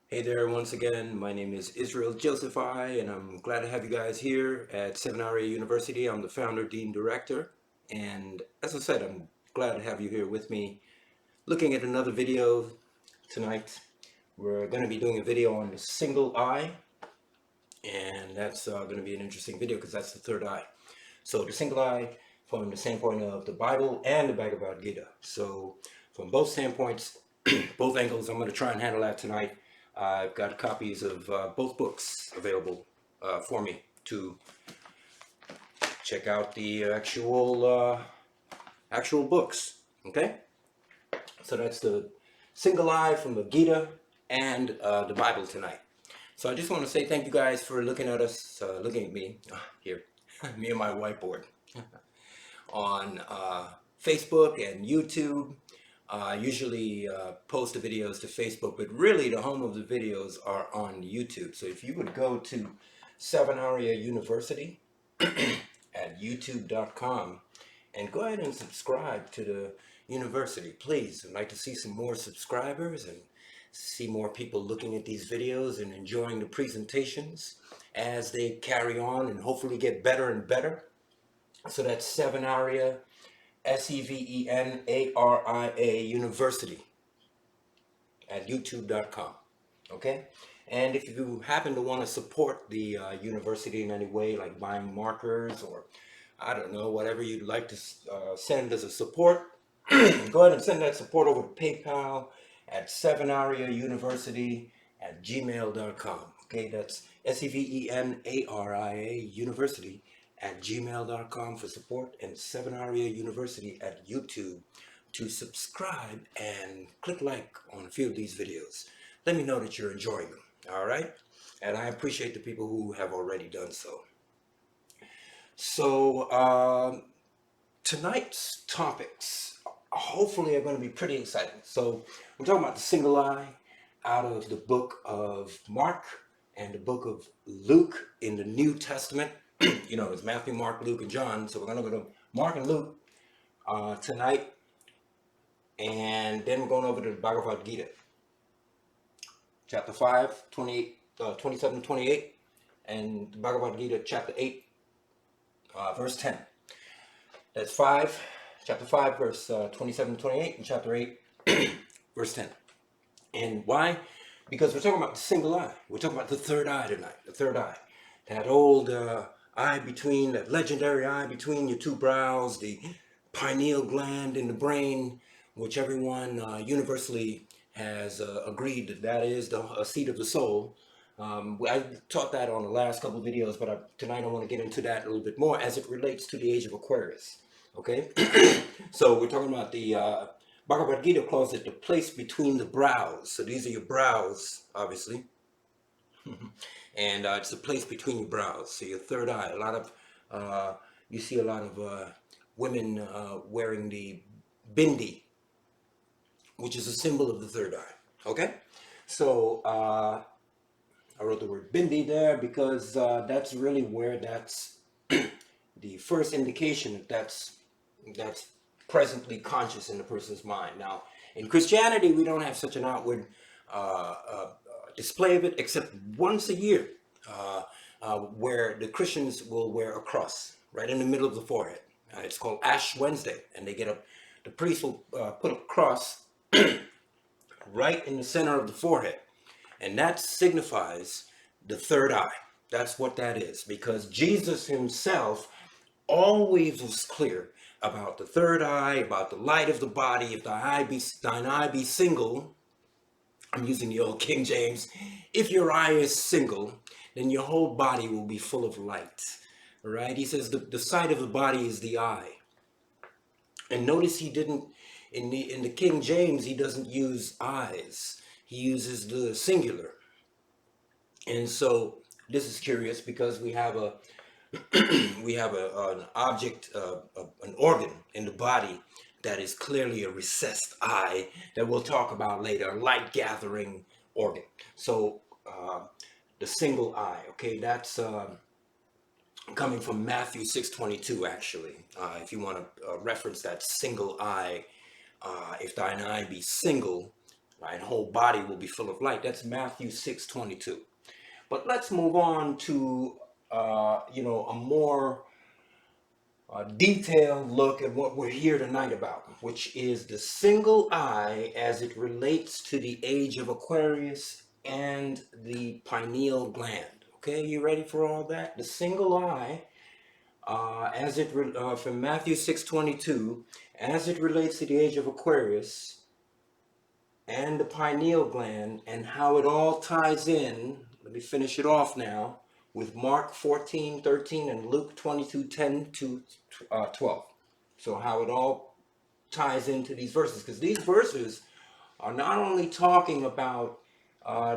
Hey there, once again, my name is Israel Joseph I, and I'm glad to have you guys here at Sevenaria University. I'm the founder, dean, director, and as I said, I'm glad to have you here with me looking at another video tonight. We're going to be doing a video on the single eye, and that's going to be an interesting video because that's the third eye. So the single eye from the standpoint of the Bible and the Bhagavad Gita. So from both standpoints, both angles, I'm going to try and handle that tonight. I've got copies of both books available for me to check out the actual books. Okay, so that's the single eye from the Gita and the Bible tonight. So I just want to say thank you guys for looking at us, looking at me here, me and my whiteboard on Facebook and YouTube. I usually post the videos to Facebook, but really the home of the videos are on YouTube. So if you would go to Sevenaria University at youtube.com and go ahead and subscribe to the university, please. I'd like to see some more subscribers and see more people looking at these videos and enjoying the presentations as they carry on and hopefully get better and better. So that's Sevenaria, Sevenaria University at youtube.com. Okay, and if you happen to want to support the university in any way, like buying markers or I don't know, whatever you'd like to send as a support, go ahead and send that support over to PayPal at sevenariauniversity at gmail.com. Okay, that's Sevenaria University at gmail.com for support, and Sevenaria University at YouTube to subscribe and click like on a few of these videos. Let me know that you're enjoying them, all right? And I appreciate the people who have already done so. So tonight's topics hopefully are going to be pretty exciting. So we're talking about the single eye out of the book of Mark and the book of Luke in the New Testament. You know, it's Matthew, Mark, Luke, and John. So we're going to go to Mark and Luke tonight. And then we're going over to the Bhagavad Gita. Chapter 5, 27, 28. And the Bhagavad Gita, chapter 8, verse 10. That's chapter 5, verse 27 to 28, and chapter 8, verse 10. And why? Because we're talking about the single eye. We're talking about the third eye tonight, the third eye. That old eye between, that legendary eye between your two brows, the pineal gland in the brain, which everyone universally has agreed that that is the seat of the soul. I taught that on the last couple of videos, but tonight I want to get into that a little bit more as it relates to the age of Aquarius. Okay, so we're talking about the Bhagavad Gita calls it the place between the brows. So these are your brows, obviously, and it's the place between your brows. So your third eye. A lot of you see a lot of women wearing the bindi, which is a symbol of the third eye. Okay, so I wrote the word bindi there because that's really where that's the first indication that that's presently conscious in the person's mind. Now, in Christianity, we don't have such an outward display of it, except once a year, where the Christians will wear a cross right in the middle of the forehead. It's called Ash Wednesday, and the priest will put a cross right in the center of the forehead, and that signifies the third eye. That's what that is, because Jesus himself always was clear about the third eye, about the light of the body. If thine eye be single, I'm using the old King James, if your eye is single, then your whole body will be full of light. Right? He says the sight of the body is the eye. And notice he didn't, in the King James, he doesn't use eyes. He uses the singular. And so this is curious because we have an object, an organ in the body that is clearly a recessed eye that we'll talk about later, a light gathering organ. So the single eye, okay, that's coming from Matthew 6:22 actually. If you want to reference that single eye, if thine eye be single, right? The whole body will be full of light. That's Matthew 6:22. But let's move on to, a more detailed look at what we're here tonight about, which is the single eye as it relates to the age of Aquarius and the pineal gland. Okay, you ready for all that? The single eye, from Matthew 6:22, as it relates to the age of Aquarius and the pineal gland, and how it all ties in. Let me finish it off now with Mark 14:13 and Luke 22:10 to 12. So how it all ties into these verses, because these verses are not only talking about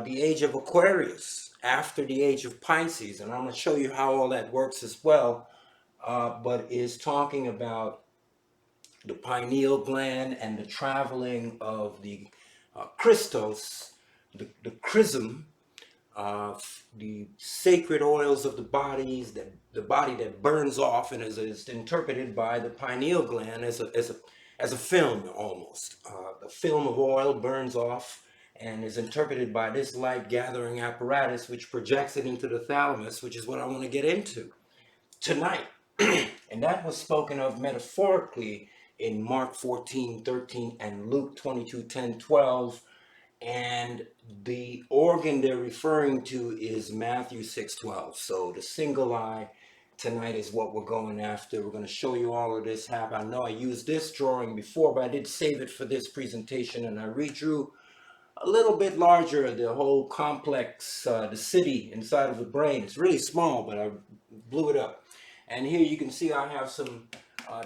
the age of Aquarius after the age of Pisces, and I'm going to show you how all that works as well, but is talking about the pineal gland and the traveling of the Christos, the Chrisim, the sacred oils of the bodies, that the body that burns off, and is interpreted by the pineal gland as a film almost. The film of oil burns off and is interpreted by this light gathering apparatus, which projects it into the thalamus, which is what I want to get into tonight. And that was spoken of metaphorically in Mark 14:13 and Luke 22:10-12. And the organ they're referring to is Matthew 6:12. So the single eye tonight is what we're going after. We're going to show you all of this happen. I know I used this drawing before, but I did save it for this presentation, and I redrew a little bit larger the whole complex, the city inside of the brain. It's really small, but I blew it up. And here you can see I have some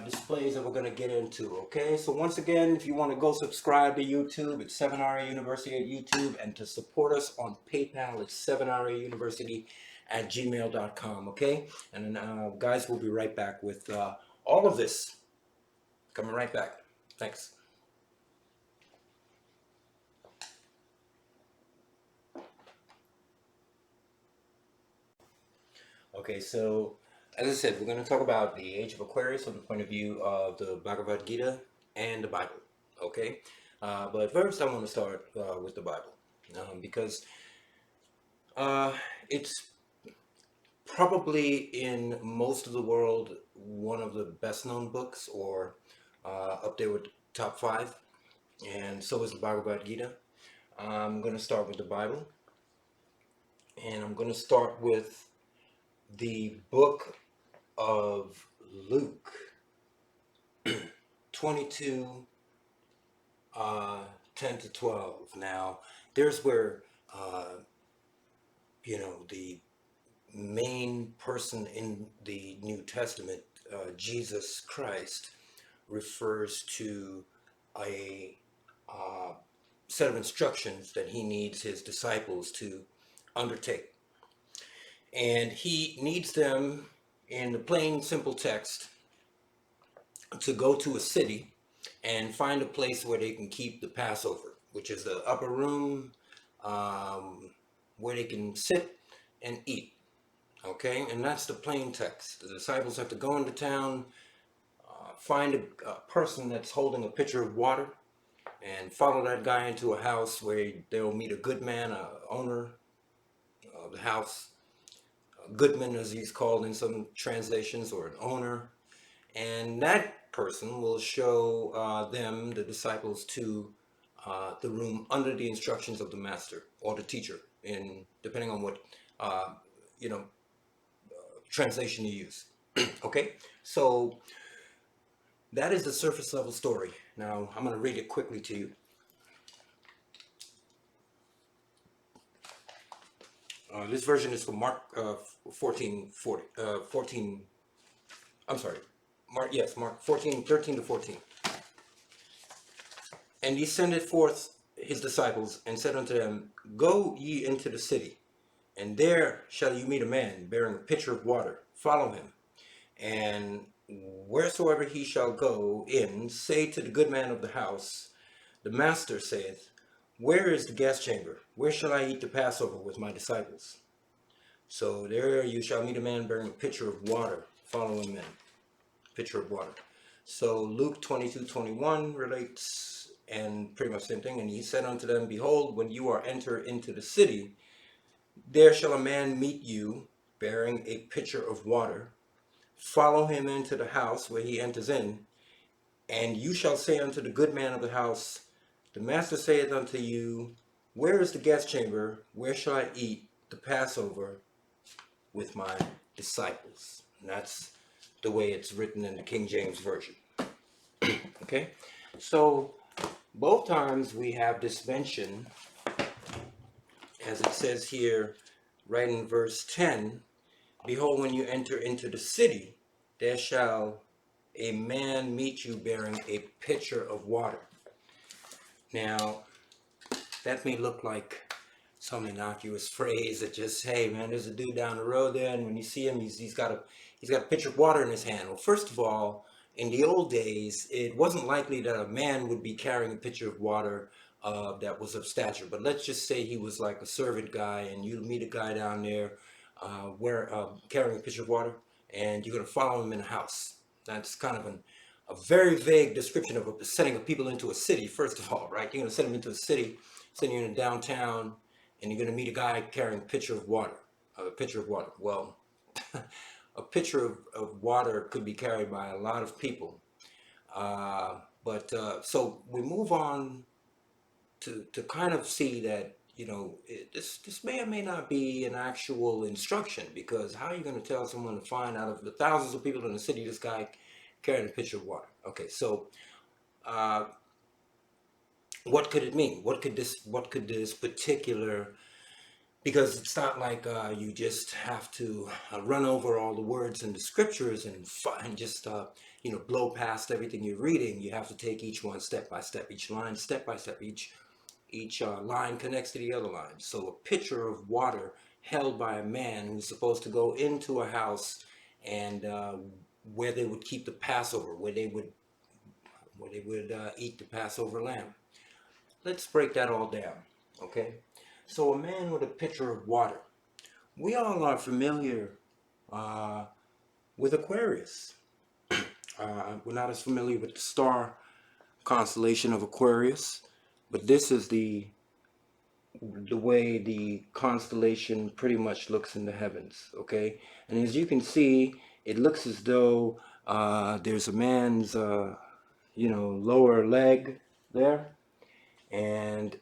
displays that we're going to get into. Okay, so once again, if you want to go subscribe to YouTube, it's Sevenaria University at YouTube, and to support us on PayPal, it's sevenariauniversity@gmail.com. Okay, and then guys, we'll be right back with all of this. Coming right back. Thanks. Okay, so as I said, we're going to talk about the age of Aquarius from the point of view of the Bhagavad Gita and the Bible. Okay, but first I want to start with the Bible, because it's probably in most of the world one of the best known books, or up there with top 5, and so is the Bhagavad Gita. I'm going to start with the Bible, and I'm going to start with the book of Luke 22, 10-12. Now, there's where, the main person in the New Testament, Jesus Christ, refers to a set of instructions that he needs his disciples to undertake. And he needs them, in the plain, simple text, to go to a city and find a place where they can keep the Passover, which is the upper room, where they can sit and eat. Okay, and that's the plain text. The disciples have to go into town, find a person that's holding a pitcher of water, and follow that guy into a house where they'll meet a good man, a owner of the house. Goodman, as he's called in some translations, or an owner, and that person will show them, the disciples, to the room under the instructions of the master or the teacher, in depending on what translation you use. Okay, so that is the surface level story. Now I'm going to read it quickly to you. This version is from Mark 14:13 to 14. And he sendeth forth his disciples, and said unto them, Go ye into the city, and there shall you meet a man bearing a pitcher of water. Follow him. And wheresoever he shall go in, say to the good man of the house, The master saith, Where is the guest chamber? Where shall I eat the Passover with my disciples? So there you shall meet a man bearing a pitcher of water. Follow him in. Pitcher of water. So Luke 22:21 relates and pretty much same thing. And he said unto them, behold, when you are enter into the city, there shall a man meet you bearing a pitcher of water. Follow him into the house where he enters in, and you shall say unto the good man of the house, the master saith unto you, where is the guest chamber? Where shall I eat the Passover with my disciples? And that's the way it's written in the King James Version. Okay, so both times we have this mention, as it says here, right in verse 10, behold, when you enter into the city, there shall a man meet you bearing a pitcher of water. Now, that may look like some innocuous phrase that just, hey man, there's a dude down the road there, and when you see him, he's got a pitcher of water in his hand. Well, first of all, in the old days, it wasn't likely that a man would be carrying a pitcher of water that was of stature. But let's just say he was like a servant guy, and you meet a guy down there carrying a pitcher of water, and you're going to follow him in a house. That's kind of a very vague description of setting of people into a city, first of all, right? You're going to send them into a city, send you in a downtown, and you're going to meet a guy carrying a pitcher of water. Well, a pitcher of water could be carried by a lot of people. So we move on to kind of see that, you know, this may or may not be an actual instruction, because how are you going to tell someone to find out of the thousands of people in the city this guy carrying a pitcher of water? Okay, so what could it mean? What could this particular, because it's not like you just have to run over all the words in the scriptures and just blow past everything you're reading. You have to take each one step by step, each line step by step, each line connects to the other line. So a pitcher of water held by a man who's supposed to go into a house and where they would keep the Passover, where they would eat the Passover lamb. Let's break that all down, okay? So a man with a pitcher of water. We all are familiar with Aquarius. We're not as familiar with the star constellation of Aquarius, but this is the way the constellation pretty much looks in the heavens, okay? And as you can see, it looks as though there's a man's lower leg there, and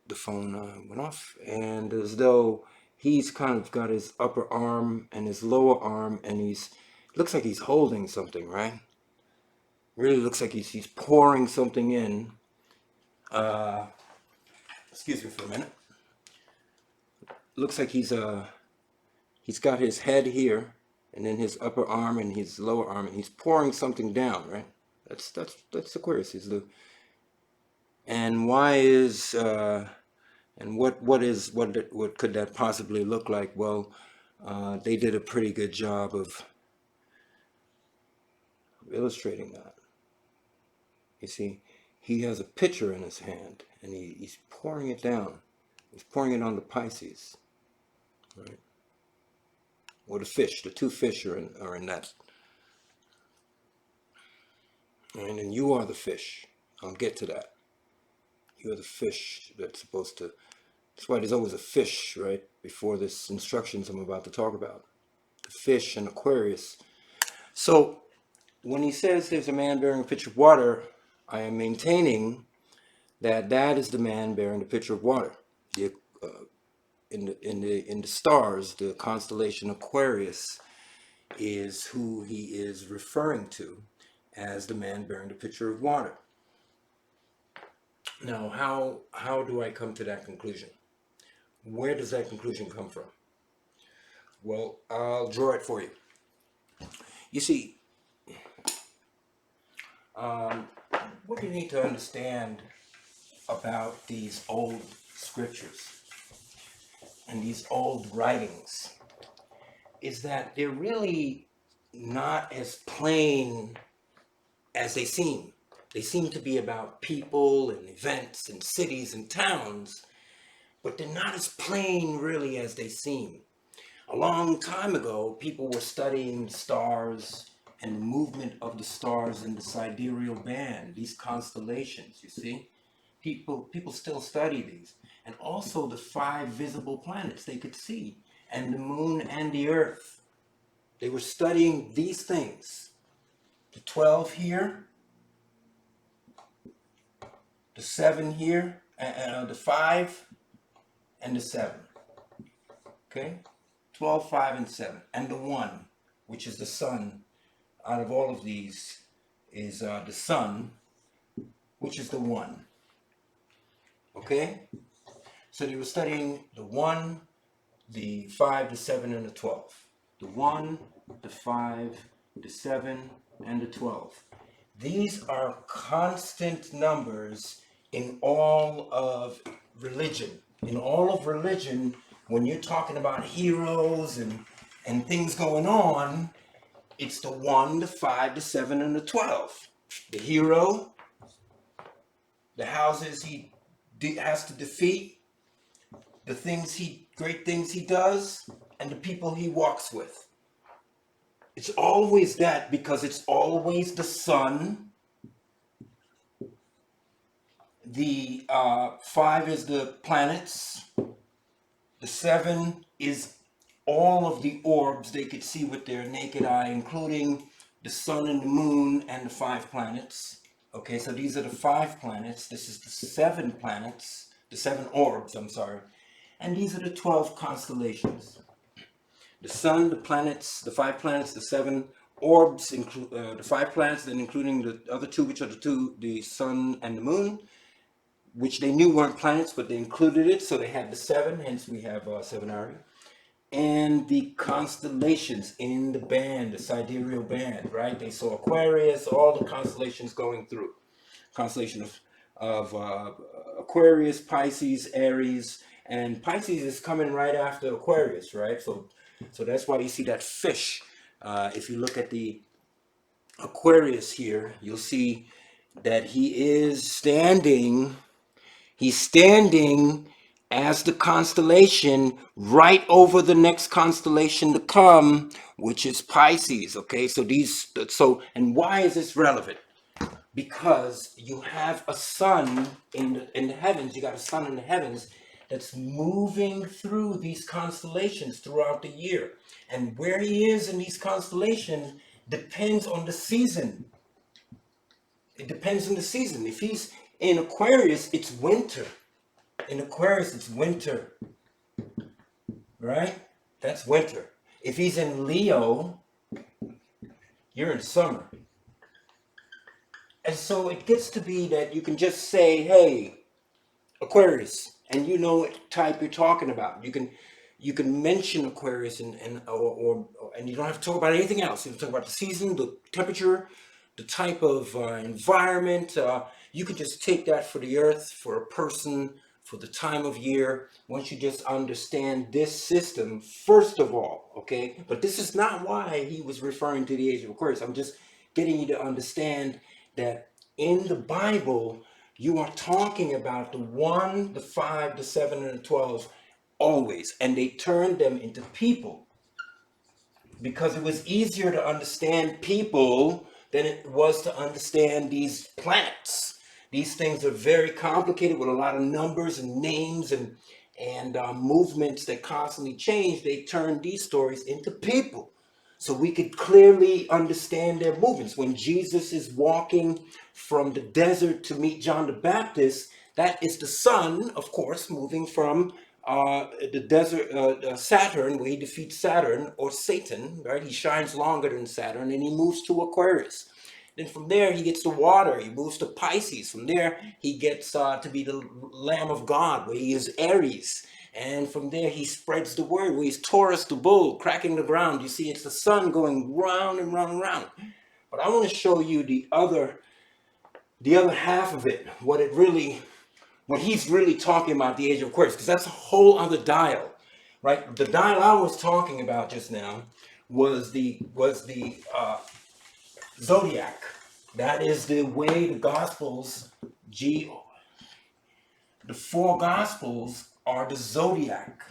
the phone went off, and as though he's kind of got his upper arm and his lower arm, and looks like he's holding something, right? Really looks like he's pouring something in. Excuse me for a minute. Looks like he's got his head here, and then his upper arm and his lower arm, and he's pouring something down, right? That's Aquarius. And why is and what could that possibly look like? Well, they did a pretty good job of illustrating that. You see, he has a pitcher in his hand, and he's pouring it down. He's pouring it on the Pisces, right? Or the fish. The two fish are in that. And you are the fish. I'll get to that. You're the fish that's supposed to. That's why there's always a fish, right, before this instructions I'm about to talk about. The fish and Aquarius. So when he says there's a man bearing a pitcher of water, I am maintaining that is the man bearing the pitcher of water. In the stars, the constellation Aquarius is who he is referring to as the man bearing the pitcher of water. Now, how do I come to that conclusion? Where does that conclusion come from? Well, I'll draw it for you. You see, what you need to understand about these old scriptures and these old writings is that they're really not as plain as they seem. They seem to be about people and events and cities and towns, but they're not as plain really as they seem. A long time ago, people were studying stars and the movement of the stars in the sidereal band, these constellations, you see. People still study these. And also the 5 visible planets they could see, and the moon and the earth. They were studying these things. The 12 here, the 7 here, the 5 and the 7. Okay? 12, 5, and 7. And the 1, which is the sun. Out of all of these is the sun, which is the 1. Okay? So they were studying the 1, the 5, the 7, and the 12. The 1, the 5, the 7, and the 12. These are constant numbers in all of religion. In all of religion, when you're talking about heroes and things going on, it's the 1, the 5, the 7, and the 12. The hero, the houses he has to defeat, the great things he does, and the people he walks with. It's always that, because it's always the sun. The 5 is the planets. The 7 is all of the orbs they could see with their naked eye, including the sun and the moon and the 5 planets. Okay, so these are the 5 planets. This is the 7 planets, the 7 orbs, I'm sorry. And these are the 12 constellations. The sun, the planets, the 5 planets, the 7 orbs, the 5 planets, then including the other 2, which are the sun and the moon, which they knew weren't planets, but they included it, so they had the 7, hence we have Sevenaria. And the constellations in the band, the sidereal band, right? They saw Aquarius, all the constellations going through. Constellation of Aquarius, Pisces, Aries, and Pisces is coming right after Aquarius, right? So that's why you see that fish. If you look at the Aquarius here, you'll see that he is standing. He's standing as the constellation right over the next constellation to come, which is Pisces. Okay, and why is this relevant? Because you have a sun in the heavens. You got a sun in the heavens that's moving through these constellations throughout the year. And where he is in these constellations depends on the season. It depends on the season. If he's in Aquarius, it's winter. In Aquarius, it's winter. Right? That's winter. If he's in Leo, you're in summer. And so it gets to be that you can just say, hey, Aquarius, and you know what type you're talking about. You can mention Aquarius and you don't have to talk about anything else. You can talk about the season, the temperature, the type of environment. You can just take that for the earth, for a person, for the time of year. Once you just understand this system, first of all, okay? But this is not why he was referring to the age of Aquarius. I'm just getting you to understand that in the Bible, you are talking about the 1, the 5, the 7, and the 12 always. And they turned them into people because it was easier to understand people than it was to understand these planets. These things are very complicated with a lot of numbers and names and movements that constantly change. They turned these stories into people, so we could clearly understand their movements. When Jesus is walking from the desert to meet John the Baptist, that is the sun, of course, moving from the desert, Saturn, where he defeats Saturn, or Satan, right? He shines longer than Saturn, and he moves to Aquarius. Then from there, he gets to water. He moves to Pisces. From there, he gets to be the Lamb of God, where he is Aries. And from there, he spreads the word, where he's Taurus, the bull, cracking the ground. You see, it's the sun going round and round and round. But I want to show you the other half of it, what he's really talking about, the age of Aquarius, because that's a whole other dial, right? The dial I was talking about just now was the Zodiac. That is the way the Gospels, the 4 Gospels are the Zodiac.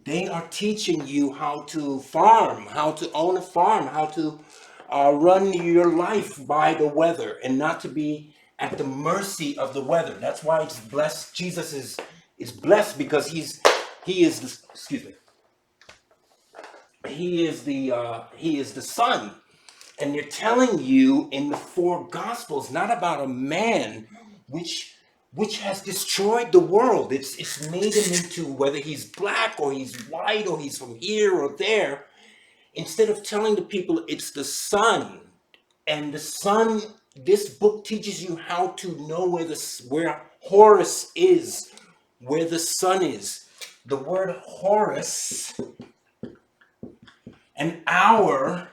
They are teaching you how to farm, how to own a farm, how to run your life by the weather and not to be at the mercy of the weather. That's why it's blessed. Jesus is blessed because he is the, excuse me, he is the Son. And they're telling you in the four Gospels not about a man which has destroyed the world. It's made him into, whether he's black or he's white or he's from here or there. Instead of telling the people it's the Son, and the Son, this book teaches you how to know where Horus is, where the Sun is. The word Horus and hour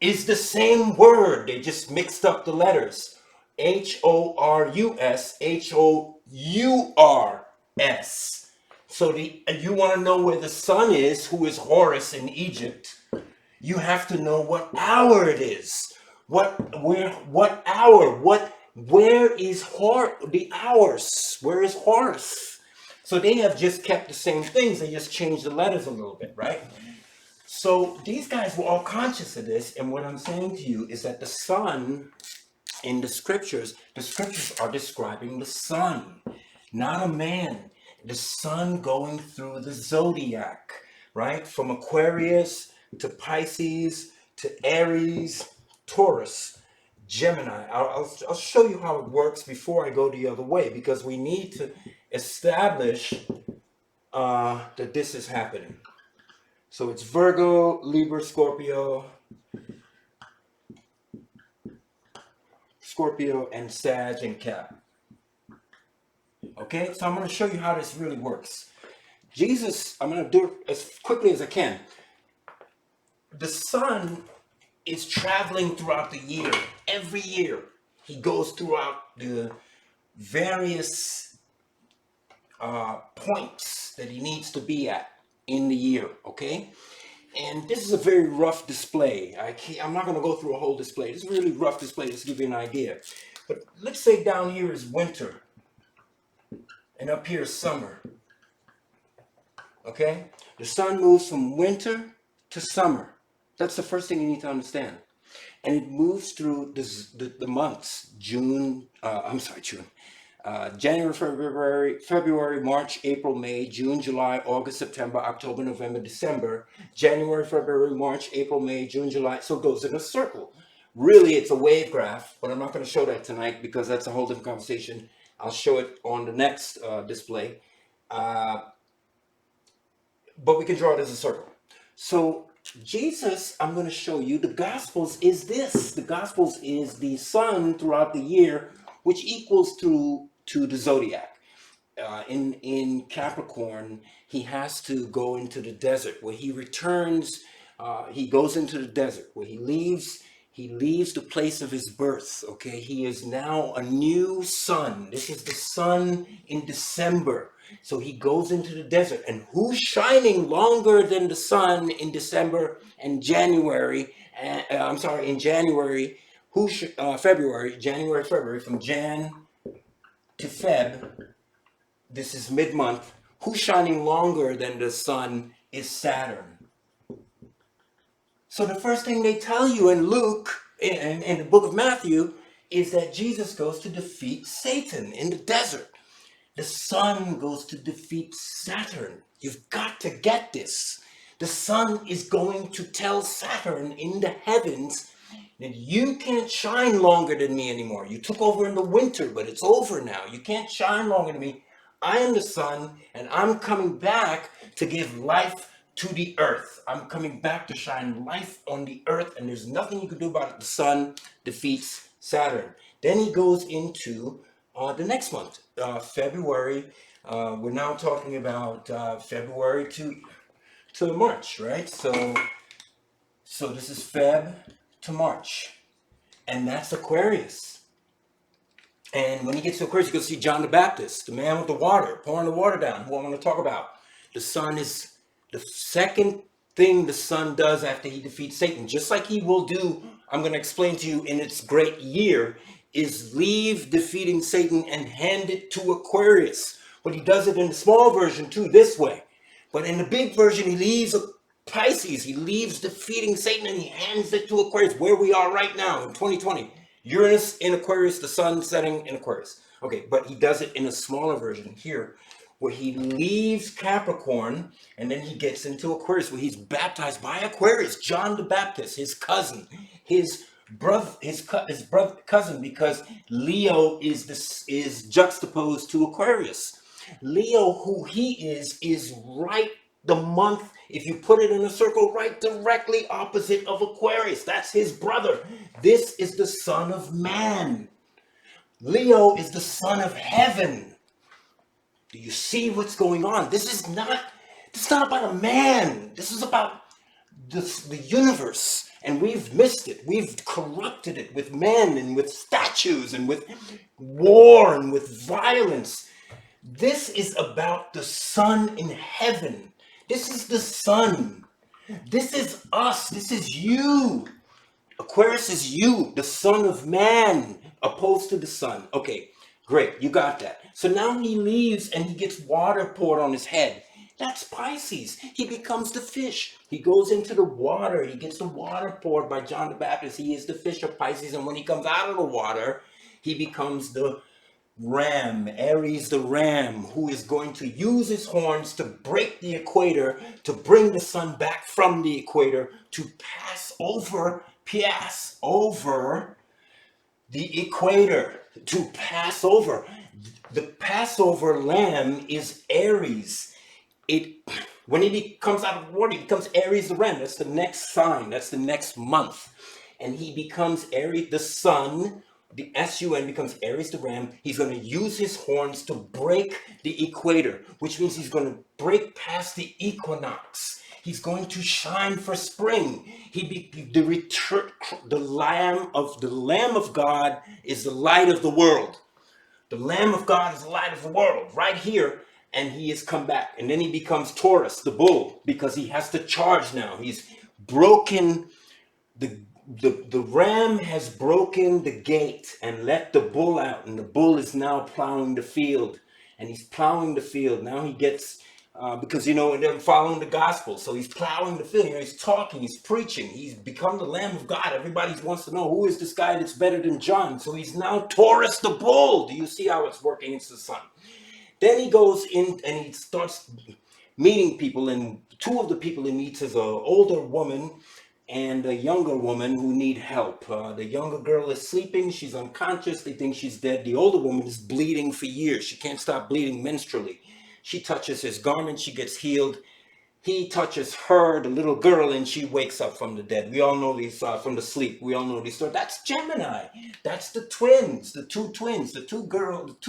is the same word. They just mixed up the letters. Horus, Hours. So you want to know where the Sun is, who is Horus in Egypt. You have to know what hour it is. What hour? Where is the hours? Where is Horus? So they have just kept the same things. They just changed the letters a little bit, right? So these guys were all conscious of this, and what I'm saying to you is that the Sun in the scriptures are describing the Sun, not a man. The Sun going through the Zodiac, right? From Aquarius to Pisces to Aries, Taurus, Gemini. I'll show you how it works before I go the other way, because we need to establish that this is happening. So it's Virgo, Libra, Scorpio, and Sag and Cap. Okay, so I'm going to show you how this really works. Jesus, I'm going to do it as quickly as I can. The Sun is traveling throughout the year. Every year, he goes throughout the various points that he needs to be at in the year, okay? And this is a very rough display. I'm not going to go through a whole display. This is a really rough display just to give you an idea. But let's say down here is winter, and up here is summer, okay? The Sun moves from winter to summer. That's the first thing you need to understand. And it moves through the months, January, February, March, April, May, June, July, August, September, October, November, December, January, February, March, April, May, June, July. So it goes in a circle. Really, it's a wave graph, but I'm not going to show that tonight because that's a whole different conversation. I'll show it on the next display. But we can draw it as a circle. So Jesus, I'm going to show you, the Gospels is this. The Gospels is the Sun throughout the year, which equals to the Zodiac. In Capricorn, he has to go into the desert. Where he returns, he goes into the desert. Where he leaves the place of his birth, okay? He is now a new sun. This is the Sun in December. So he goes into the desert. And who's shining longer than the Sun in December and January? In January. February, from Jan to Feb, this is mid-month. Who's shining longer than the Sun is Saturn. So the first thing they tell you in Luke, in the book of Matthew, is that Jesus goes to defeat Satan in the desert. The Sun goes to defeat Saturn. You've got to get this. The Sun is going to tell Saturn in the heavens that you can't shine longer than me anymore. You took over in the winter, but it's over now. You can't shine longer than me. I am the Sun, and I'm coming back to give life to the earth. I'm coming back to shine life on the earth, and there's nothing you can do about it. The Sun defeats Saturn. Then he goes into the next month, February. We're now talking about February to March, right? So this is Feb to March, and that's Aquarius. And when he gets to Aquarius, you can see John the Baptist, the man with the water, pouring the water down, who I'm going to talk about. The Sun is the second thing the Sun does after he defeats Satan, just like he will do, I'm going to explain to you in its great year, is leave defeating Satan and hand it to Aquarius. But he does it in the small version too, this way. But in the big version, he leaves Pisces. He leaves defeating Satan and he hands it to Aquarius, where we are right now in 2020. Uranus in Aquarius, the sun setting in Aquarius. Okay, but he does it in a smaller version here, where he leaves Capricorn and then he gets into Aquarius, where he's baptized by Aquarius, John the Baptist, his cousin, his brother cousin, because Leo is juxtaposed to Aquarius. Leo, who he is right the month, if you put it in a circle, right directly opposite of Aquarius. That's his brother. This is the son of man. Leo is the son of heaven. Do you see what's going on? This is not about a man. This is about the universe. And we've missed it. We've corrupted it with men and with statues and with war and with violence. This is about the sun in heaven. This is the sun. This is us. This is you. Aquarius is you, the son of man, opposed to the sun. Okay, great. You got that. So now he leaves and he gets water poured on his head. That's Pisces. He becomes the fish. He goes into the water. He gets the water poured by John the Baptist. He is the fish of Pisces. And when he comes out of the water, he becomes the ram, Aries the ram, who is going to use his horns to break the equator, to bring the sun back from the equator, to pass over the equator, to pass over. The Passover lamb is Aries. When he comes out of the water, he becomes Aries the ram. That's the next sign. That's the next month. And he becomes Aries the sun. The sun becomes Aries the ram. He's going to use his horns to break the equator, which means he's going to break past the equinox. He's going to shine for spring. The Lamb of God is the light of the world. The Lamb of God is the light of the world, right here. And he has come back. And then he becomes Taurus, the bull, because he has to charge now. He's broken the ram has broken the gate and let the bull out, and the bull is now plowing the field, and he's plowing the field. Now he gets, because, they're following the gospel, so he's plowing the field. He's talking, he's preaching, he's become the Lamb of God. Everybody wants to know, who is this guy that's better than John? So he's now Taurus the bull. Do you see how it's working? It's the sun. Then he goes in and he starts meeting people, and two of the people he meets is an older woman and a younger woman who need help. The younger girl is sleeping. She's unconscious. They think she's dead. The older woman is bleeding for years. She can't stop bleeding menstrually. She touches his garment. She gets healed. He touches her, the little girl, and she wakes up from the dead. We all know these from the sleep. We all know these stories. That's Gemini. That's the twins, the two twins, the two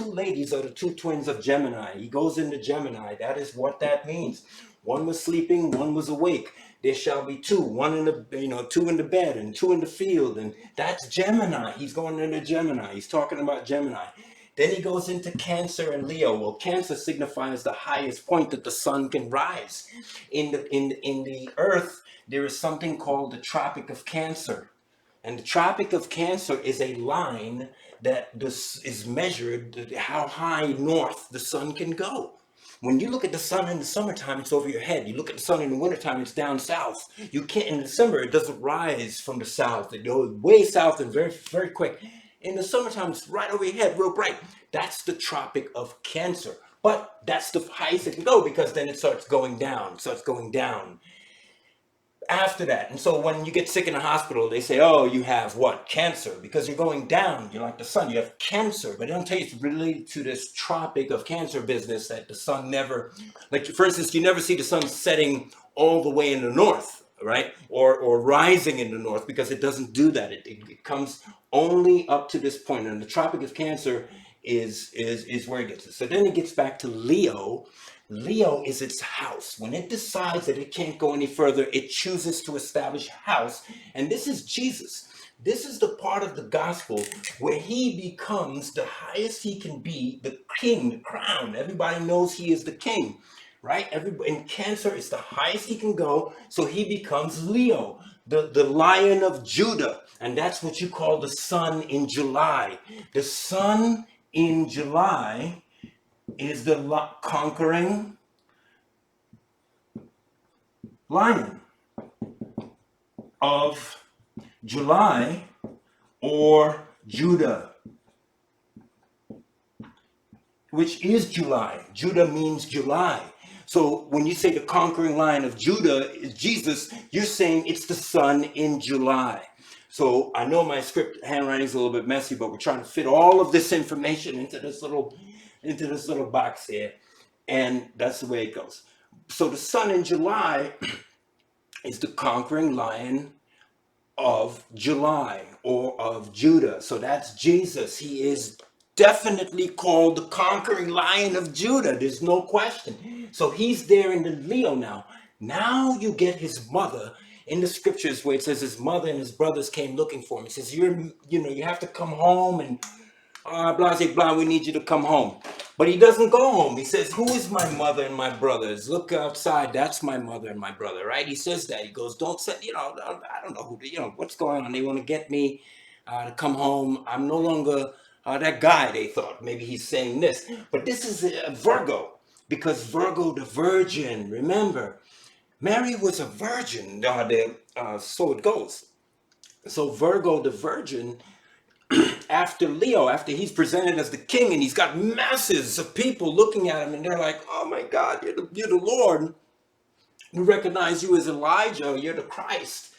ladies are the two twins of Gemini. He goes into Gemini. That is what that means. One was sleeping, one was awake. There shall be two, one in the, two in the bed and two in the field. And that's Gemini. He's going into Gemini. He's talking about Gemini. Then he goes into Cancer and Leo. Well, Cancer signifies the highest point that the sun can rise. In the earth, there is something called the Tropic of Cancer. And the Tropic of Cancer is a line that is measured how high north the sun can go. When you look at the sun in the summertime, it's over your head. You look at the sun in the wintertime, it's down south. You can't, in December, it doesn't rise from the south. It goes way south and very, very quick. In the summertime, it's right over your head, real bright. That's the Tropic of Cancer. But that's the highest it can go, because then it starts going down, after that. And so when you get sick in the hospital, they say, oh, you have what? Cancer, because you're going down. You're like the sun, you have cancer. But they don't tell you it's related to this Tropic of Cancer business, that the sun never, like, for instance, you never see the sun setting all the way in the north, right? Or rising in the north, because it doesn't do that. It comes only up to this point. And the Tropic of Cancer is where it gets it. So then it gets back to Leo. Leo is its house. When it decides that it can't go any further, it chooses to establish a house. And this is Jesus. This is the part of the gospel where he becomes the highest he can be, the king, the crown. Everybody knows he is the king, right? In Cancer, it's the highest he can go. So he becomes Leo, the Lion of Judah. And that's what you call the sun in July. The sun in July is the conquering lion of July, or Judah, which is July. Judah means July. So when you say the conquering lion of Judah is Jesus, you're saying it's the sun in July. So I know my script handwriting is a little bit messy, but we're trying to fit all of this information into this little box here, and that's the way it goes. So the sun in July is the conquering lion of July or of Judah. So that's Jesus. He is definitely called the conquering lion of Judah. There's no question. So he's there in the Leo now. Now you get his mother in the scriptures where it says his mother and his brothers came looking for him. He says, you have to come home and blah, blah, blah, we need you to come home. But he doesn't go home. He says, who is my mother and my brothers? Look outside. That's my mother and my brother, right? He says that. He goes, don't say, I don't know who, what's going on. They want to get me to come home. I'm no longer that guy, they thought. Maybe he's saying this. But this is Virgo, because Virgo, the virgin, remember, Mary was a virgin. So it goes. So Virgo, the virgin, after Leo, after he's presented as the king and he's got masses of people looking at him and they're like, oh my God, you're the Lord. We recognize you as Elijah. You're the Christ.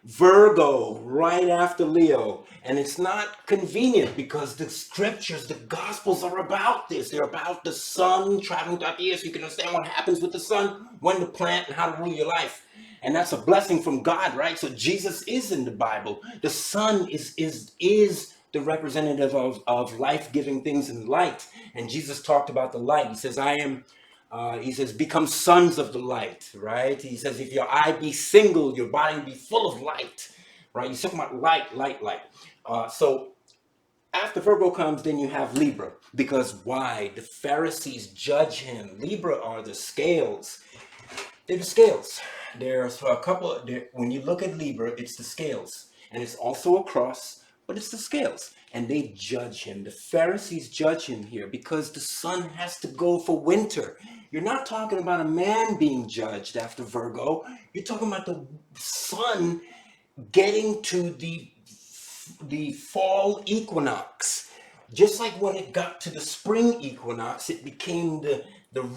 Virgo, right after Leo. And it's not convenient because the scriptures, the gospels are about this. They're about the sun traveling throughout the year so you can understand what happens with the sun, when to plant, and how to rule your life. And that's a blessing from God, right? So Jesus is in the Bible. The sun is the representative of life-giving things in light. And Jesus talked about the light. He says, he says, become sons of the light, right? He says, if your eye be single, your body will be full of light, right? He's talking about light. So after Virgo comes, then you have Libra. Because why? The Pharisees judge him. Libra are the scales. They're the scales. There's a couple, when you look at Libra, it's the scales. And it's also a cross, but it's the scales. And they judge him. The Pharisees judge him here because the sun has to go for winter. You're not talking about a man being judged after Virgo. You're talking about the sun getting to the fall equinox. Just like when it got to the spring equinox, it became the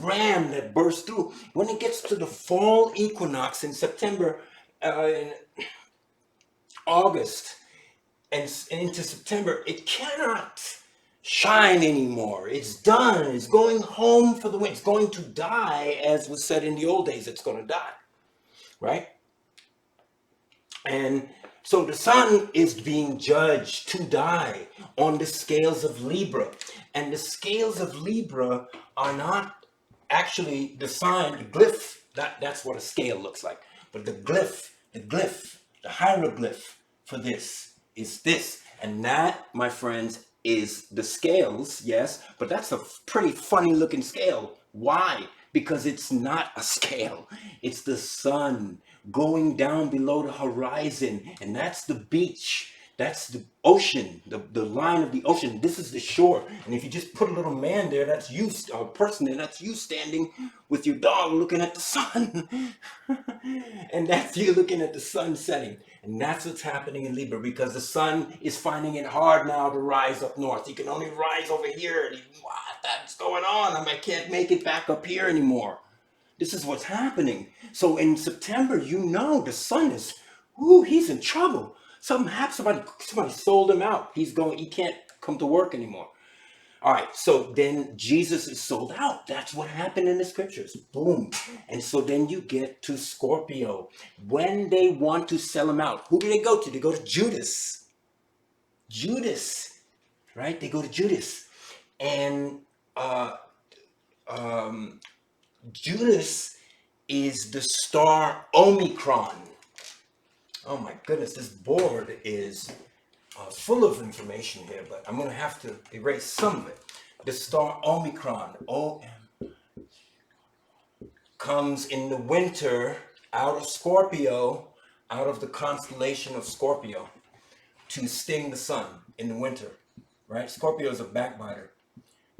ram that burst through. When it gets to the fall equinox in September, in August, and into September, it cannot shine anymore. It's done. It's going home for the winter. It's going to die, as was said in the old days. It's going to die, right? And so the sun is being judged to die on the scales of Libra. And the scales of Libra are not actually the sign, the glyph. That's what a scale looks like. But the glyph, the hieroglyph for this is this. And that, my friends, is the scales, yes, but that's a pretty funny looking scale. Why? Because it's not a scale. It's the sun going down below the horizon, and that's the beach. That's the ocean, the line of the ocean. This is the shore. And if you just put a little man there, that's you, a person there, that's you standing with your dog looking at the sun. And that's you looking at the sun setting. And that's what's happening in Libra, because the sun is finding it hard now to rise up north. He can only rise over here. What's going on? I can't make it back up here anymore. This is what's happening. So in September, the sun is, he's in trouble. Something happened. Somebody sold him out. He can't come to work anymore. All right, so then Jesus is sold out. That's what happened in the scriptures. Boom. And so then you get to Scorpio. When they want to sell him out, who do they go to? They go to Judas. Judas, right? They go to Judas. And Judas is the star Omicron. Oh my goodness, this board is full of information here, but I'm going to have to erase some of it. The star Omicron, O-M, comes in the winter out of Scorpio, out of the constellation of Scorpio, to sting the sun in the winter, right? Scorpio is a backbiter,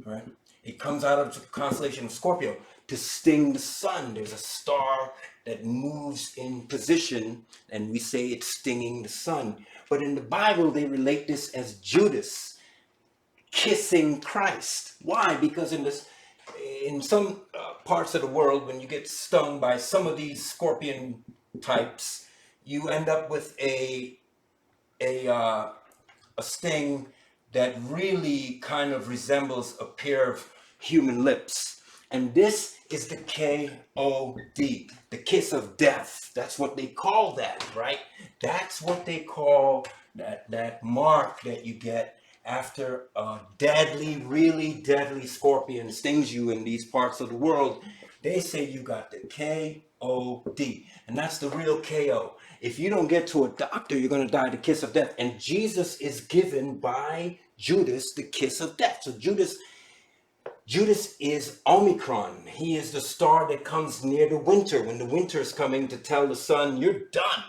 right? It comes out of the constellation of Scorpio to sting the sun. There's a star that moves in position, and we say it's stinging the sun. But in the Bible, they relate this as Judas kissing Christ. Why? Because in some parts of the world, when you get stung by some of these scorpion types, you end up with a sting that really kind of resembles a pair of human lips. And this is the KOD, the kiss of death. That's what they call that, right? That's what they call that mark that you get after a deadly, really deadly scorpion stings you in these parts of the world. They say you got the KOD, and that's the real KO. If you don't get to a doctor, you're going to die the kiss of death. And Jesus is given by Judas the kiss of death. So Judas is Omicron. He is the star that comes near the winter, when the winter is coming to tell the sun, you're done.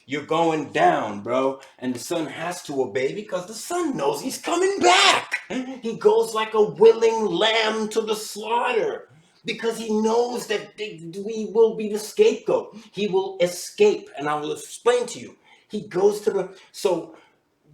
You're going down, bro. And the sun has to obey because the sun knows he's coming back. He goes like a willing lamb to the slaughter because he knows that we will be the scapegoat. He will escape. And I will explain to you. He goes to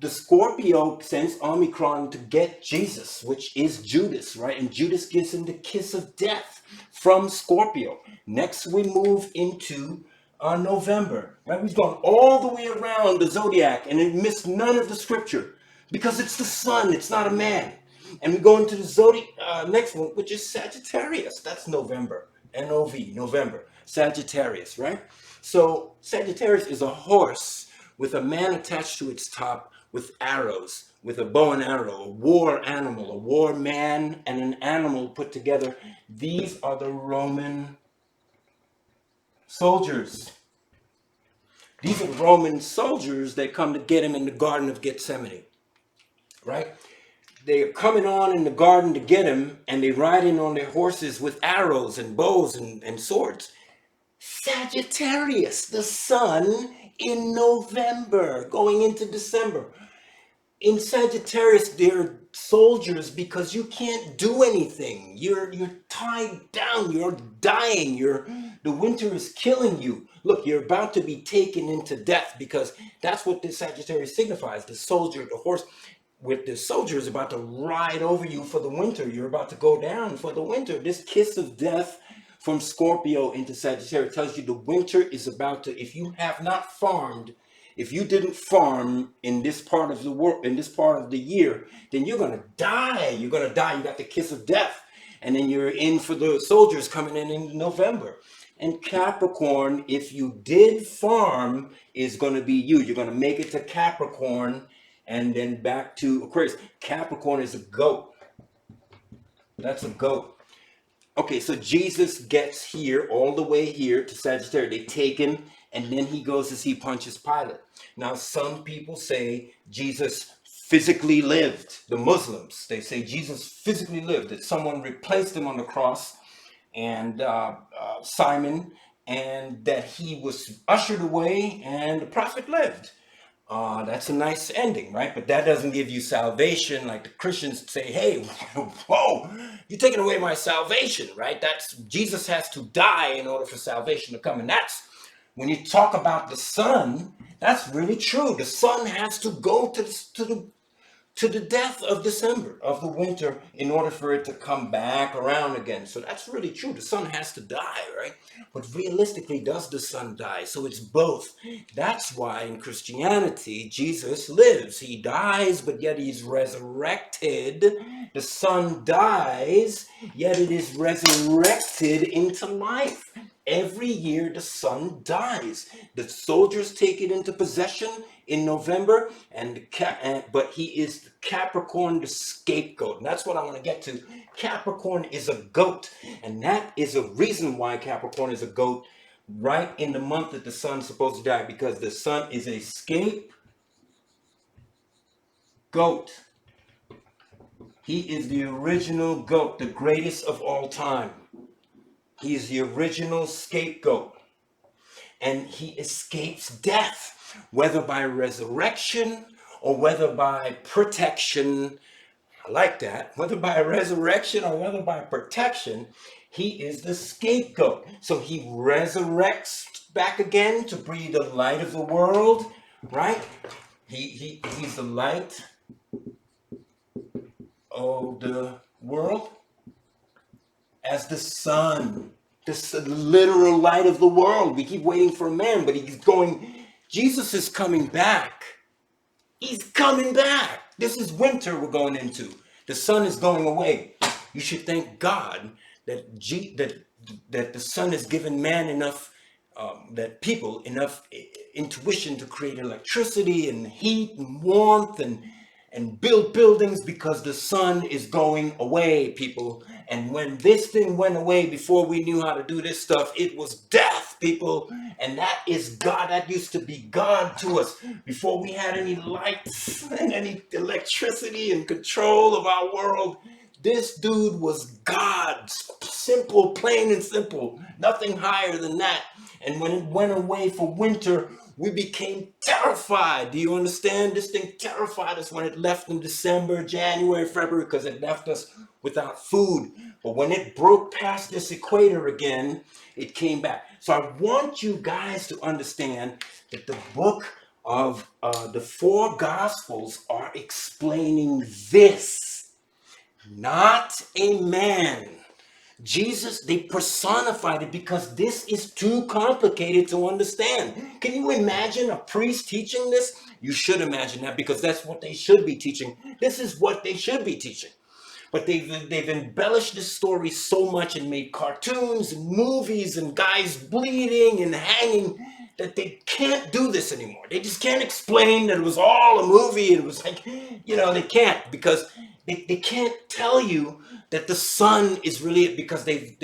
the Scorpio sends Omicron to get Jesus, which is Judas, right? And Judas gives him the kiss of death from Scorpio. Next, we move into November, right? We've gone all the way around the Zodiac and it missed none of the scripture because it's the sun, it's not a man. And we go into the Zodiac, next one, which is Sagittarius. That's November, N-O-V, November, Sagittarius, right? So Sagittarius is a horse with a man attached to its top with arrows, with a bow and arrow, a war animal, a war man, and an animal put together. These are the Roman soldiers. These are the Roman soldiers that come to get him in the Garden of Gethsemane, right? They're coming on in the garden to get him, and they ride in on their horses with arrows and bows and swords. Sagittarius, the sun in November, going into December. In Sagittarius, they're soldiers because you can't do anything. You're tied down. You're dying. The winter is killing you. Look, you're about to be taken into death because that's what this Sagittarius signifies. The soldier, the horse with the soldier is about to ride over you for the winter. You're about to go down for the winter. This kiss of death from Scorpio into Sagittarius tells you the winter is about to, if you have not farmed, if you didn't farm in this part of the world, in this part of the year, then you're going to die. You're going to die. You got the kiss of death. And then you're in for the soldiers coming in November. And Capricorn, if you did farm, is going to be you. You're going to make it to Capricorn and then back to Aquarius. Capricorn is a goat. That's a goat. Okay, so Jesus gets here, all the way here to Sagittarius. They take him, and then he goes to see Pontius Pilate. Now, some people say Jesus physically lived. The Muslims, they say Jesus physically lived, that someone replaced him on the cross, and Simon, and that he was ushered away, and the prophet lived. That's a nice ending, right? But that doesn't give you salvation. Like the Christians say, hey, whoa, you're taking away my salvation, right? That's Jesus has to die in order for salvation to come. And that's when you talk about the sun, that's really true. The sun has to go to the death of December, of the winter, in order for it to come back around again. So that's really true. The sun has to die, right? But realistically, does the sun die? So it's both. That's why in Christianity, Jesus lives. He dies, but yet he's resurrected. The sun dies, yet it is resurrected into life. Every year the sun dies. The soldiers take it into possession in November, but he is the Capricorn, the scapegoat. And that's what I want to get to. Capricorn is a goat, and that is a reason why Capricorn is a goat right in the month that the sun's supposed to die, because the sun is a scapegoat. He is the original goat, the greatest of all time. He is the original scapegoat, and he escapes death, whether by resurrection or whether by protection. I like that. Whether by resurrection or whether by protection, he is the scapegoat. So he resurrects back again to be the light of the world, right? He's the light of the world as the sun, this literal light of the world. We keep waiting for a man, but he's going, Jesus is coming back. He's coming back. This is winter we're going into. The sun is going away. You should thank God that that the sun has given man enough, that people enough intuition to create electricity and heat and warmth and build buildings, because the sun is going away, people. And when this thing went away, before we knew how to do this stuff, it was death, people. And that is God. That used to be God to us. Before we had any lights and any electricity and control of our world, this dude was God. Simple, plain and simple. Nothing higher than that. And when it went away for winter, we became terrified. Do you understand? This thing terrified us when it left in December, January, February, because it left us without food. But when it broke past this equator again, it came back. So I want you guys to understand that the book of the four Gospels are explaining this, not a man. Jesus, they personified it because this is too complicated to understand. Can you imagine a priest teaching this? You should imagine that, because that's what they should be teaching. This is what they should be teaching. But they've embellished this story so much and made cartoons and movies and guys bleeding and hanging that they can't do this anymore. They just can't explain that it was all a movie. And it was like, they can't, because they can't tell you that the sun is really, because they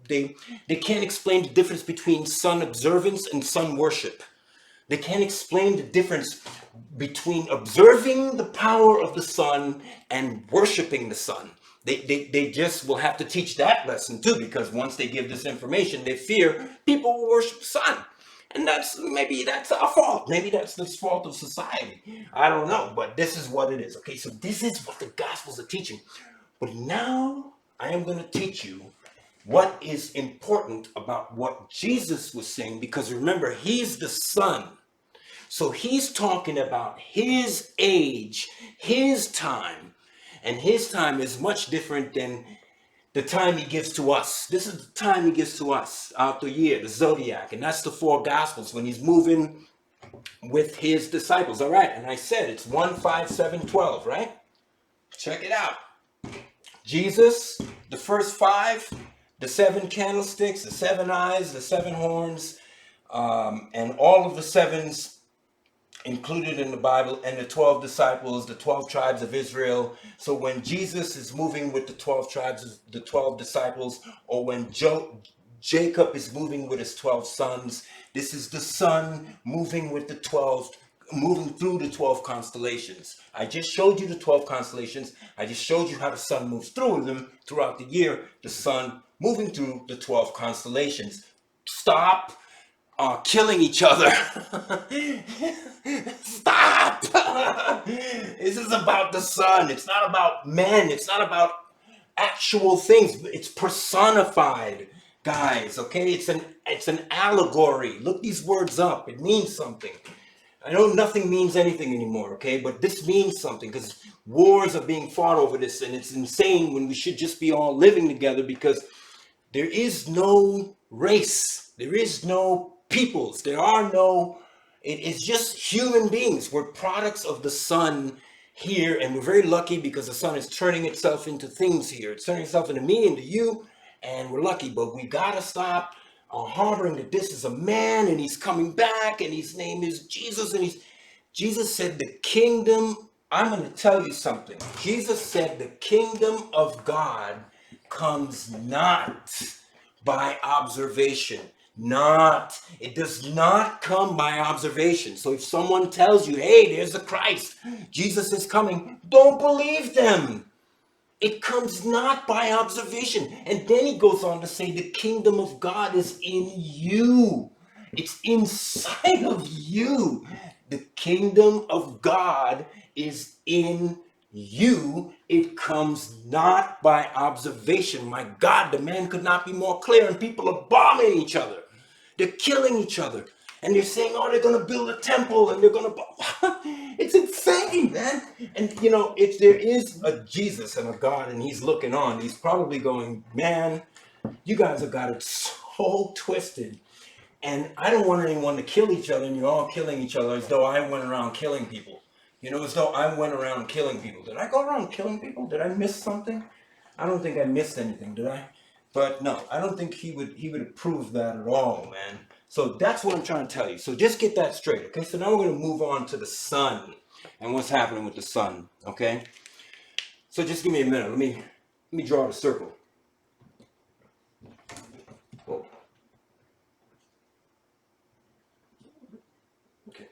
can't explain the difference between sun observance and sun worship. They can't explain the difference between observing the power of the sun and worshiping the sun. They just will have to teach that lesson too, because once they give this information, they fear people will worship the sun. And maybe that's our fault. Maybe that's the fault of society. I don't know, but this is what it is. Okay, so this is what the Gospels are teaching. But now I am going to teach you what is important about what Jesus was saying, because remember, he's the Son. So he's talking about his age, his time, and his time is much different than the time he gives to us. This is the time he gives to us out the year, the Zodiac, and that's the four Gospels when he's moving with his disciples. All right, and I said it's 1, 5, 7, 12, right? Check it out. Jesus, the first 5, the 7 candlesticks, the 7 eyes, the 7 horns, and all of the 7s included in the Bible, and the 12 disciples, the 12 tribes of Israel. So when Jesus is moving with the 12 tribes, the 12 disciples, or when Jacob is moving with his 12 sons, this is the sun moving with the 12, moving through the 12 constellations. I just showed you the 12 constellations. I just showed you how the sun moves through them throughout the year. The sun moving through the 12 constellations. Stop killing each other. Stop. This is about the sun. It's not about men. It's not about actual things. It's personified, guys. Okay, it's an allegory. Look these words up. It means something. I know nothing means anything anymore, okay? But this means something, because wars are being fought over this, and it's insane when we should just be all living together, because there is no race. There is no peoples. There are no, it is just human beings. We're products of the sun here, and we're very lucky because the sun is turning itself into things here. It's turning itself into me, into you, and we're lucky, but we gotta stop harboring that this is a man and he's coming back and his name is Jesus, and Jesus said the kingdom, I'm going to tell you something. Jesus said the kingdom of God comes not by observation. It does not come by observation. So if someone tells you, hey, there's the Christ, Jesus is coming, don't believe them. It comes not by observation. And then he goes on to say the kingdom of God is in you. It's inside of you. The kingdom of God is in you it comes not by observation. My God, the man could not be more clear, and people are bombing each other. They're killing each other. And they're saying, oh, they're going to build a temple, and they're going to... It's insane, man. And, you know, if there is a Jesus and a God, and he's looking on, he's probably going, man, you guys have got it so twisted. And I don't want anyone to kill each other, and you're all killing each other as though I went around killing people. You know, as though I went around killing people. Did I go around killing people? Did I miss something? I don't think I missed anything, did I? But no, I don't think he would approve that at all, man. So that's what I'm trying to tell you. So just get that straight, okay? So now we're going to move on to the sun and what's happening with the sun, okay? So just give me a minute. Let me draw the circle. Whoa. Okay.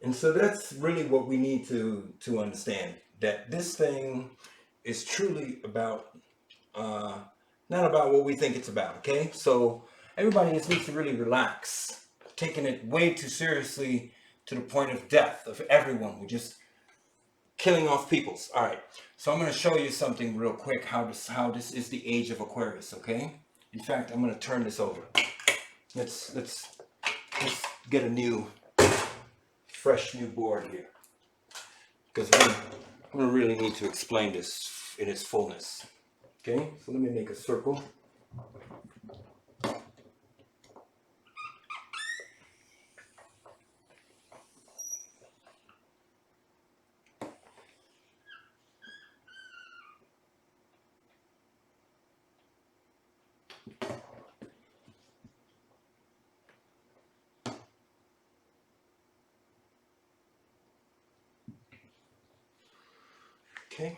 And so that's really what we need to understand, that this thing is truly about, not about what we think it's about, okay? So everybody just needs to really relax, taking it way too seriously to the point of death of everyone. We're just killing off peoples. All right, so I'm going to show you something real quick, how this is the age of Aquarius, okay? In fact, I'm going to turn this over. Let's get a fresh new board here, because I'm going to really need to explain this in its fullness. Okay, so let me make a circle. Okay.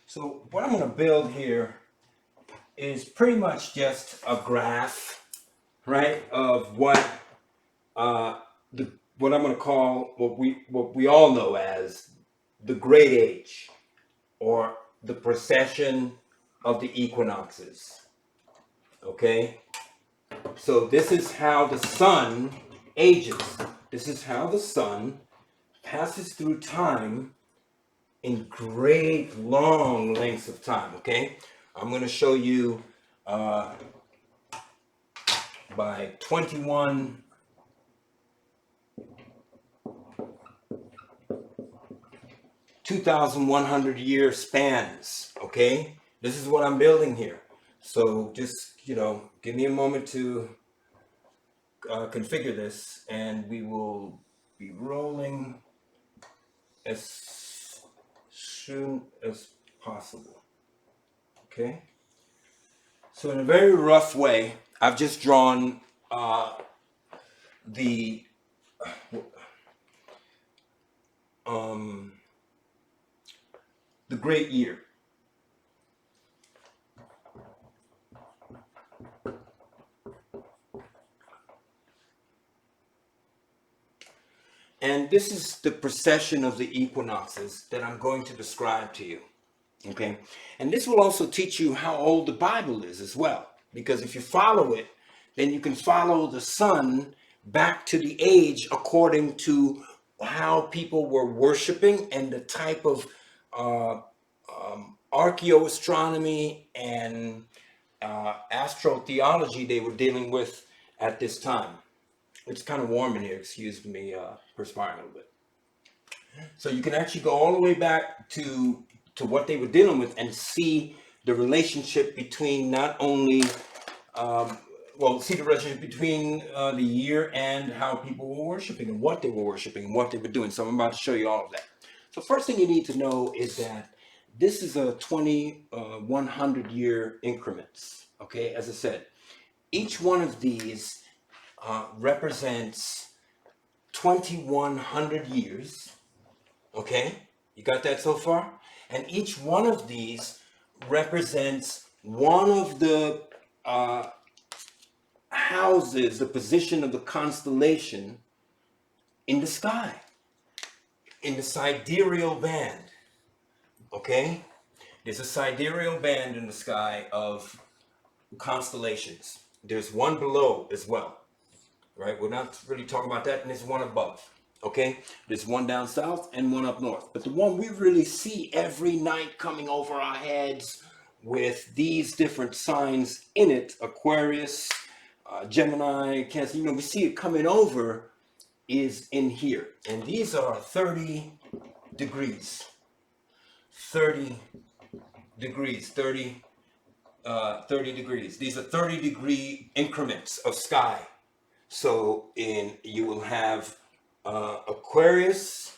So what I'm going to build here is pretty much just a graph, right, of what what I'm going to call what we all know as the Great Age, or the Procession of the Equinoxes. Okay. So this is how the sun ages. This is how the sun passes through time in great long lengths of time, okay? I'm going to show you by 2,100 year spans, okay? This is what I'm building here. So just, you know, give me a moment to configure this, and we will be rolling as soon as possible. Okay, so in a very rough way, I've just drawn the great year. And this is the procession of the equinoxes that I'm going to describe to you. Okay, and this will also teach you how old the Bible is as well, because if you follow it, then you can follow the sun back to the age according to how people were worshiping and the type of archaeoastronomy and astrotheology they were dealing with at this time. It's kind of warm in here, excuse me, perspiring a little bit. So you can actually go all the way back to what they were dealing with and see the relationship between not only, see the relationship between the year and how people were worshiping and what they were worshiping and what they were doing. So I'm about to show you all of that. So first thing you need to know is that this is a 100 year increments. Okay, as I said, each one of these represents 2,100 years. Okay, you got that so far? And each one of these represents one of the houses the position of the constellation in the sky, in the sidereal band. Okay? There's a sidereal band in the sky of constellations. There's one below as well, right? We're not really talking about that, and there's one above. Okay? There's one down south and one up north. But the one we really see every night coming over our heads with these different signs in it, Aquarius, Gemini, Cancer, we see it coming over, is in here. And these are 30 degrees. 30 degrees. 30 degrees. These are 30-degree increments of sky. So you will have Aquarius,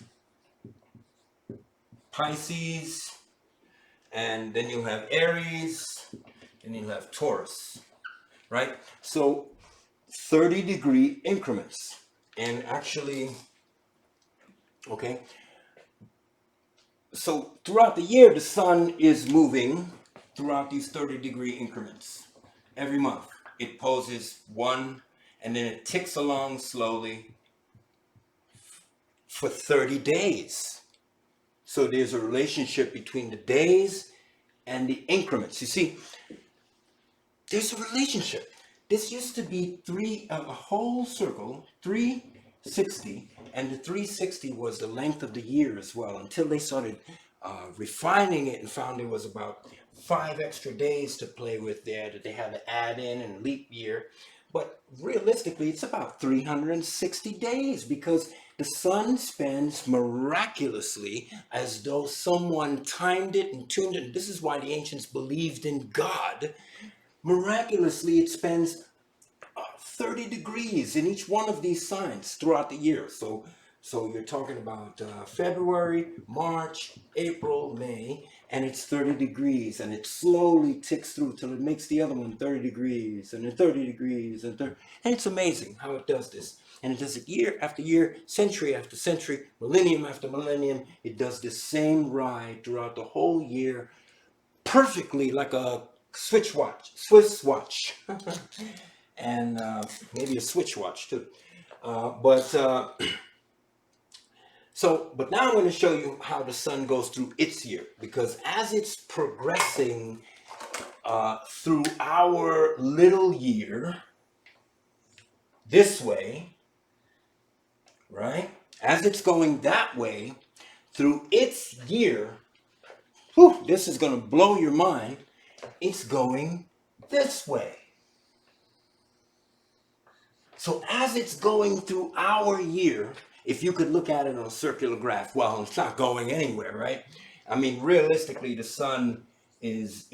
Pisces, and then you'll have Aries, and you'll have Taurus, right? So 30-degree increments. And actually, okay, so throughout the year, the sun is moving throughout these 30-degree increments. Every month, it poses one, and then it ticks along slowly for 30 days. So there's a relationship between the days and the increments. You see, there's a relationship. This used to be a whole circle, 360, and the 360 was the length of the year as well, until they started refining it and found there was about 5 extra days to play with there that they had to add in and leap year. But realistically, it's about 360 days, because the sun spends miraculously as though someone timed it and tuned it. This is why the ancients believed in God. Miraculously, it spends 30 degrees in each one of these signs throughout the year. So you're talking about February, March, April, May, and it's 30 degrees, and it slowly ticks through till it makes the other one 30 degrees, and then 30 degrees, and it's amazing how it does this. And it does it year after year, century after century, millennium after millennium. It does this same ride throughout the whole year, perfectly, like a Swiss watch, and maybe a switch watch too. But now I'm going to show you how the sun goes through its year, because as it's progressing through our little year this way, right? As it's going that way through its year, this is going to blow your mind. It's going this way. So as it's going through our year, if you could look at it on a circular graph, well, it's not going anywhere, right? I mean, realistically, the sun is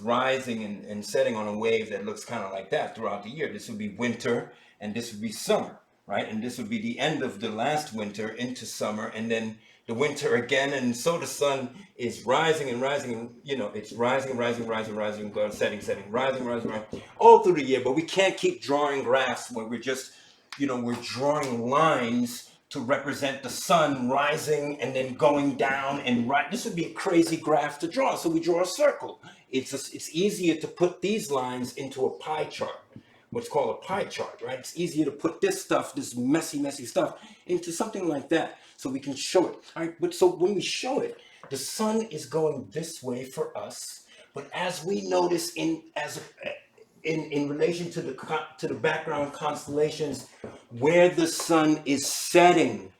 rising and setting on a wave that looks kind of like that throughout the year. This would be winter, and this would be summer, right? And this would be the end of the last winter into summer, and then the winter again. And so the sun is rising and rising, and it's rising, setting, rising, all through the year. But we can't keep drawing graphs where we're just, we're drawing lines to represent the sun rising and then going down and right. This would be a crazy graph to draw, so we draw a circle. It's easier to put these lines into a pie chart, what's called a pie chart, right? It's easier to put this stuff, this messy stuff, into something like that, so we can show it. All right, but so when we show it, the sun is going this way for us, but as we notice in relation to the background constellations, where the sun is setting,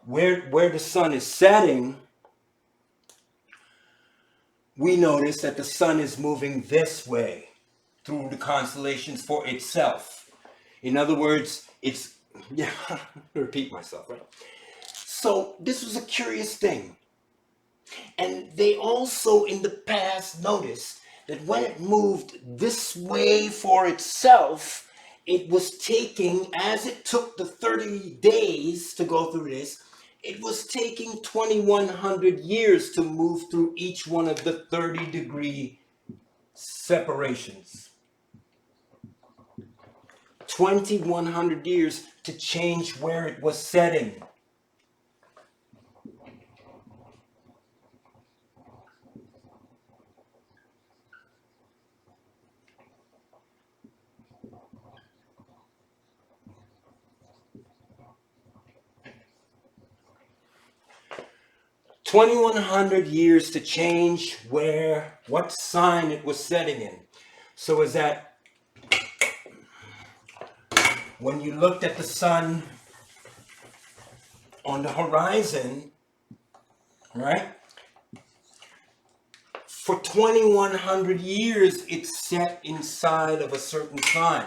where the sun is setting, we notice that the sun is moving this way through the constellations for itself. In other words, I repeat myself, right? So this was a curious thing. And they also in the past noticed that when it moved this way for itself, it was taking, as it took the 30 days to go through this, it was taking 2,100 years to move through each one of the 30-degree separations. 2,100 years to change where it was setting. 2,100 years to change what sign it was setting in. So is that when you looked at the sun on the horizon, right? For 2,100 years, it's set inside of a certain sign,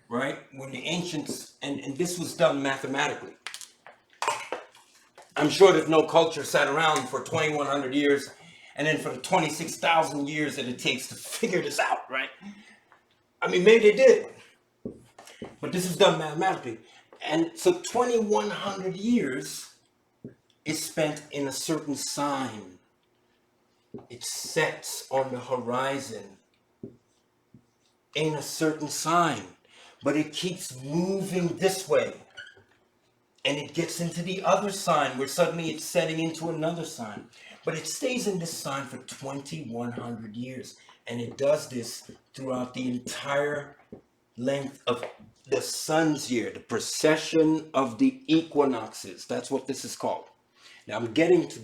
right? When the ancients, and this was done mathematically. I'm sure that no culture sat around for 2,100 years and then for the 26,000 years that it takes to figure this out, right? I mean, maybe they did, but this is done mathematically. And so 2,100 years is spent in a certain sign. It sets on the horizon in a certain sign, but it keeps moving this way. And it gets into the other sign where suddenly it's setting into another sign. But it stays in this sign for 2,100 years. And it does this throughout the entire length of the sun's year, the procession of the equinoxes. That's what this is called. Now I'm getting to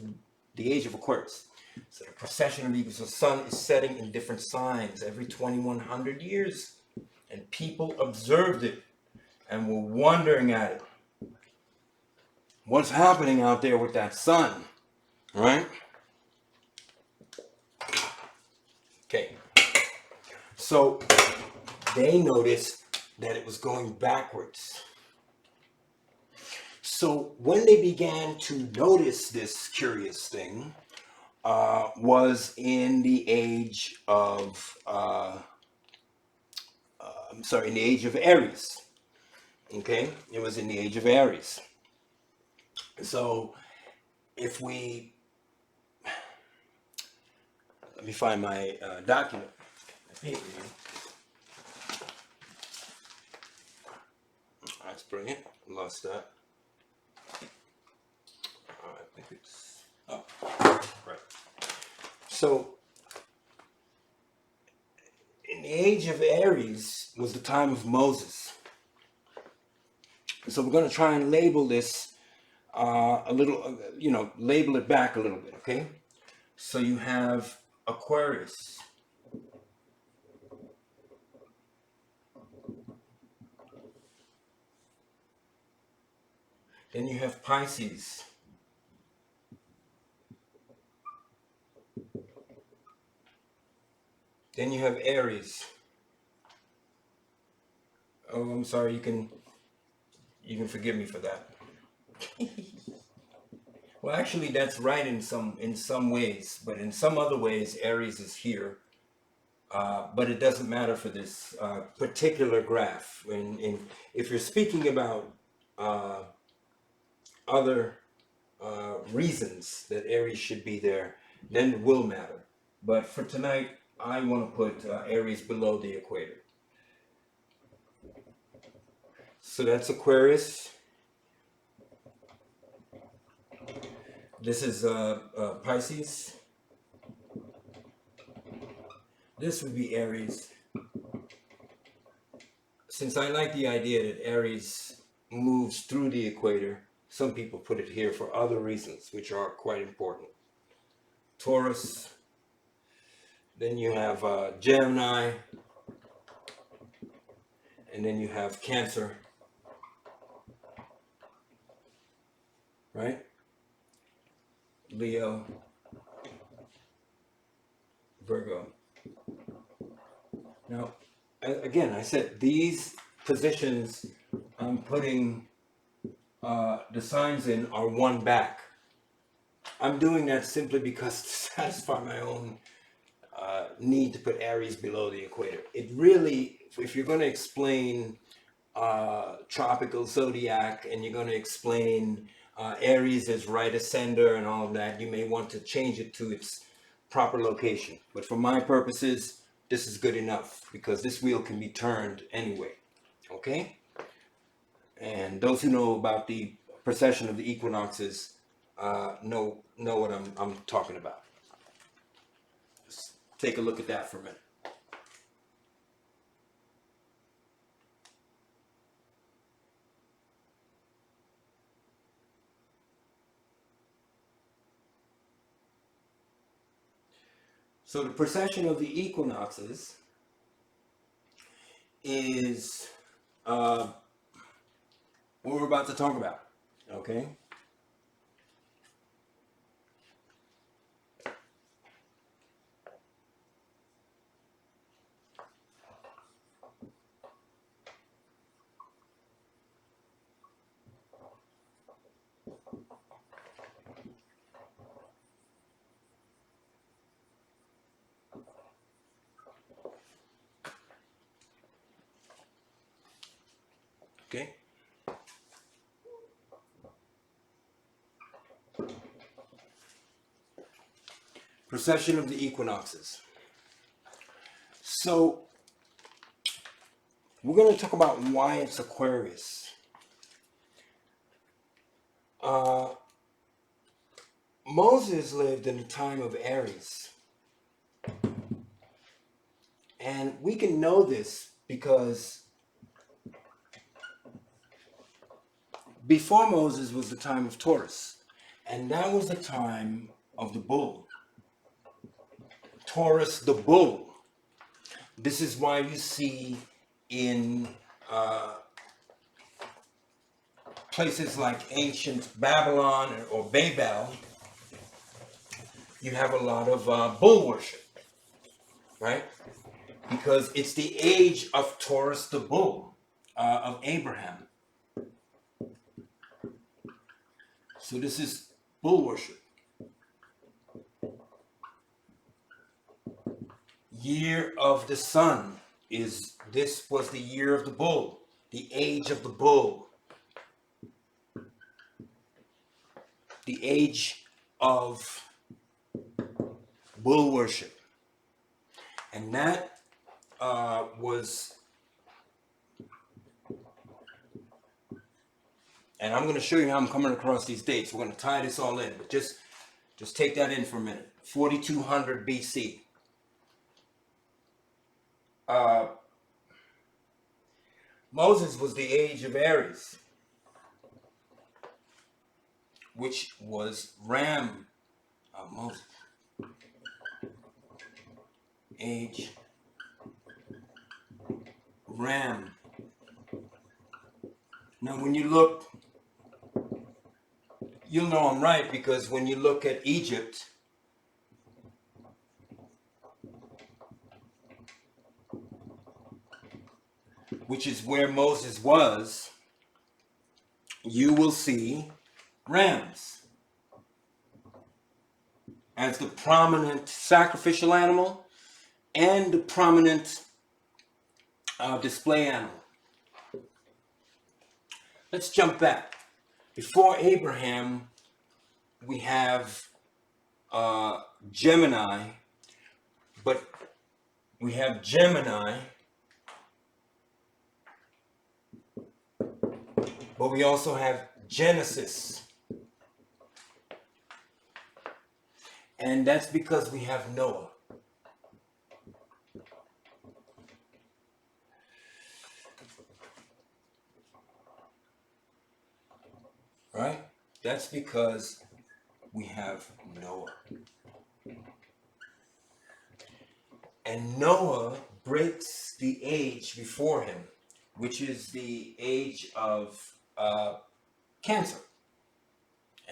the age of Aquarius. So the procession of the equinoxes, the sun is setting in different signs every 2,100 years. And people observed it and were wondering at it. What's happening out there with that sun, right? Okay, so they noticed that it was going backwards. So when they began to notice this curious thing, was in the age of, in the age of Aries. Okay, it was in the age of Aries. So if we, let me find my document. That's brilliant. Lost that. I think it's, oh, right. So in the age of Aries was the time of Moses. So we're going to try and label this a little, label it back a little bit, okay? So you have Aquarius. Then you have Pisces. Then you have Aries. Oh, I'm sorry, you can forgive me for that. Well, actually, that's right in some ways, but in some other ways, Aries is here. But it doesn't matter for this particular graph. If you're speaking about other reasons that Aries should be there, then it will matter. But for tonight, I want to put Aries below the equator. So that's Aquarius. This is Pisces. This would be Aries. Since I like the idea that Aries moves through the equator, some people put it here for other reasons, which are quite important. Taurus. Then you have Gemini. And then you have Cancer. Right? Leo. Virgo. Now, again, I said these positions I'm putting the signs in are one back. I'm doing that simply because to satisfy my own need to put Aries below the equator. It really, if you're going to explain tropical zodiac and you're going to explain Aries as right ascender and all of that, you may want to change it to its proper location. But for my purposes, this is good enough because this wheel can be turned anyway. Okay? And those who know about the procession of the equinoxes know what I'm talking about. Let's take a look at that for a minute. So the procession of the equinoxes is what we're about to talk about, okay? Okay? Procession of the equinoxes. So we're going to talk about why it's Aquarius. Moses lived in the time of Aries. And we can know this because before Moses was the time of Taurus. And that was the time of the bull. Taurus the bull. This is why you see in places like ancient Babylon or Babel, you have a lot of bull worship, right? Because it's the age of Taurus the bull, of Abraham. So this is bull worship. Year of the sun this was the year of the bull, the age of the bull. The age of bull worship. And that was, and I'm going to show you how I'm coming across these dates. We're going to tie this all in, but just take that in for a minute. 4200 BC. Moses was the age of Aries, which was Ram. Moses. Age. Ram. Now when you look, you'll know I'm right, because when you look at Egypt, which is where Moses was, you will see rams as the prominent sacrificial animal and the prominent display animal. Let's jump back. Before Abraham, we have Gemini, but we have Gemini, but we also have Genesis. And that's because we have Noah. Right? That's because we have Noah. And Noah breaks the age before him, which is the age of Cancer.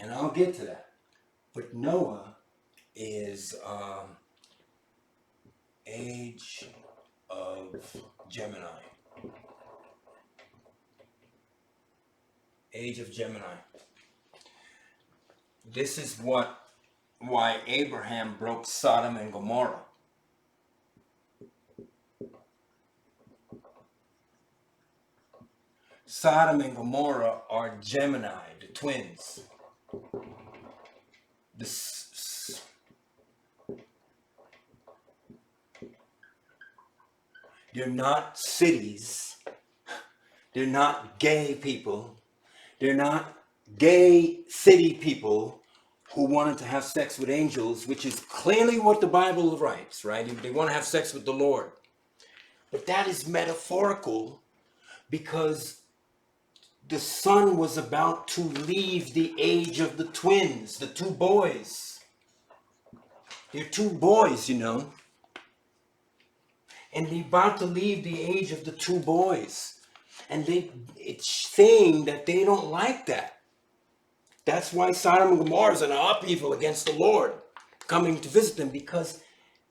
And I'll get to that. But Noah is age of Gemini. Age of Gemini. This is why Abraham broke Sodom and Gomorrah. Sodom and Gomorrah are Gemini, the twins. They're not cities. They're not gay people. They're not gay city people who wanted to have sex with angels, which is clearly what the Bible writes, right? They want to have sex with the Lord. But that is metaphorical, because the sun was about to leave the age of the twins, the two boys. They're two boys, you know. And they're about to leave the age of the two boys. And it's saying that they don't like that. That's why Sodom and Gomorrah is in an upheaval against the Lord coming to visit them, because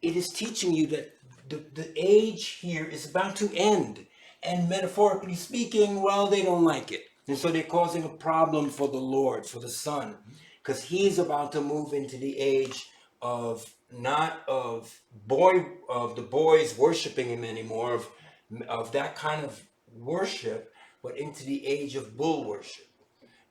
it is teaching you that the age here is about to end. And metaphorically speaking, well, they don't like it. And so they're causing a problem for the Lord, for the Son, because he's about to move into the age of not of the boys worshiping him anymore, of that kind of worship, but into the age of bull worship,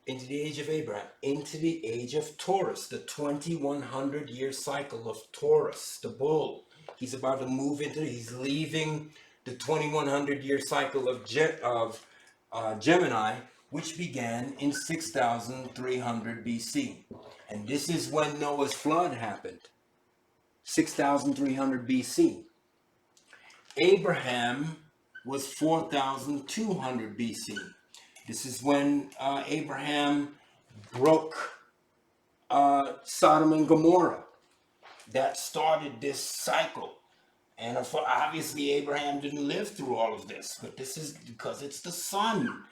into the age of Abraham, into the age of Taurus, the 2100-year cycle of Taurus, the bull. He's about to move into, he's leaving the 2100-year cycle of Gemini, which began in 6300 BC. And this is when Noah's flood happened, 6300 BC. Abraham was 4200 BC. This is when Abraham broke Sodom and Gomorrah. That started this cycle. And obviously Abraham didn't live through all of this, but this is because it's the Son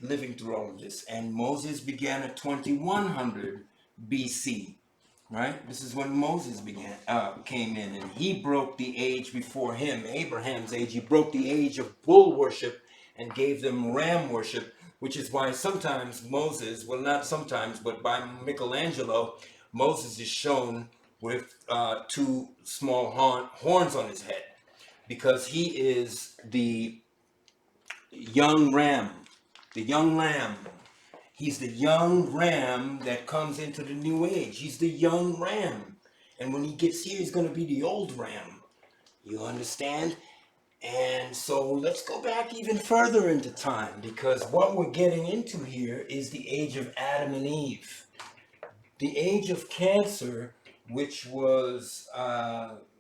living through all of this. And Moses began at 2100 BC, right? This is when Moses came in, and he broke the age before him, Abraham's age. He broke the age of bull worship and gave them ram worship, which is why sometimes Moses, well, not sometimes, but by Michelangelo, Moses is shown with two small horns on his head, because he is the young ram, the young lamb. He's the young ram that comes into the new age. He's the young ram. And when he gets here, he's going to be the old ram. You understand? And so let's go back even further into time, because what we're getting into here is the age of Adam and Eve. The age of Cancer, which was,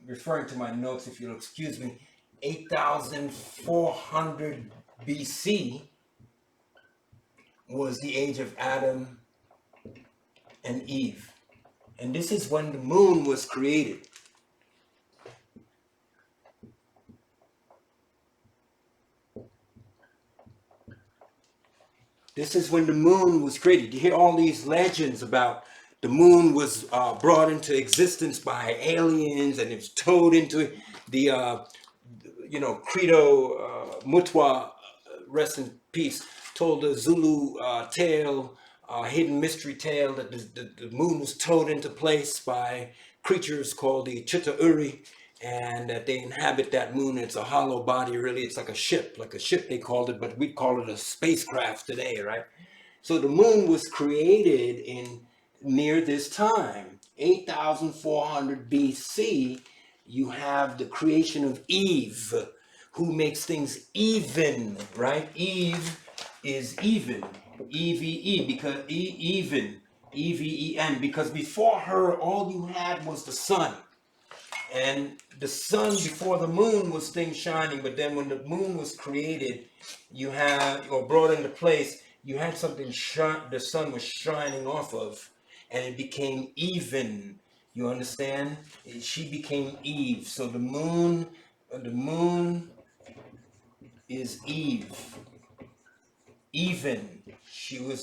referring to my notes, if you'll excuse me, 8400 BC was the age of Adam and Eve. And this is when the moon was created. This is when the moon was created. You hear all these legends about the moon was brought into existence by aliens, and it was towed into the, Credo Mutwa, rest in peace, told a Zulu tale, hidden mystery tale, that the moon was towed into place by creatures called the Chitauri, and that they inhabit that moon. It's a hollow body, really. It's like a ship they called it, but we call it a spacecraft today, right? So the moon was created in near this time, 8400 BC. You have the creation of Eve, who makes things even, right? Eve is even, E-V-E, because even, E-V-E-N, because before her, all you had was the sun. And the sun before the moon was things shining, but then when the moon was created, you had, or brought into place, you had something the sun was shining off of, and it became even. You understand? She became Eve. So the moon is Eve. Even. Do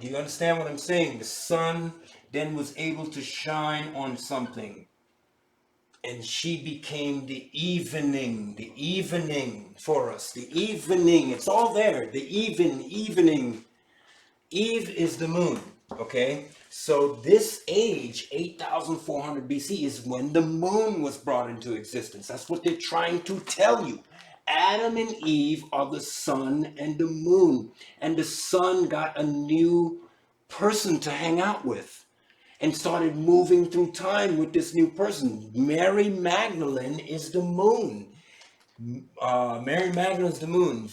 you understand what I'm saying? The sun then was able to shine on something, and she became the evening for us. The evening, it's all there. The evening. Eve is the moon, okay? So this age, 8400 BC, is when the moon was brought into existence. That's what they're trying to tell you. Adam and Eve are the sun and the moon. And the sun got a new person to hang out with and started moving through time with this new person. Mary Magdalene is the moon. Mary Magdalene is the moon.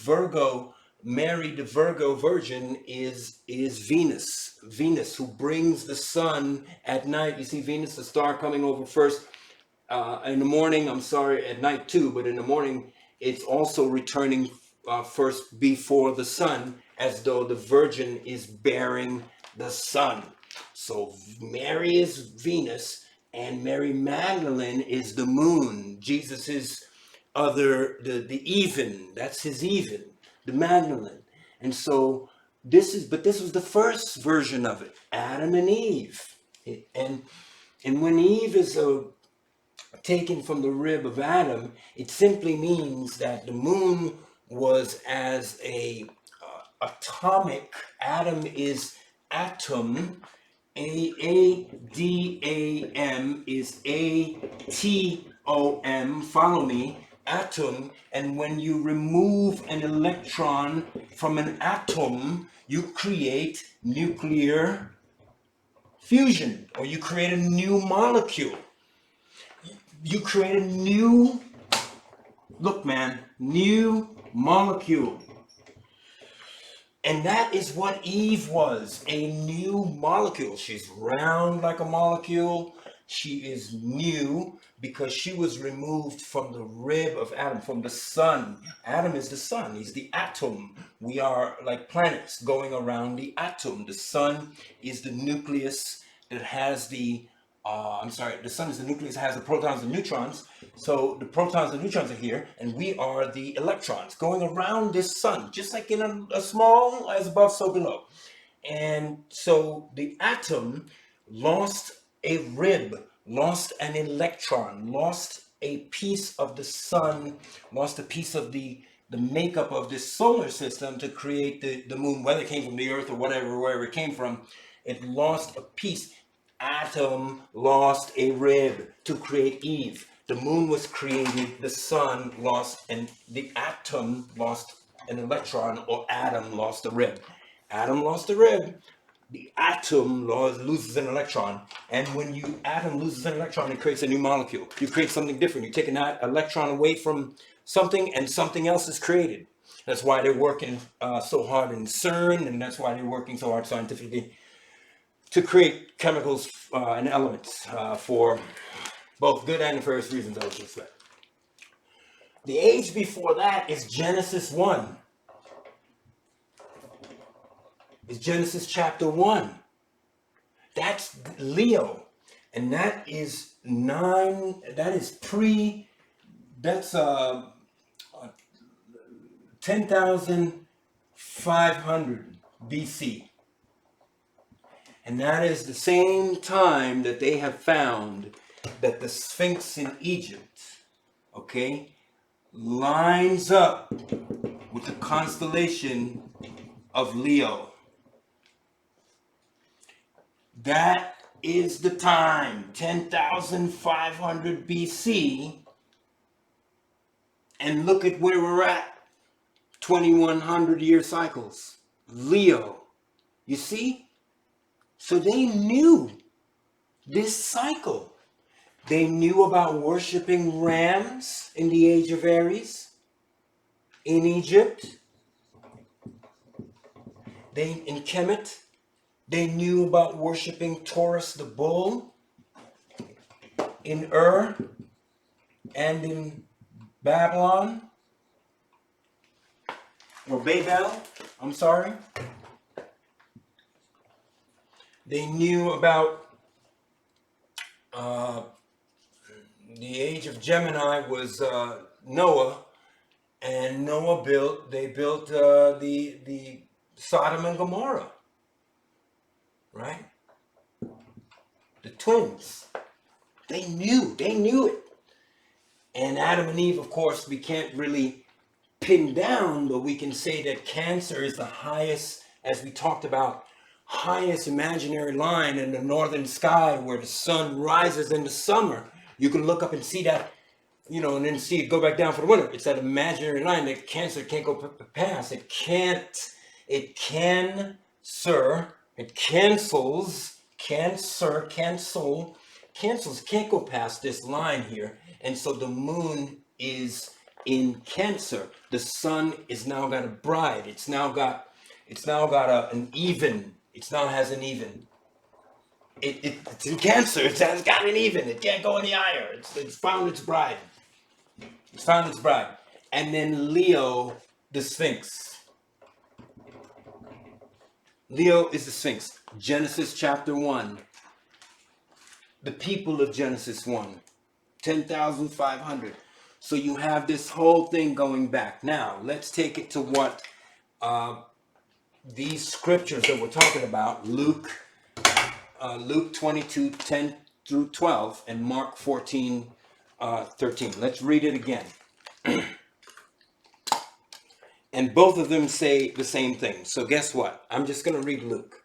Mary, the Virgo virgin, is Venus. Venus, who brings the sun at night. You see Venus, the star, coming over first in the morning. At night too, but in the morning, it's also returning first before the sun, as though the virgin is bearing the sun. So Mary is Venus, and Mary Magdalene is the moon. Jesus is the even, that's his even, the Magdalene. And so this was the first version of it, Adam and Eve. And when Eve is taken from the rib of Adam, it simply means that the moon was as a atomic. Adam is atom. A-D-A-M is A-T-O-M. Follow me. Atom. And when you remove an electron from an atom, you create nuclear fusion, or you create a new molecule. You create a new, look man, new molecule. And that is what Eve was, a new molecule. She's round like a molecule. She is new because she was removed from the rib of Adam, from the sun. Adam is the sun. He's the atom. We are like planets going around the atom. The sun is the nucleus that has the the sun is the nucleus that has the protons and neutrons. So the protons and neutrons are here, and we are the electrons going around this sun, just like in a small, as above, so below. And so the atom lost a rib, lost an electron, lost a piece of the sun, lost a piece of the makeup of this solar system to create the moon, whether it came from the earth or wherever it came from. It lost a piece. Atom lost a rib to create Eve. The moon was created, the sun lost, and the atom lost an electron, or Adam lost a rib. Adam lost a rib, the atom loses an electron, and when atom loses an electron, it creates a new molecule. You create something different. You take an electron away from something, and something else is created. That's why they're working so hard in CERN, and that's why they're working so hard scientifically to create chemicals and elements for both good and nefarious reasons, I would just say. The age before that is Genesis 1. It's Genesis chapter 1. That's Leo. And that is 10,500 BC. And that is the same time that they have found that the Sphinx in Egypt, okay, lines up with the constellation of Leo. That is the time, 10,500 BC. And look at where we're at, 2,100 year cycles. Leo, you see? So they knew this cycle. They knew about worshiping rams in the age of Aries in Egypt. In Kemet, they knew about worshiping Taurus the bull in Ur and in Babylon, or Babel, I'm sorry. They knew about the age of Gemini was Noah, and they built the Sodom and Gomorrah, right? The twins. They knew it. And Adam and Eve, of course, we can't really pin down, but we can say that Cancer is the highest, as we talked about, highest imaginary line in the northern sky where the sun rises in the summer. You can look up and see that, and then see it go back down for the winter. It's that imaginary line that Cancer can't go past. It can't go past this line here. And so the moon is in Cancer. The sun is now got a bride. It's now got an even. It now has an even. It's in Cancer. It has got an even. It can't go any higher. It's found its bride. It's found its bride. And then Leo, the Sphinx. Leo is the Sphinx. Genesis chapter 1. the people of Genesis 1, 10,500. So you have this whole thing going back. Now, let's take it to what these scriptures that we're talking about, Luke 22, 10 through 12, and Mark 14, 13. Let's read it again. And both of them say the same thing. So guess what? I'm just going to read Luke.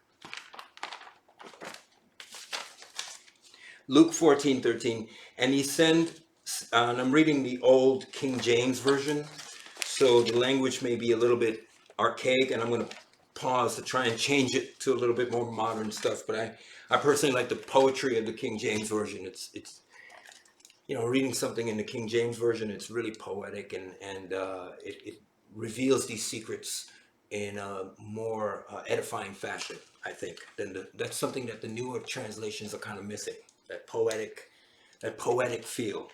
Luke 14, 13. And he sent, and I'm reading the old King James Version, so the language may be a little bit archaic, and I'm going to pause to try and change it to a little bit more modern stuff. But I personally like the poetry of the King James Version. It's reading something in the King James Version, it's really poetic, and it reveals these secrets in a more edifying fashion, I think. That's something that the newer translations are kind of missing. That poetic feel.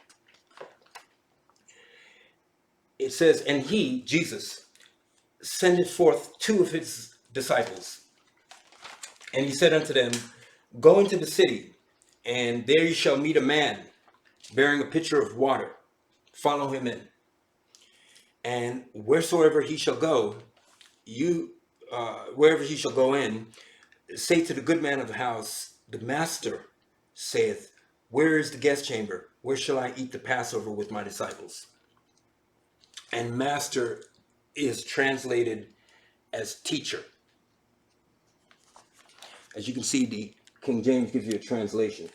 It says, and he, Jesus, sendeth forth two of his disciples. And he said unto them, go into the city, and there you shall meet a man bearing a pitcher of water. Follow him in. And wheresoever he shall go, wherever he shall go in, say to the good man of the house, the master saith, where is the guest chamber? Where shall I eat the Passover with my disciples? And master is translated as teacher. As you can see, the King James gives you a translation.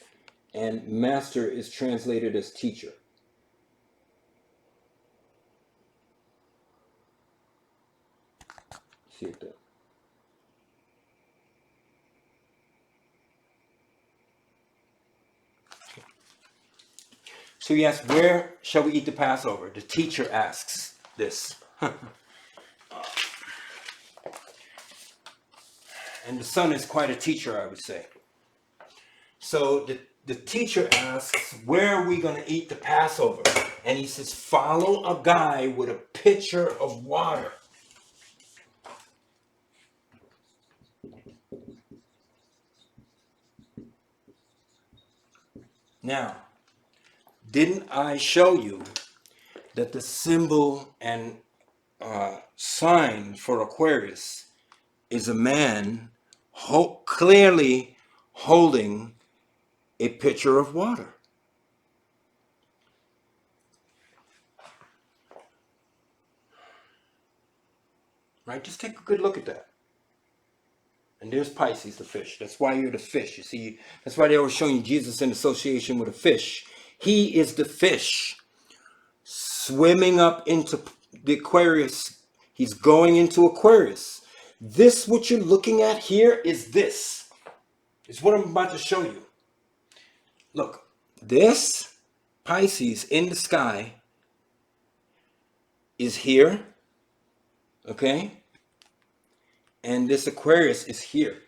And master is translated as teacher. See it there. So he asks, where shall we eat the Passover? The teacher asks this. And the son is quite a teacher, I would say. So the teacher asks, where are we going to eat the Passover? And he says, follow a guy with a pitcher of water. Now, didn't I show you that the symbol and sign for Aquarius is a man clearly holding a pitcher of water? Right? Just take a good look at that. And there's Pisces, the fish. That's why you're the fish. You see, that's why they always showing you Jesus in association with a fish. He is the fish swimming up into the Aquarius. He's going into Aquarius. This, what you're looking at here, is this. It's what I'm about to show you. Look, this Pisces in the sky is here. Okay? And this Aquarius is here.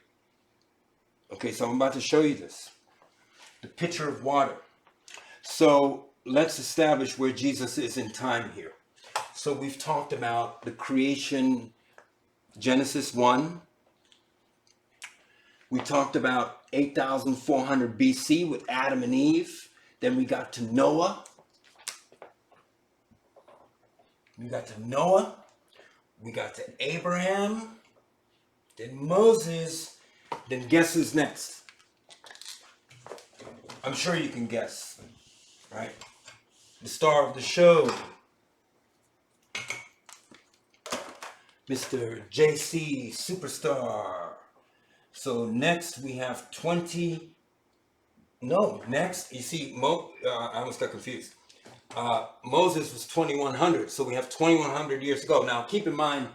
Okay, so I'm about to show you this. The pitcher of water. So let's establish where Jesus is in time here. So we've talked about the creation, Genesis 1. We talked about 8,400 BC with Adam and Eve. Then we got to Noah. We got to Abraham. Then Moses. Then guess who's next? I'm sure you can guess, right? The star of the show, Mr. JC Superstar. So next we have next, you see, I almost got confused. Moses was 2100, so we have 2100 years to go. Now keep in mind,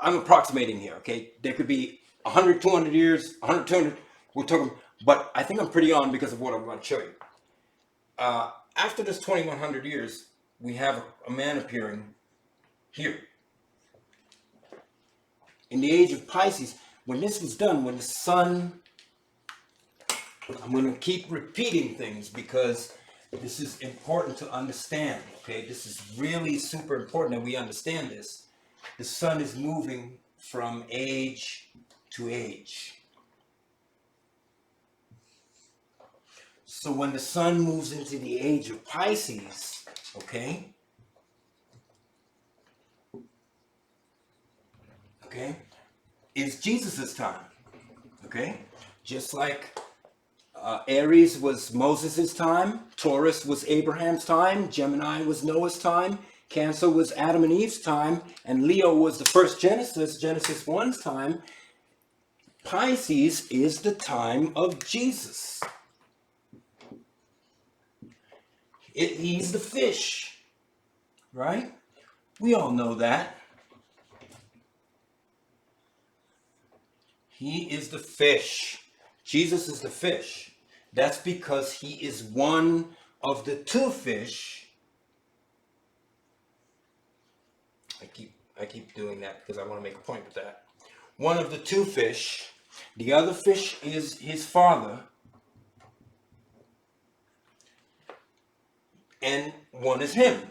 I'm approximating here, okay? There could be 100, 200 years, 100, 200, we're talking, but I think I'm pretty on because of what I'm going to show you. After this 2100 years, we have a man appearing here. In the age of Pisces, when this was done, when the sun, I'm going to keep repeating things because this is important to understand, okay? This is really super important that we understand this. The sun is moving from age to age. So when the sun moves into the age of Pisces, okay, is Jesus's time, okay? Just like Aries was Moses' time, Taurus was Abraham's time, Gemini was Noah's time, Cancer was Adam and Eve's time, and Leo was the first Genesis, Genesis 1's time. Pisces is the time of Jesus. He's the fish, right? We all know that. He is the fish. Jesus is the fish. That's because he is one of the two fish. I keep doing that because I want to make a point with that. One of the two fish. The other fish is his father. And one is him.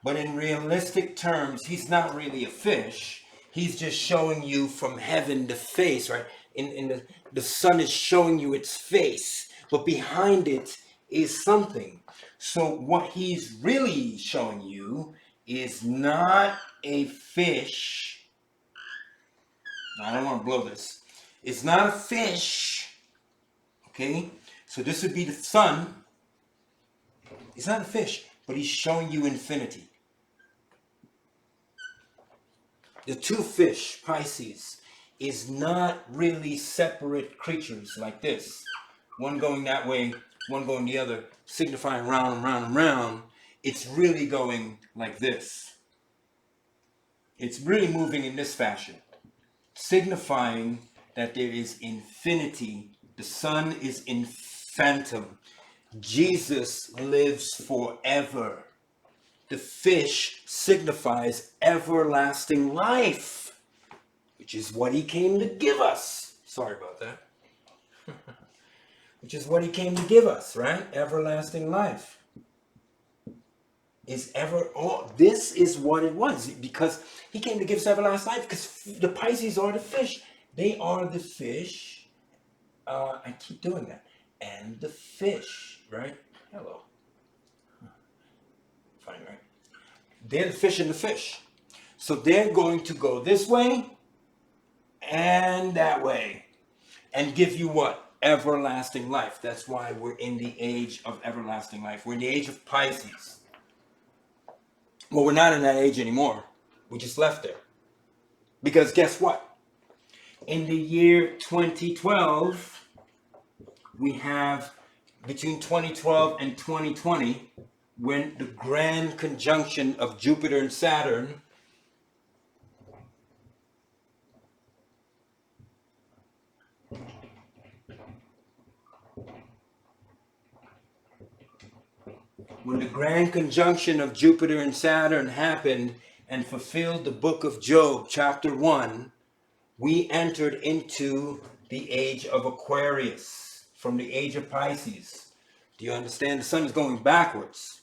But in realistic terms, he's not really a fish. He's just showing you from heaven the face, right? The sun is showing you its face, but behind it is something. So what he's really showing you is not a fish. I don't want to blow this. It's not a fish. Okay? So this would be the sun. It's not a fish, but he's showing you infinity. The two fish, Pisces, is not really separate creatures like this. One going that way, one going the other, signifying round and round and round. It's really going like this. It's really moving in this fashion, signifying that there is infinity. The sun is infantum. Jesus lives forever. The fish signifies everlasting life, which is what he came to give us. Sorry about that. Which is what he came to give us, right? Everlasting life. This is what it was, because he came to give us everlasting life, because the Pisces are the fish. They are the fish. I keep doing that. And the fish, right? Hello. Fine, right? They're the fish and the fish. So they're going to go this way and that way and give you what? Everlasting life. That's why we're in the age of everlasting life. We're in the age of Pisces. Well, we're not in that age anymore. We just left there. Because guess what? In the year 2012, we have between 2012 and 2020, when the grand conjunction of Jupiter and Saturn happened and fulfilled the book of Job, chapter 1, we entered into the age of Aquarius from the age of Pisces. Do you understand? The sun is going backwards.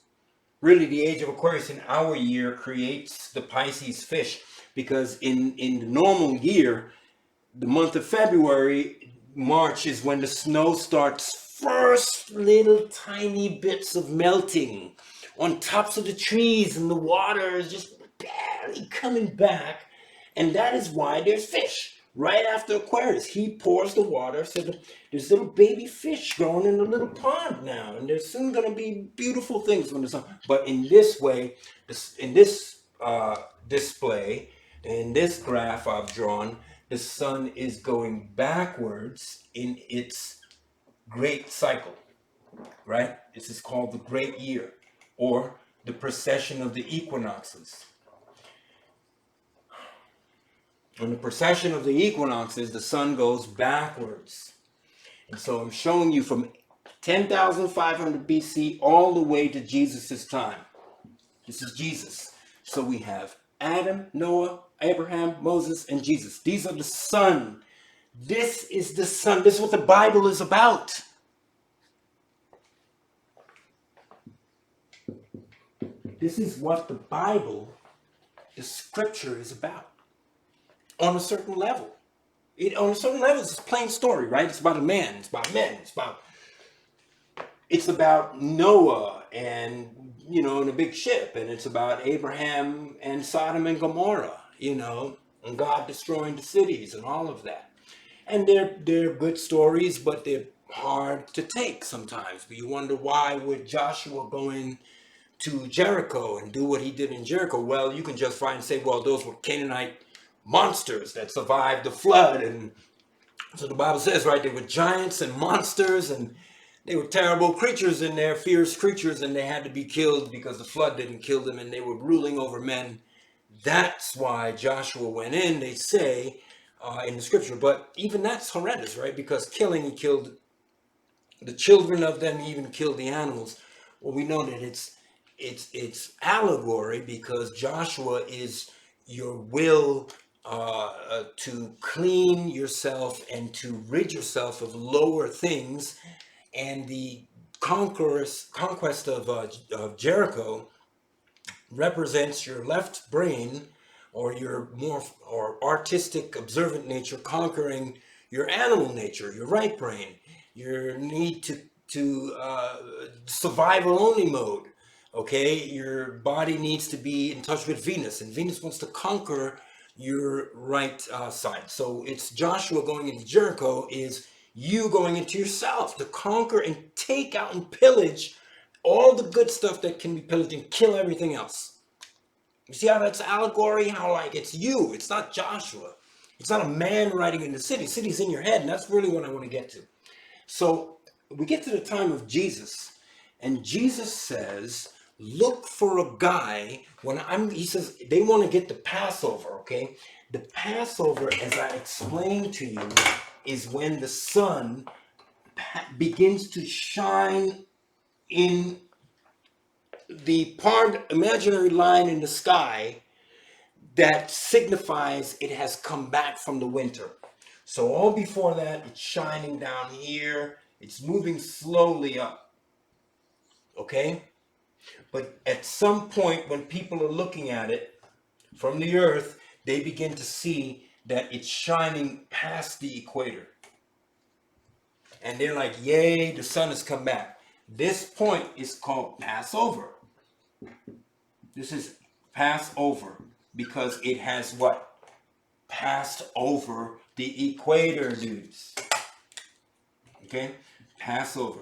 Really, the age of Aquarius in our year creates the Pisces fish, because in the normal year, the month of February, March is when the snow starts, first little tiny bits of melting on tops of the trees, and the water is just barely coming back. And that is why there's fish. Right after Aquarius, he pours the water, so there's little baby fish growing in the little pond now, and there's soon going to be beautiful things when the sun. But in this way, in this display, in this graph I've drawn, the sun is going backwards in its great cycle, right? This is called the great year, or the procession of the equinoxes. In the procession of the equinoxes, the sun goes backwards. And so I'm showing you from 10,500 BC all the way to Jesus' time. This is Jesus. So we have Adam, Noah, Abraham, Moses, and Jesus. These are the sun. This is the sun. This is what the Bible is about. This is what the Bible, the scripture, is about. On a certain level. On a certain level, it's a plain story, right? It's about a man. It's about men. It's about Noah and, in a big ship. And it's about Abraham and Sodom and Gomorrah, and God destroying the cities and all of that. And they're good stories, but they're hard to take sometimes. But you wonder, why would Joshua go in to Jericho and do what he did in Jericho? Well, you can just find and say, well, those were Canaanite monsters that survived the flood. And so the Bible says, right, they were giants and monsters, and they were terrible creatures, and they're fierce creatures, and they had to be killed because the flood didn't kill them, and they were ruling over men. That's why Joshua went in, they say, in the scripture. But even that's horrendous, right? Because he killed the children of them, he even killed the animals. Well, we know that it's allegory, because Joshua is your will to clean yourself and to rid yourself of lower things. And the conquest of Jericho represents your left brain, or your more or artistic, observant nature, conquering your animal nature, your right brain, your need to survival only mode. Okay, your body needs to be in touch with Venus, and Venus wants to conquer your right side. So it's Joshua going into Jericho, is you going into yourself to conquer and take out and pillage all the good stuff that can be pillaged, and kill everything else. You see how that's allegory? How, like, it's you, it's not Joshua. It's not a man riding in the city. City's in your head, and that's really what I want to get to. So we get to the time of Jesus, and Jesus says, look for a guy. He says they want to get the Passover, okay? The Passover, as I explained to you, is when the sun begins to shine in the imaginary line in the sky that signifies it has come back from the winter. So all before that, it's shining down here. It's moving slowly up. Okay? But at some point, when people are looking at it from the earth, they begin to see that it's shining past the equator. And they're like, yay, the sun has come back. This point is called Passover. This is Passover because it has what? Passed over the equator, dudes. Okay? Passover.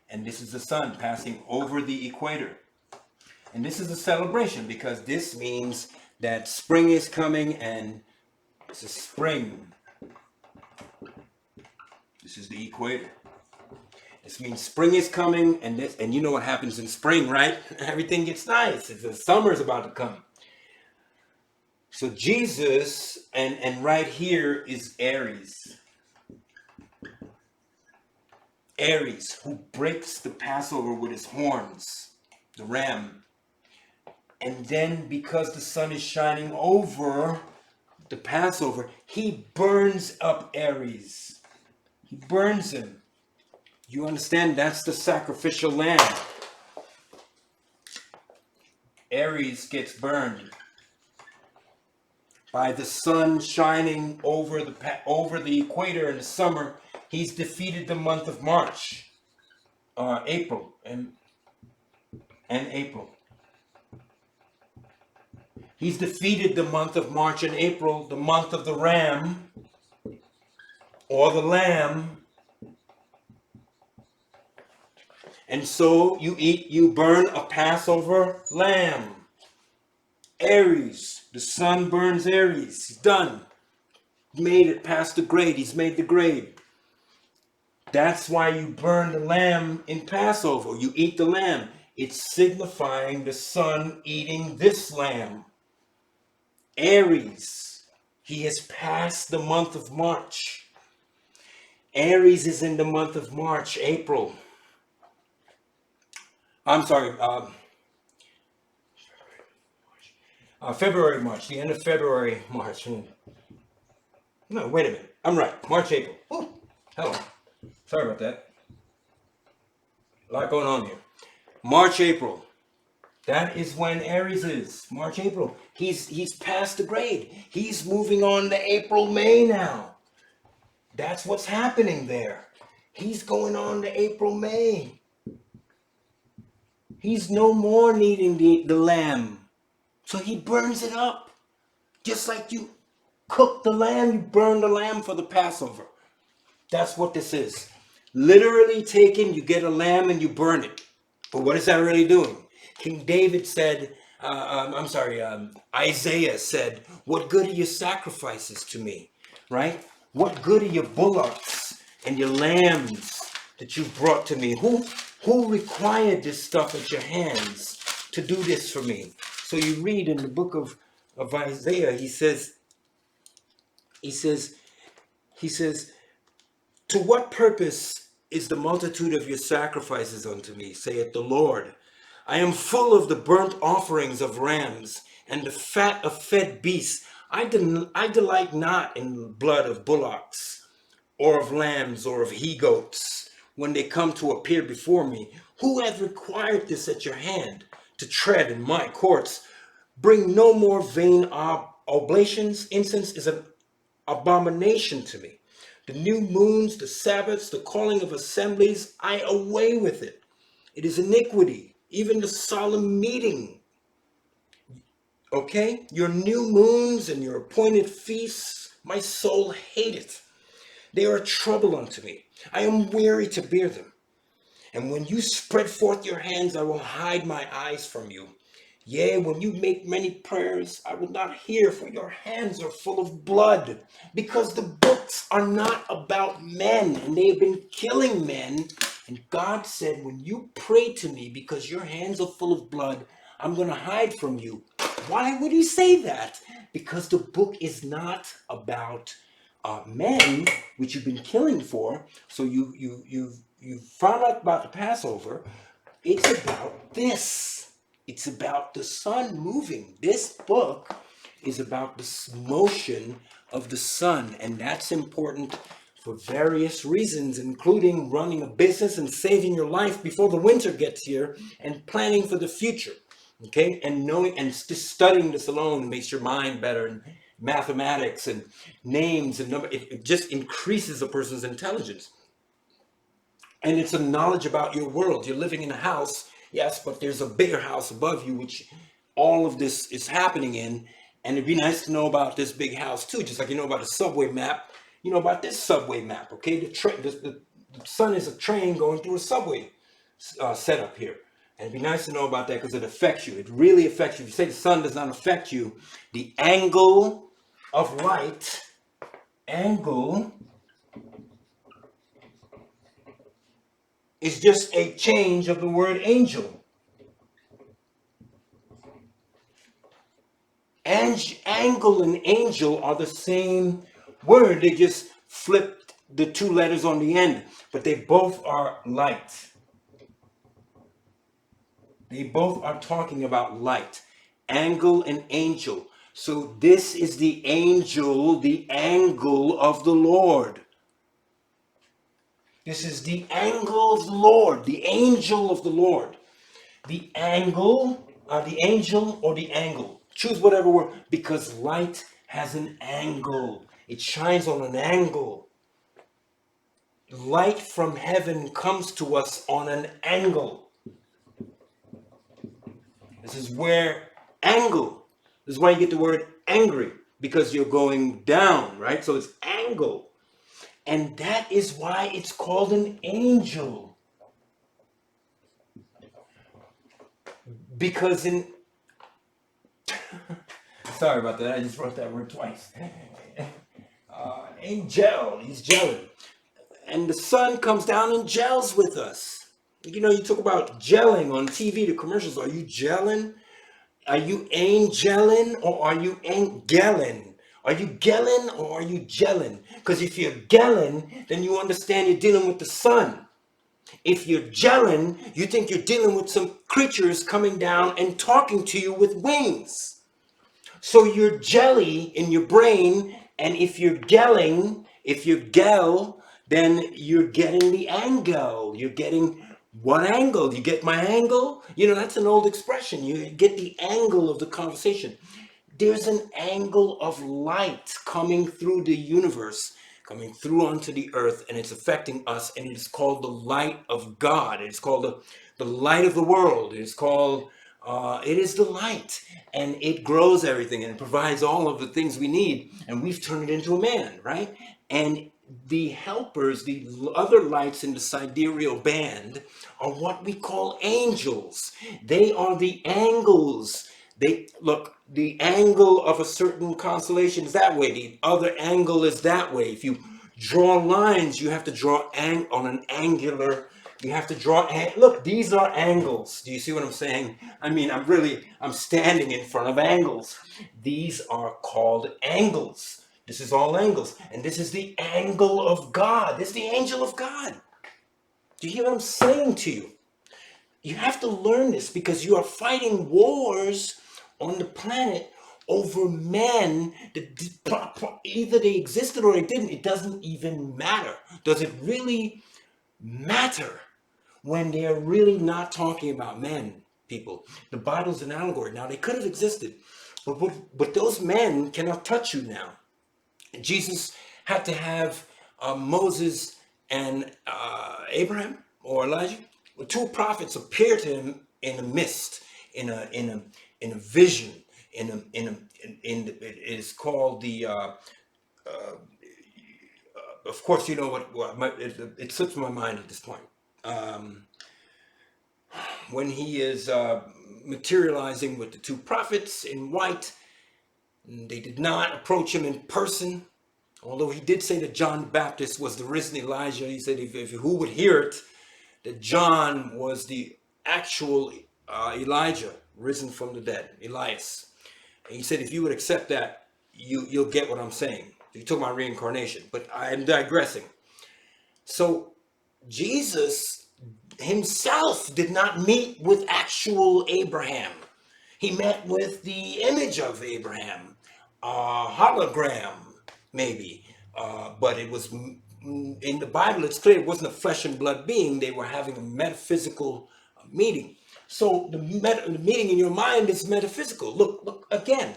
And this is the sun passing over the equator. And this is a celebration because this means that spring is coming, and it's a spring. This is the equator. This means spring is coming, and you know what happens in spring, right? Everything gets nice. The summer's about to come. So Jesus, and right here is Aries. Aries, who breaks the Passover with his horns, the ram. And then because the sun is shining over the Passover, he burns up Aries. He burns him. You understand? That's the sacrificial lamb. Aries gets burned by the sun shining over the equator in the summer. He's defeated the month of March, April, and April. He's defeated the month of March and April, the month of the ram, or the lamb. And so you burn a Passover lamb. Aries, the sun burns Aries. He's done. He made it past the grade. He's made the grade. That's why you burn the lamb in Passover. You eat the lamb. It's signifying the sun eating this lamb. Aries, he has passed the month of March. Aries is in the month of March, April. I'm sorry, February, March, the end of February, March. No, wait a minute. I'm right. March, April. Oh, hello. Sorry about that. A lot going on here. March, April. That is when Aries is, March, April. He's past the grade. He's moving on to April, May now. That's what's happening there. He's going on to April, May. He's no more needing the lamb. So he burns it up. Just like you cook the lamb, you burn the lamb for the Passover. That's what this is. Literally taken, you get a lamb and you burn it. But what is that really doing? King David said, Isaiah said, what good are your sacrifices to me, right? What good are your bullocks and your lambs that you brought to me? Who required this stuff at your hands to do this for me? So you read in the book of Isaiah, he says, to what purpose is the multitude of your sacrifices unto me, saith the Lord? I am full of the burnt offerings of rams and the fat of fed beasts. I delight not in blood of bullocks or of lambs or of he-goats when they come to appear before me. Who hath required this at your hand to tread in my courts? Bring no more vain oblations. Incense is an abomination to me. The new moons, the Sabbaths, the calling of assemblies, I away with it. It is iniquity. Even the solemn meeting. Okay? Your new moons and your appointed feasts, my soul hateth. They are a trouble unto me. I am weary to bear them. And when you spread forth your hands, I will hide my eyes from you. Yea, when you make many prayers, I will not hear, for your hands are full of blood. Because the books are not about men, and they have been killing men. And God said, when you pray to me, because your hands are full of blood, I'm going to hide from you. Why would he say that? Because the book is not about men, which you've been killing for. So you found out about the Passover. It's about this. It's about the sun moving. This book is about the motion of the sun, and that's important for various reasons, including running a business and saving your life before the winter gets here and planning for the future. Okay, and knowing and just studying this alone makes your mind better, and mathematics and names and number, it just increases a person's intelligence. And it's a knowledge about your world. You're living in a house, yes, but there's a bigger house above you, which all of this is happening in. And it'd be nice to know about this big house too, just like you know about a subway map. You know about this subway map, okay? The sun is a train going through a subway setup here. And it'd be nice to know about that because it affects you. It really affects you. If you say the sun does not affect you, the angle of light, is just a change of the word angel. Angle and angel are the same word. They just flipped the two letters on the end, but they both are light. They both are talking about light. Angle and angel. So this is the angel, the angle of the Lord. This is the angle of the Lord, the angel of the Lord. The angle, the angel or the angle. Choose whatever word, because light has an angle. It shines on an angle. Light from heaven comes to us on an angle. This is where angle. This is why you get the word angry, because you're going down, right? So it's angle. And that is why it's called an angel. Because sorry about that, I just wrote that word twice. Angel, he's gelling. And the sun comes down and gels with us. You know, you talk about gelling on TV, the commercials. Are you gelling? Are you angelling or are you angelling? Are you gelling or are you gelling? Because if you're gelling, then you understand you're dealing with the sun. If you're gelling, you think you're dealing with some creatures coming down and talking to you with wings. So you're jelly in your brain, and if you're gelling, if you gel, then you're getting the angle. You're getting What angle? You get my angle? You know, that's an old expression. You get the angle of the conversation. There's an angle of light coming through the universe, coming through onto the earth, and it's affecting us, and it's called the light of God. It's called the light of the world. It's called, it is the light, and it grows everything, and it provides all of the things we need, and we've turned it into a man, right? And the helpers, the other lights in the sidereal band, are what we call angels. They are the angles. They look, the angle of a certain constellation is that way. The other angle is that way. If you draw lines, you have to draw on an angular. You have to draw. Look, these are angles. Do you see what I'm saying? I mean, I'm standing in front of angles. These are called angles. This is all angles, and this is the angle of God. This is the angel of God. Do you hear what I'm saying to you? You have to learn this because you are fighting wars on the planet over men that either they existed or they didn't. It doesn't even matter. Does it really matter when they're really not talking about men, people? The Bible's an allegory. Now, they could have existed, but those men cannot touch you now. Jesus had to have Moses and Abraham or Elijah. Well, two prophets appear to him in a mist, in a vision, it is called the. Of course, you know it slips my mind at this point. When he is materializing with the two prophets in white, they did not approach him in person. Although he did say that John the Baptist was the risen Elijah. He said if who would hear it, that John was the actual Elijah risen from the dead, Elias. And he said if you would accept that, you'll get what I'm saying. He took my reincarnation, but I'm digressing. So Jesus himself did not meet with actual Abraham. He met with the image of Abraham, hologram maybe, but it was in the Bible. It's clear it wasn't a flesh and blood being. They were having a metaphysical meeting. So the meeting in your mind is metaphysical. Look again.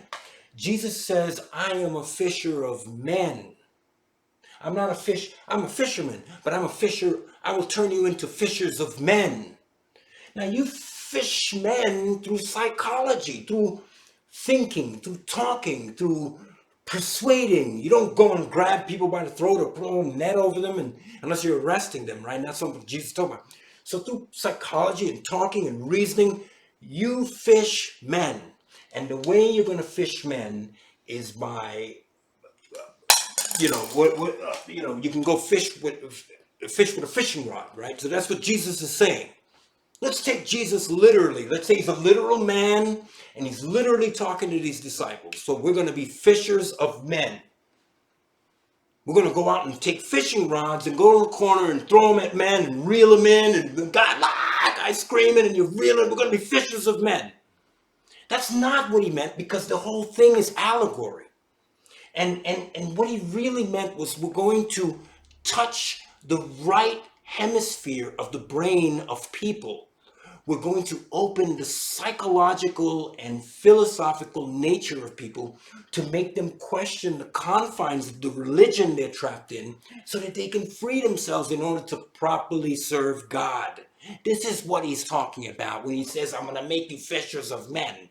Jesus says, "I am a fisher of men." I'm not a fish. I'm a fisherman, but I'm a fisher. I will turn you into fishers of men. Now you fish men through psychology, through thinking, through talking, through persuading. You don't go and grab people by the throat or put a net over them, and unless you're arresting them, right? That's something Jesus talking about. So through psychology and talking and reasoning, you fish men. And the way you're going to fish men is by, you can go fish with a fishing rod, right? So that's what Jesus is saying. Let's take Jesus literally. Let's say he's a literal man and he's literally talking to these disciples. So we're going to be fishers of men. We're going to go out and take fishing rods and go to the corner and throw them at men and reel them in, and guys screaming, and you're reeling. We're going to be fishers of men. That's not what he meant, because the whole thing is allegory. And what he really meant was we're going to touch the right hemisphere of the brain of people. We're going to open the psychological and philosophical nature of people to make them question the confines of the religion they're trapped in, so that they can free themselves in order to properly serve God. This is what he's talking about when he says, "I'm going to make you fishers of men."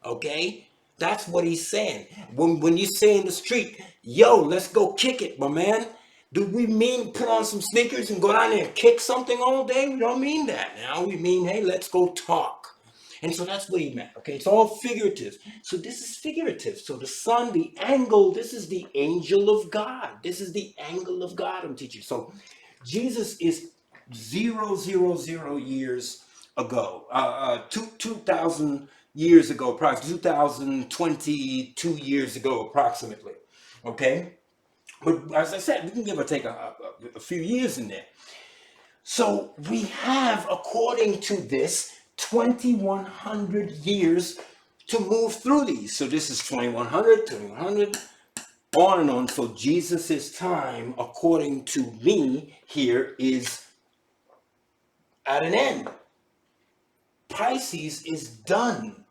Okay? That's what he's saying. When you say in the street, "Yo, let's go kick it, my man," do we mean put on some sneakers and go down there and kick something all day? We don't mean that now. We mean, hey, let's go talk. And so that's what he meant. Okay, it's all figurative. So this is figurative. So the sun, the angle, this is the angel of God. This is the angle of God I'm teaching. So Jesus is 000 years ago, 2,000 years ago, approximately 2022 years ago, approximately. Okay, but as I said, we can give or take a few years in there. So we have, according to this, 2,100 years to move through these. So this is 2,100, on and on. So Jesus's time, according to me, here is at an end. Pisces is done.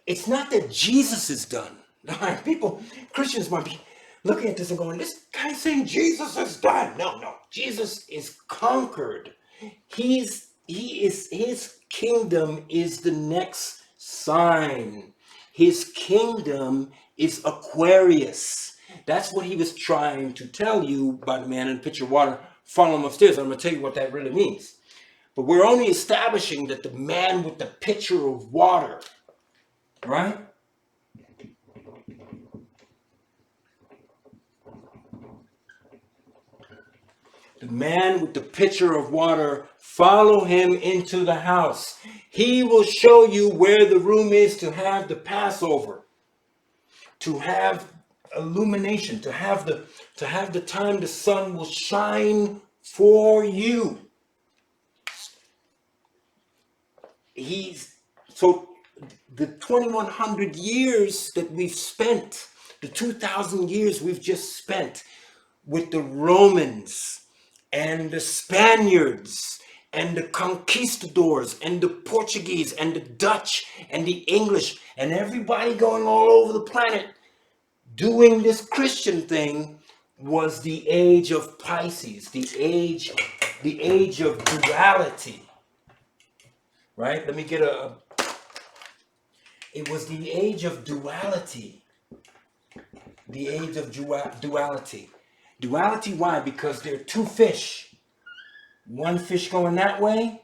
It's not that Jesus is done. People, Christians might be looking at this and going, this guy's saying Jesus is done. No, no. Jesus is conquered. His kingdom is the next sign. His kingdom is Aquarius. That's what he was trying to tell you by the man in the pitcher of water. Follow him upstairs. I'm going to tell you what that really means. But we're only establishing that the man with the pitcher of water, right? The man with the pitcher of water, follow him into the house. He will show you where the room is to have the Passover, to have illumination, to have the time the sun will shine for you. So the 2100 years that we've spent, the 2000 years we've just spent with the Romans and the Spaniards and the conquistadors and the Portuguese and the Dutch and the English and everybody going all over the planet doing this Christian thing was the age of Pisces, the age of duality. Right? Let me get it was the age of duality. The age of duality. Duality, why? Because there are two fish. One fish going that way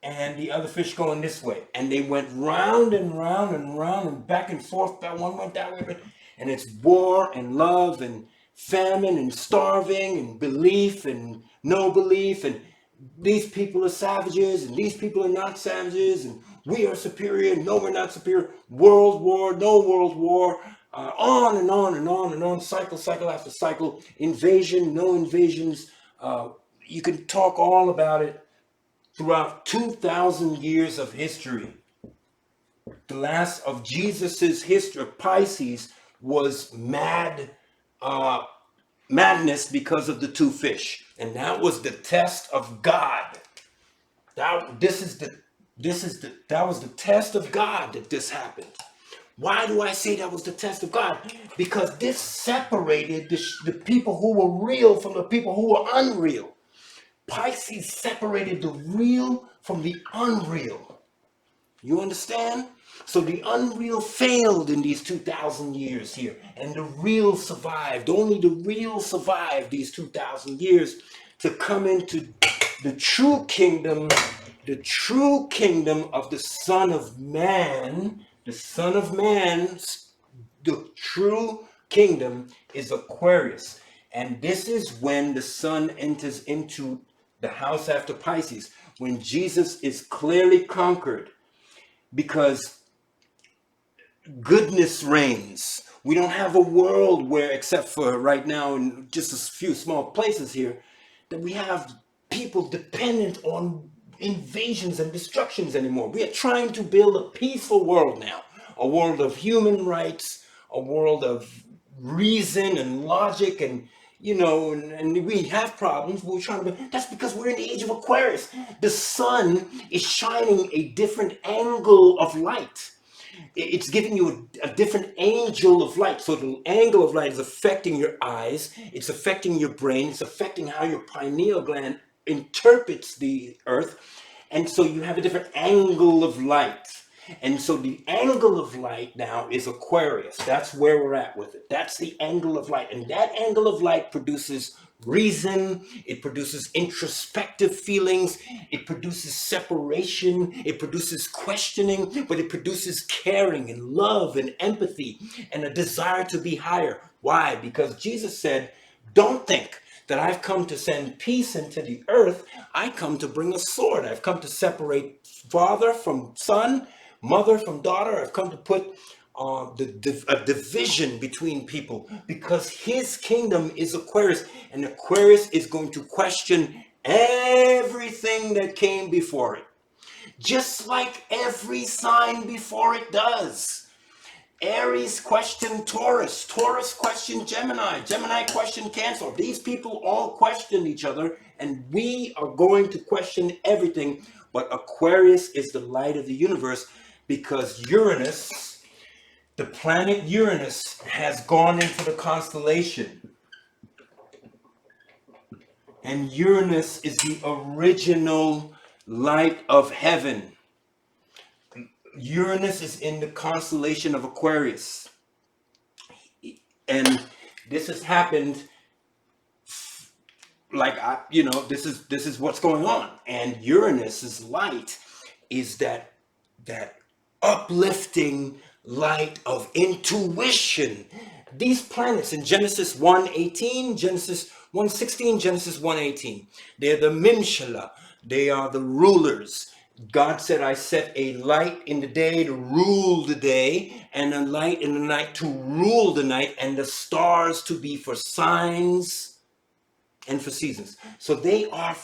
and the other fish going this way. And they went round and round and round and back and forth. One went that way. And it's war and love and famine and starving and belief and no belief. And these people are savages and these people are not savages. And we are superior. No, we're not superior. World war, no world war. On and on and on and on, cycle after cycle, invasion, no invasions. You can talk all about it throughout 2,000 years of history. The last of Jesus's history, Pisces, was madness because of the two fish, and that was the test of God. That was the test of God that this happened. Why do I say that was the test of God? Because this separated the people who were real from the people who were unreal. Pisces separated the real from the unreal. You understand? So the unreal failed in these 2,000 years here, and the real survived. Only the real survived these 2,000 years to come into the true kingdom of the Son of Man. The Son of Man's, the true kingdom is Aquarius. And this is when the sun enters into the house after Pisces, when Jesus is clearly conquered, because goodness reigns. We don't have a world where, except for right now in just a few small places here, that we have people dependent on invasions and destructions anymore. We are trying to build a peaceful world now, a world of human rights, a world of reason and logic, and and we have problems, but we're trying to. That's because we're in the age of Aquarius. The sun is shining a different angle of light. It's giving you a different angle of light. So the angle of light is affecting your eyes, it's affecting your brain, it's affecting how your pineal gland interprets the earth. And so you have a different angle of light. And so the angle of light now is Aquarius. That's where we're at with it. That's the angle of light. And that angle of light produces reason. It produces introspective feelings. It produces separation. It produces questioning. But it produces caring and love and empathy and a desire to be higher. Why? Because Jesus said, don't think that I've come to send peace into the earth. I come to bring a sword. I've come to separate father from son, mother from daughter. I've come to put a division between people, because his kingdom is Aquarius, and Aquarius is going to question everything that came before it, just like every sign before it does. Aries question Taurus, Taurus question Gemini, Gemini question Cancer. These people all question each other, and we are going to question everything. But Aquarius is the light of the universe, because Uranus, the planet Uranus, has gone into the constellation. And Uranus is the original light of heaven. Uranus is in the constellation of Aquarius. And this has happened, like, this is what's going on. And Uranus's light is that uplifting light of intuition. These planets in Genesis 1:18, Genesis 1:16, Genesis 1:18, they're the Mimshala, they are the rulers. God said, I set a light in the day to rule the day, and a light in the night to rule the night, and the stars to be for signs and for seasons. So they are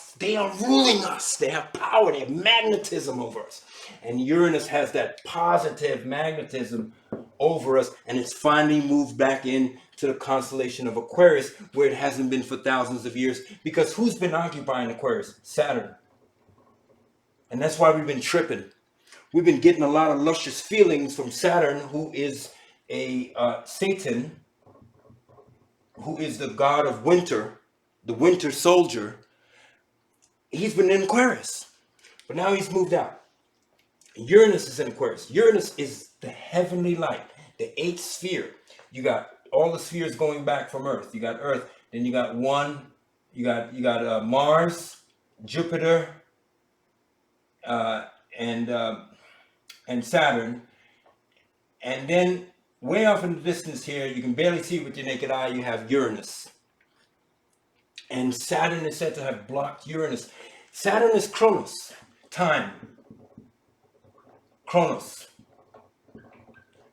ruling us. They have power, they have magnetism over us. And Uranus has that positive magnetism over us, and it's finally moved back in to the constellation of Aquarius, where it hasn't been for thousands of years. Because who's been occupying Aquarius? Saturn. And that's why we've been tripping. We've been getting a lot of luscious feelings from Saturn, who is a Satan, who is the god of winter, the winter soldier. He's been in Aquarius, but now he's moved out. Uranus is in Aquarius. Uranus is the heavenly light, the eighth sphere. You got all the spheres going back from Earth. You got Earth, then you got Mars, Jupiter, and Saturn. And then way off in the distance here, you can barely see with your naked eye, you have Uranus. And Saturn is said to have blocked Uranus. Saturn is Chronos, time. Chronos.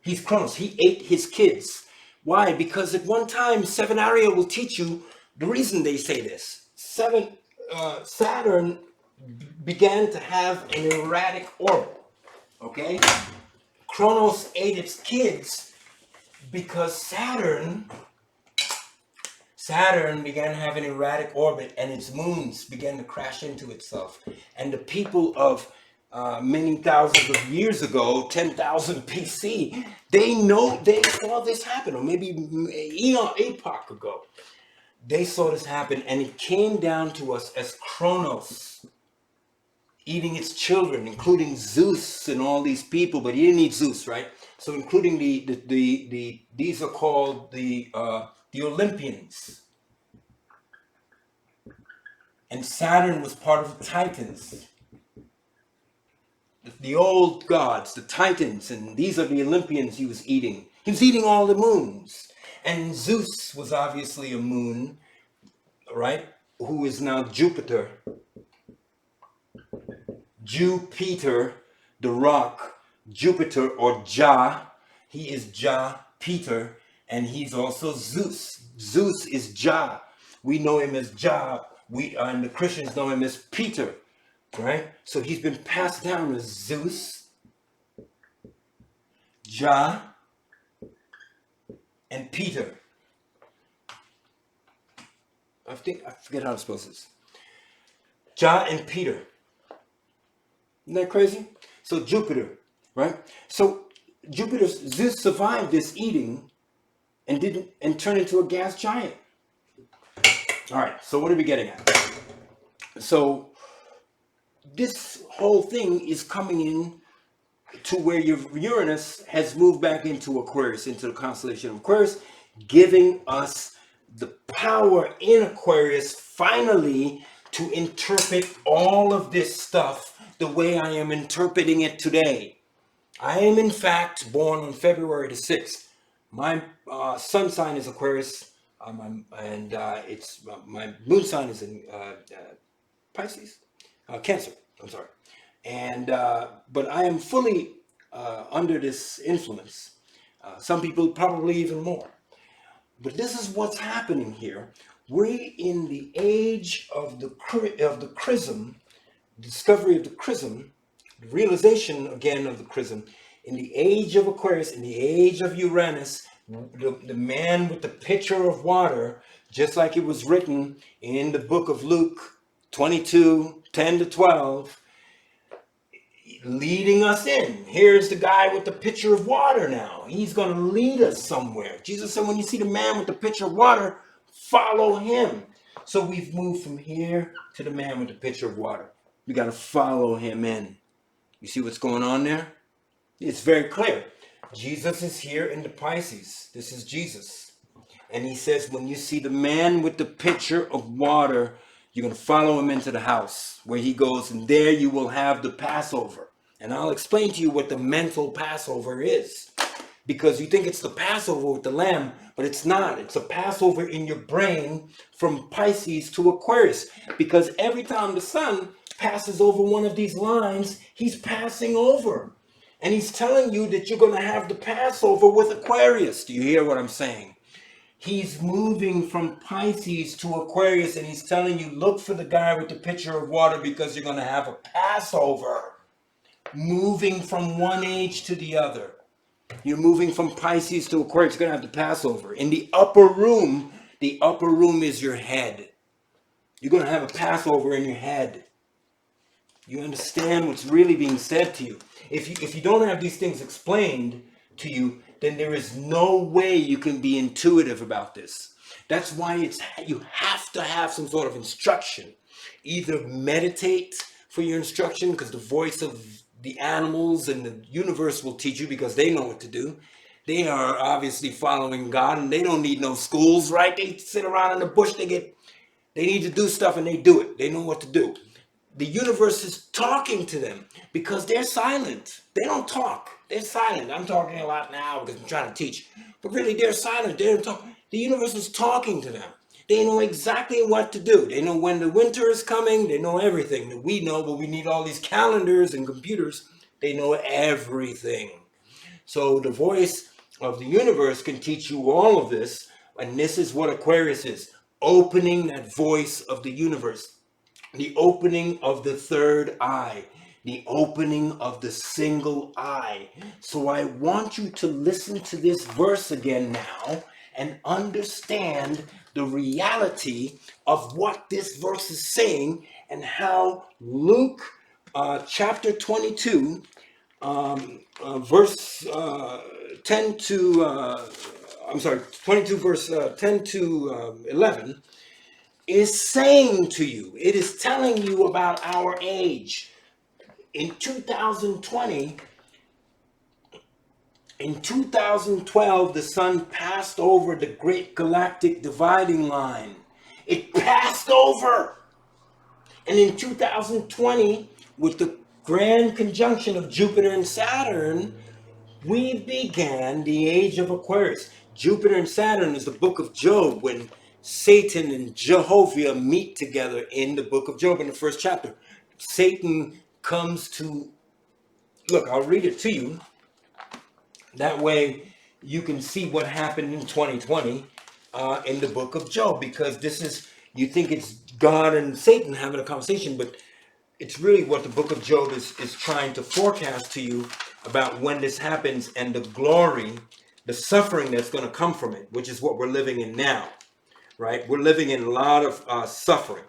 He's Chronos. He ate his kids. Why? Because at one time, Sevenaria will teach you the reason they say this. Saturn began to have an erratic orbit. Okay? Chronos ate its kids because Saturn began to have an erratic orbit, and its moons began to crash into itself. And the people of many thousands of years ago, 10,000 BC, they saw this happen, or maybe epoch ago. They saw this happen, and it came down to us as Chronos eating its children, including Zeus and all these people, but he didn't eat Zeus, right? So including these are called the Olympians. And Saturn was part of the Titans. The old gods, the Titans, and these are the Olympians he was eating. He was eating all the moons. And Zeus was obviously a moon, right? Who is now Jupiter. Jupiter, the rock, Jupiter or Jah. He is Jah, Peter, and he's also Zeus. Zeus is Jah. We know him as Jah. And the Christians know him as Peter, right? So he's been passed down as Zeus, Jah, and Peter. I forget how to spell this. Jah and Peter. Isn't that crazy? So Jupiter, right? So Zeus survived this eating and turned into a gas giant. All right, so what are we getting at? So this whole thing is coming in to where your Uranus has moved back into Aquarius, into the constellation of Aquarius, giving us the power in Aquarius finally to interpret all of this stuff the way I am interpreting it today. I am in fact born on February the 6th. My sun sign is Aquarius, and it's my moon sign is in Pisces, Cancer. I'm sorry, and but I am fully under this influence. Some people probably even more. But this is what's happening here. We're in the age of the Chrisim, discovery of the Chrisim, the realization again of the Chrisim In the age of Aquarius, in the age of Uranus, the man with the pitcher of water, just like it was written in the book of Luke 22, 10 to 12, leading us in. Here's the guy with the pitcher of water now. He's going to lead us somewhere. Jesus said, when you see the man with the pitcher of water, follow him. So we've moved from here to the man with the pitcher of water. We got to follow him in. You see what's going on there? It's very clear. Jesus is here in the Pisces. This is Jesus. And he says, when you see the man with the pitcher of water, you're going to follow him into the house where he goes, and there you will have the Passover. And I'll explain to you what the mental Passover is. Because you think it's the Passover with the lamb, but it's not. It's a Passover in your brain from Pisces to Aquarius. Because every time the sun passes over one of these lines, he's passing over. And he's telling you that you're going to have the Passover with Aquarius. Do you hear what I'm saying? He's moving from Pisces to Aquarius, and he's telling you, look for the guy with the pitcher of water because you're going to have a Passover. Moving from one age to the other. You're moving from Pisces to Aquarius, you're going to have the Passover. In the upper room is your head. You're going to have a Passover in your head. You understand what's really being said to you. If you don't have these things explained to you, then there is no way you can be intuitive about this. That's why you have to have some sort of instruction. Either meditate for your instruction, because the voice of the animals and the universe will teach you because they know what to do. They are obviously following God, and they don't need no schools, right? They sit around in the bush, they need to do stuff, and they do it. They know what to do. The universe is talking to them because they're silent. They don't talk. They're silent. I'm talking a lot now because I'm trying to teach. But really, they're silent. They don't talk. The universe is talking to them. They know exactly what to do. They know when the winter is coming. They know everything that we know, but we need all these calendars and computers. They know everything. So the voice of the universe can teach you all of this. And this is what Aquarius is. Opening that voice of the universe. The opening of the third eye, the opening of the single eye. So I want you to listen to this verse again now and understand the reality of what this verse is saying and how Luke chapter 22, verse 10 to, 22 verse 10 to 11, is saying to you. It is telling you about our age. In 2020, in 2012, the sun passed over the great galactic dividing line. It passed over. And in 2020, with the grand conjunction of Jupiter and Saturn, we began the age of Aquarius. Jupiter and Saturn is the book of Job, when Satan and Jehovah meet together in the book of Job in the first chapter. Satan comes to, look, I'll read it to you. That way you can see what happened in 2020 in the book of Job, because this is, you think it's God and Satan having a conversation, but it's really what the book of Job is trying to forecast to you about when this happens and the glory, the suffering that's going to come from it, which is what we're living in now. Right? We're living in a lot of suffering,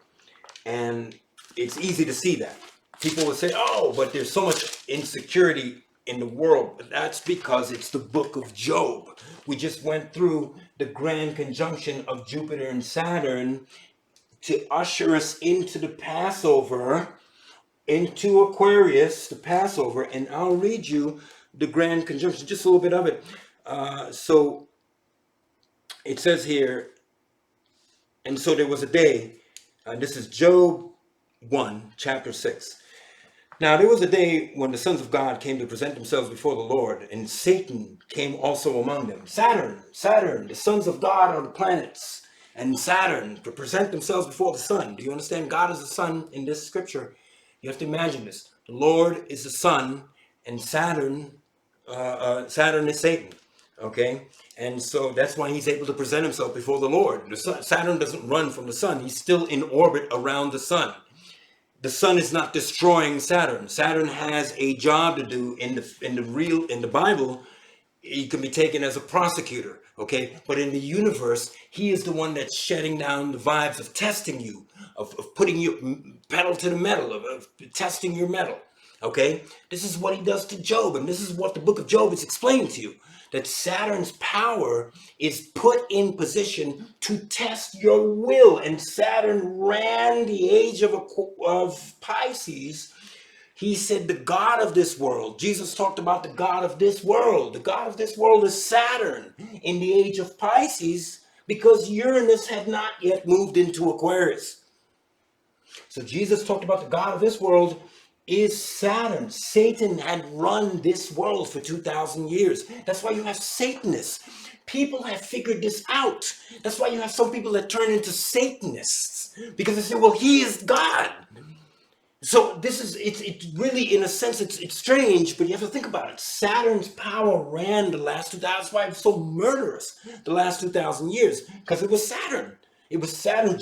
and it's easy to see that. People will say, oh, but there's so much insecurity in the world. But that's because it's the book of Job. We just went through the grand conjunction of Jupiter and Saturn to usher us into the Passover, into Aquarius, the Passover, and I'll read you the grand conjunction, just a little bit of it. So it says here, and so there was a day, this is Job 1, chapter 6. Now there was a day when the sons of God came to present themselves before the Lord, and Satan came also among them. Saturn, the sons of God are the planets, and Saturn to present themselves before the sun. Do you understand? God is the sun in this scripture. You have to imagine this. The Lord is the sun, and Saturn is Satan. Okay? And so that's why he's able to present himself before the Lord. Saturn doesn't run from the sun. He's still in orbit around the sun. the sun is not destroying Saturn. Saturn has a job to do in the Bible. He can be taken as a prosecutor, okay? But in the universe, he is the one that's shutting down the vibes of testing you, of putting your pedal to the metal, of testing your metal, okay? This is what he does to Job, and this is what the book of Job is explaining to you, that Saturn's power is put in position to test your will, and Saturn ran the age of Pisces. He said the God of this world. Jesus talked about the God of this world. The God of this world is Saturn in the age of Pisces, because Uranus had not yet moved into Aquarius. So Jesus talked about the God of this world is Saturn. Satan had run this world for 2,000 years. That's why you have Satanists. People have figured this out. That's why you have some people that turn into Satanists, because they say, well, he is God. So this is, it's really, in a sense, it's strange, but you have to think about it. Saturn's power ran the last 2,000, that's why it was so murderous the last 2,000 years, because it was Saturn. It was Saturn,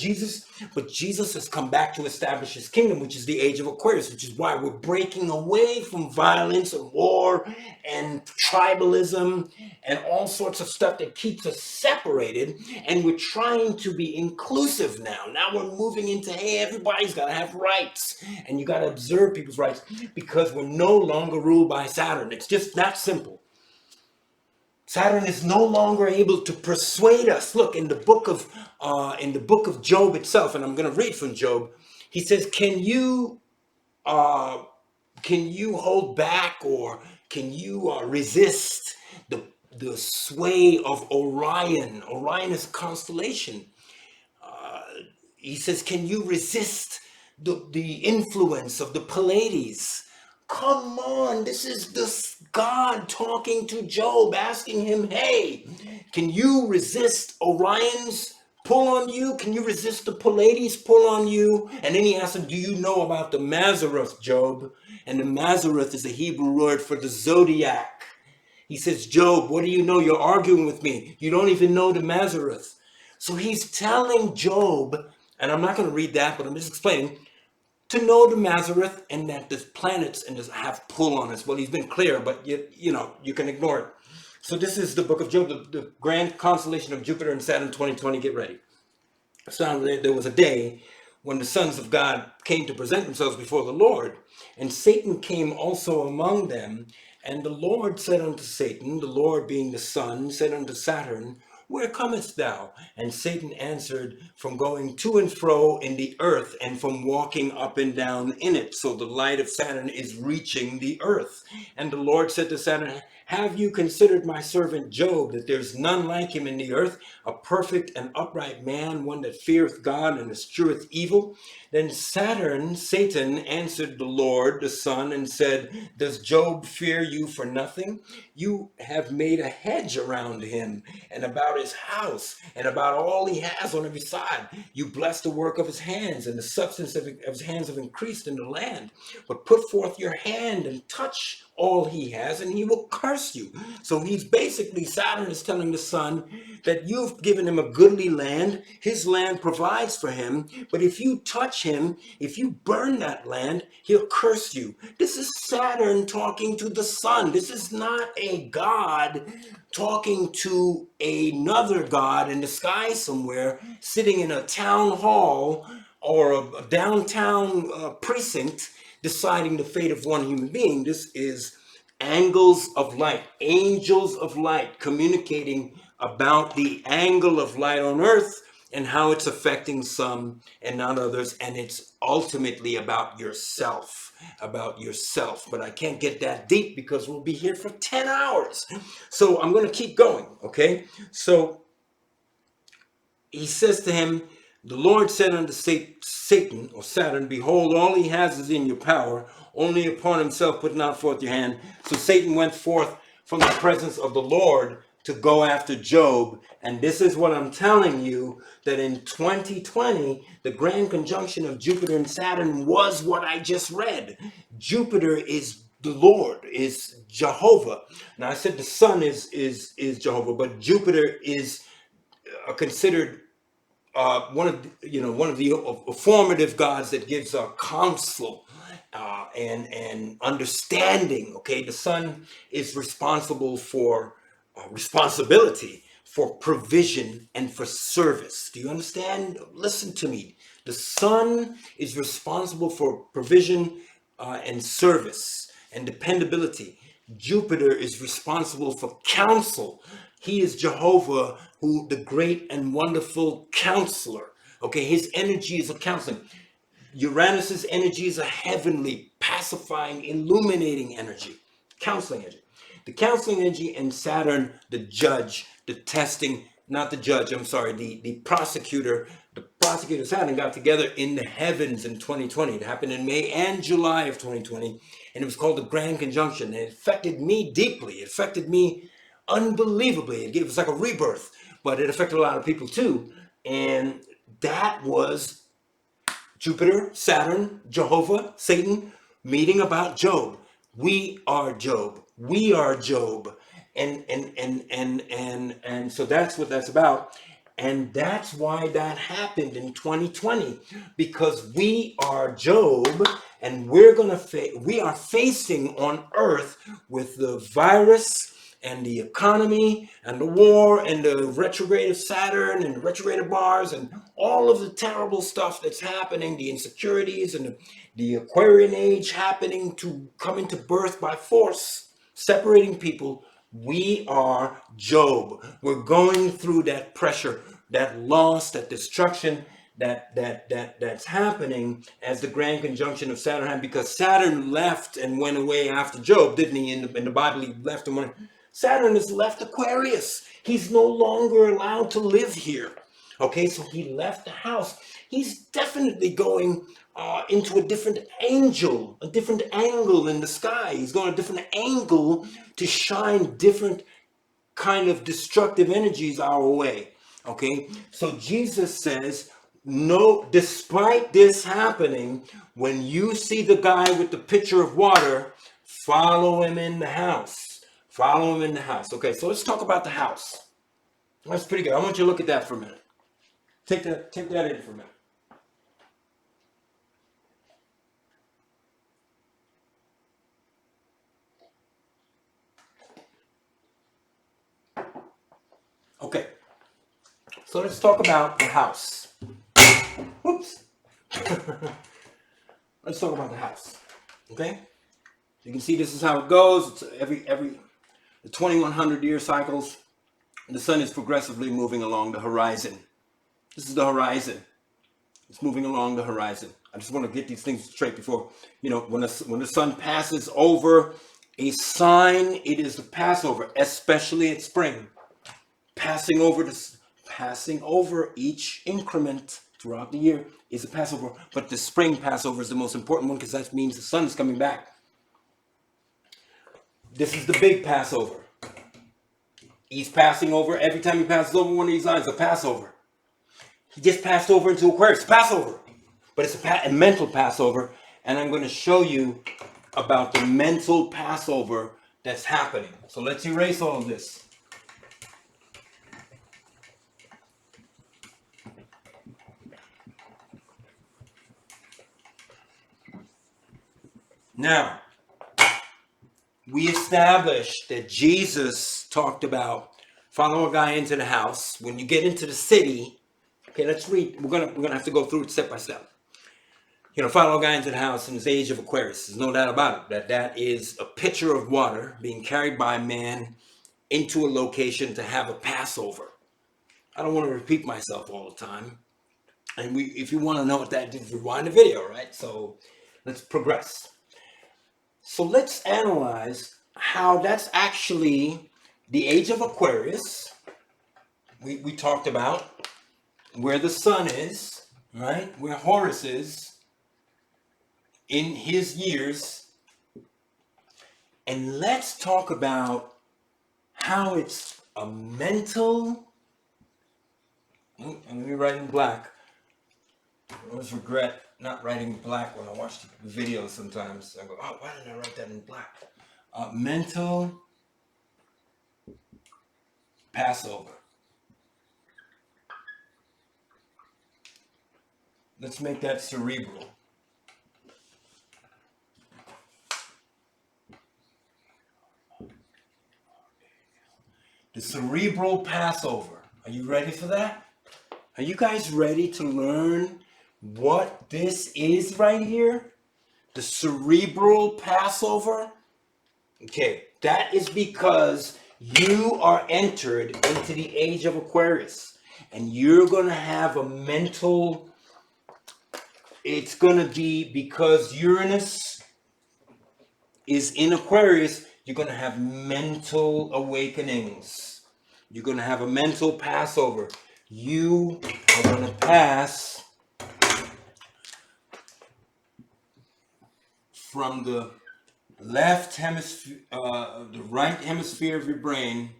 but Jesus has come back to establish his kingdom, which is the age of Aquarius, which is why we're breaking away from violence and war and tribalism and all sorts of stuff that keeps us separated. And we're trying to be inclusive now. Now we're moving into, hey, everybody's got to have rights. And you got to observe people's rights, because we're no longer ruled by Saturn. It's just that simple. Saturn is no longer able to persuade us. Look, in the book of Job itself, and I'm going to read from Job. He says, "Can you hold back, or can you resist the sway of Orion? Orion is a constellation." He says, "Can you resist the influence of the Pleiades?" Come on, this is this God talking to Job, asking him, hey, can you resist Orion's pull on you? Can you resist the Pleiades pull on you? And then he asked him, do you know about the Mazzaroth, Job? And the Mazzaroth is a Hebrew word for the Zodiac. He says, Job, what do you know? You're arguing with me. You don't even know the Mazzaroth. So he's telling Job, and I'm not going to read that, but I'm just explaining, to know the Mazzaroth, and that the planets and just have pull on us. Well, he's been clear, but you can ignore it. So this is the book of Job, the grand constellation of Jupiter and Saturn 2020. Get ready. So there was a day when the sons of God came to present themselves before the Lord, and Satan came also among them. And the Lord said unto Satan, the Lord being the Son, said unto Saturn, where comest thou? And Satan answered, from going to and fro in the earth, and from walking up and down in it. So the light of Saturn is reaching the earth. And the Lord said to Saturn, have you considered my servant Job, that there's none like him in the earth, a perfect and upright man, one that feareth God and escheweth evil? Then Satan answered the Lord, the Son, and said, does Job fear you for nothing? You have made a hedge around him, and about his house, and about all he has on every side. You bless the work of his hands, and the substance of his hands have increased in the land. But put forth your hand and touch all he has, and he will curse you. So he's basically, Saturn is telling the Son that you've given him a goodly land. His land provides for him. But if you touch him, if you burn that land, he'll curse you. This is Saturn talking to the Sun. This is not a God talking to another God in the sky somewhere, sitting in a town hall or a downtown precinct, deciding the fate of one human being. This is angles of light, angels of light, communicating about the angle of light on earth and how it's affecting some and not others. And it's ultimately about yourself, But I can't get that deep because we'll be here for 10 hours. So I'm going to keep going, okay? So he says to him, the Lord said unto Satan, or Saturn, behold, all he has is in your power. Only upon himself put not forth your hand. So Satan went forth from the presence of the Lord to go after Job. And this is what I'm telling you, that in 2020, the grand conjunction of Jupiter and Saturn was what I just read. Jupiter is the Lord, is Jehovah. Now I said the sun is Jehovah, but Jupiter is considered one of the formative gods that gives counsel and understanding. Okay, the sun is responsible for responsibility for provision and for service. Do you understand? Listen to me. The sun is responsible for provision and service and dependability. Jupiter is responsible for counsel. He is Jehovah, who the great and wonderful counselor. Okay, his energy is a counseling. Uranus's energy is a heavenly, pacifying, illuminating energy, counseling energy. The counseling energy, and Saturn, the judge, the testing, not the judge, I'm sorry, the prosecutor. The prosecutor Saturn got together in the heavens in 2020. It happened in May and July of 2020, and it was called the Grand Conjunction. And it affected me deeply. It affected me unbelievably. It was like a rebirth, but it affected a lot of people too. And that was Jupiter, Saturn, Jehovah, Satan, meeting about Job. We are Job. We are Job. And so that's what that's about. And that's why that happened in 2020, because we are Job, and we are facing on Earth with the virus and the economy and the war and the retrograde of Saturn and the retrograde of Mars and all of the terrible stuff that's happening, the insecurities and the Aquarian age happening to come into birth by force, separating people. We are Job. We're going through that pressure, that loss, that destruction that's happening as the grand conjunction of Saturn happened, because Saturn left and went away after Job, didn't he? In the Bible, he left and went. Saturn has left Aquarius. He's no longer allowed to live here. Okay, so he left the house. He's definitely going into a different angle in the sky. He's going a different angle to shine different kind of destructive energies our way. Okay, so Jesus says, no, despite this happening, when you see the guy with the pitcher of water, follow him in the house. Follow him in the house. Okay, so let's talk about the house. That's pretty good. I want you to look at that for a minute. Take that in for a minute. Okay, so let's talk about the house. Whoops. Let's talk about the house. Okay, you can see this is how it goes. It's every the 2100 year cycles. The sun is progressively moving along the horizon. This is the horizon. It's moving along the horizon. I just want to get these things straight before, when the sun passes over a sign, it is the Passover, especially at spring. Passing over each increment throughout the year is a Passover, but the spring Passover is the most important one, because that means the sun is coming back. This is the big Passover. He's passing over. Every time he passes over one of these lines, a Passover. He just passed over into Aquarius, Passover. But it's a mental Passover, and I'm going to show you about the mental Passover that's happening. So let's erase all of this. Now, we established that Jesus talked about follow a guy into the house. When you get into the city, okay, let's read. We're gonna have to go through it step by step. Follow a guy into the house in this age of Aquarius. There's no doubt about it. That is a pitcher of water being carried by a man into a location to have a Passover. I don't want to repeat myself all the time. And if you want to know what that is, rewind the video, right? So let's progress. So let's analyze how that's actually the age of Aquarius. We talked about where the sun is, right? Where Horus is in his years. And let's talk about how it's a mental. Let me write in black. I always regret not writing black when I watch the videos sometimes. I go, oh, why didn't I write that in black? Mental Passover. let's make that cerebral. The Cerebral Passover. Are you ready for that? Are you guys ready to learn what this is right here? The Cerebral Passover? Okay, that is because you are entered into the age of Aquarius. And you're going to have a mental... It's going to be because Uranus is in Aquarius, you're going to have mental awakenings. You're going to have a mental Passover. You are going to pass from the left hemisphere, the right hemisphere of your brain.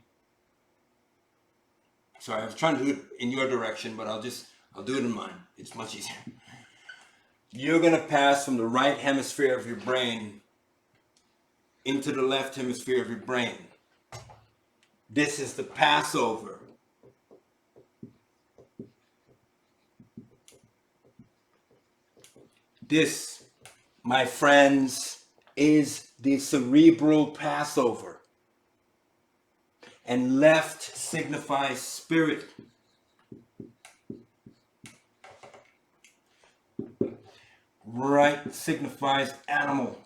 Sorry, I was trying to do it in your direction, but I'll do it in mine. It's much easier. You're going to pass from the right hemisphere of your brain into the left hemisphere of your brain. This is the Passover. This, my friends, is the Cerebral Passover. And left signifies spirit. Right signifies animal.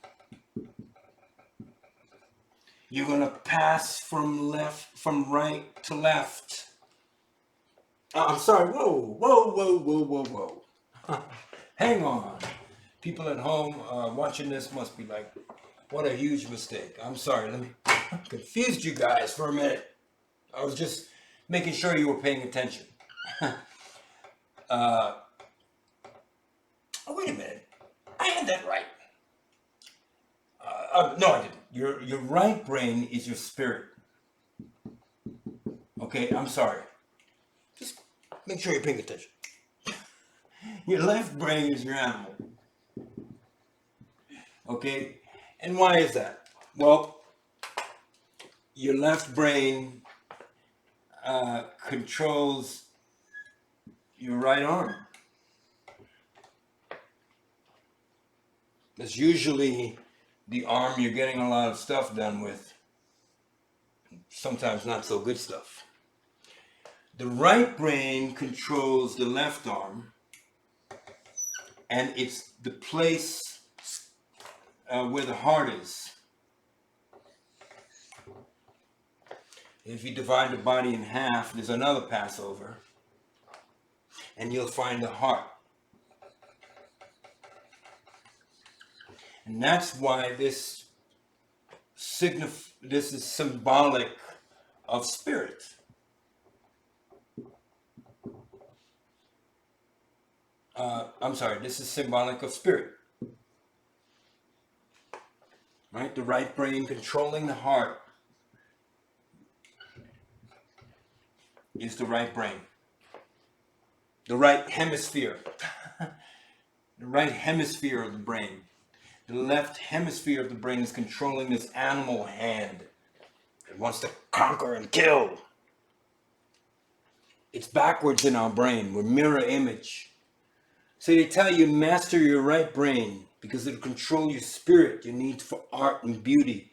You're going to pass from right to left. I'm sorry. Whoa. Hang on. People at home watching this must be like, what a huge mistake. I'm sorry. I confused you guys for a minute. I was just making sure you were paying attention. Oh, wait a minute. I had that right. No, I didn't. Your right brain is your spirit. Okay, I'm sorry. Just make sure you're paying attention. Your left brain is your animal. Okay, and why is that? Well, your left brain controls your right arm. That's usually the arm you're getting a lot of stuff done with. Sometimes not so good stuff. The right brain controls the left arm, and it's the place where the heart is. If you divide the body in half, there's another Passover, and you'll find the heart. And that's why this is symbolic of spirit. This is symbolic of spirit. Right? The right brain controlling the heart is the right brain. The right hemisphere. The right hemisphere of the brain. The left hemisphere of the brain is controlling this animal hand. It wants to conquer and kill. It's backwards in our brain. We're mirror image. So they tell you, master your right brain because it'll control your spirit, your need for art and beauty,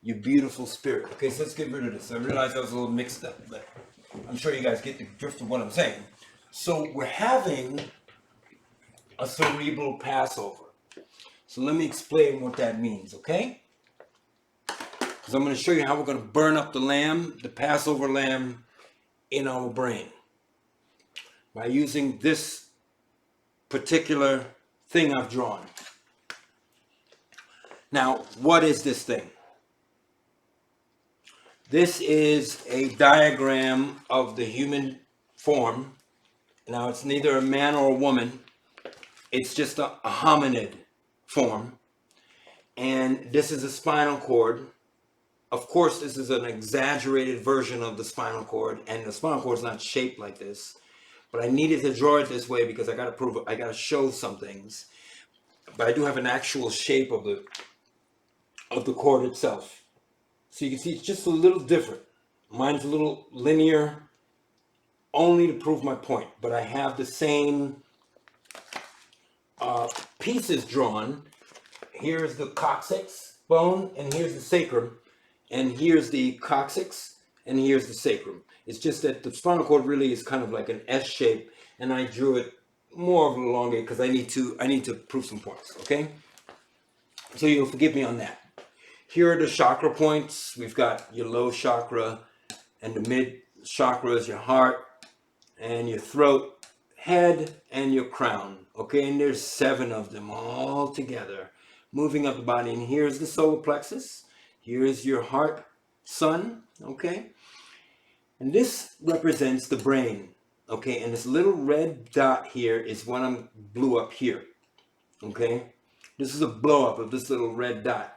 your beautiful spirit. Okay, so let's get rid of this. I realized I was a little mixed up, but I'm sure you guys get the drift of what I'm saying. So we're having a cerebral Passover. So let me explain what that means, okay? Because I'm going to show you how we're going to burn up the lamb, the Passover lamb, in our brain. By using this particular thing I've drawn. Now, what is this thing? This is a diagram of the human form. Now, it's neither a man or a woman. It's just a hominid form. And this is a spinal cord. Of course, this is an exaggerated version of the spinal cord, and the spinal cord is not shaped like this. But I needed to draw it this way because I got to show some things. But I do have an actual shape of the cord itself. So you can see it's just a little different. Mine's a little linear, only to prove my point. But I have the same pieces drawn. Here's the coccyx bone, and here's the sacrum, and here's the coccyx, and here's the sacrum. It's just that the spinal cord really is kind of like an S shape, and I drew it more of an elongate because I need to prove some points. Okay, so you'll forgive me on that. Here are the chakra points. We've got your low chakra, and the mid chakra is your heart, and your throat, head, and your crown. Okay, and there's 7 of them all together, moving up the body. And here's the solar plexus. Here's your heart, sun. Okay, and this represents the brain. Okay, and this little red dot here is what I blew up here. Okay, this is a blow up of this little red dot.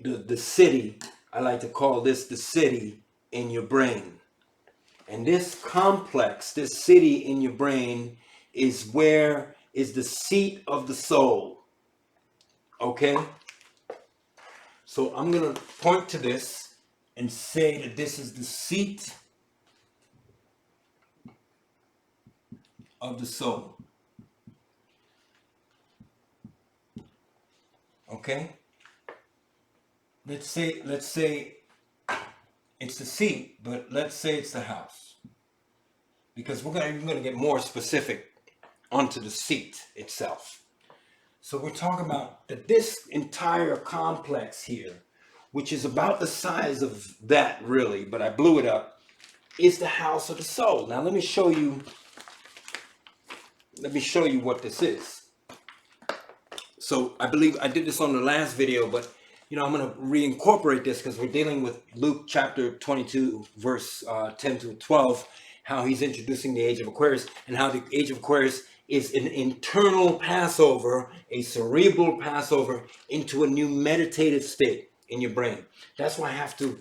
The city, I like to call this the city in your brain. And this complex, this city in your brain is where is the seat of the soul. Okay? So I'm going to point to this and say that this is the seat of the soul. Okay? Let's say it's the seat, but let's say it's the house. Because we're going to get more specific onto the seat itself. So we're talking about that this entire complex here, which is about the size of that really, but I blew it up, is the house of the soul. Now let me show you what this is. So I believe I did this on the last video, but I'm going to reincorporate this because we're dealing with Luke chapter 22, verse 10 to 12, how he's introducing the age of Aquarius, and how the age of Aquarius is an internal Passover, a cerebral Passover into a new meditative state in your brain. That's why I have to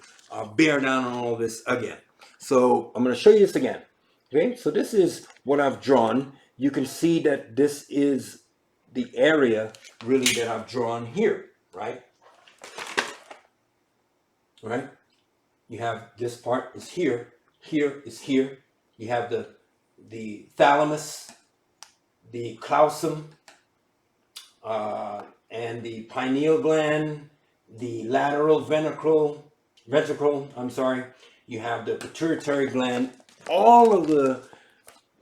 bear down on all this again. So I'm going to show you this again. Okay, so this is what I've drawn. You can see that this is the area really that I've drawn here, right? Right? You have this part is here, here is here. You have the thalamus, the clausum, and the pineal gland, the lateral ventricle. You have the pituitary gland. All of the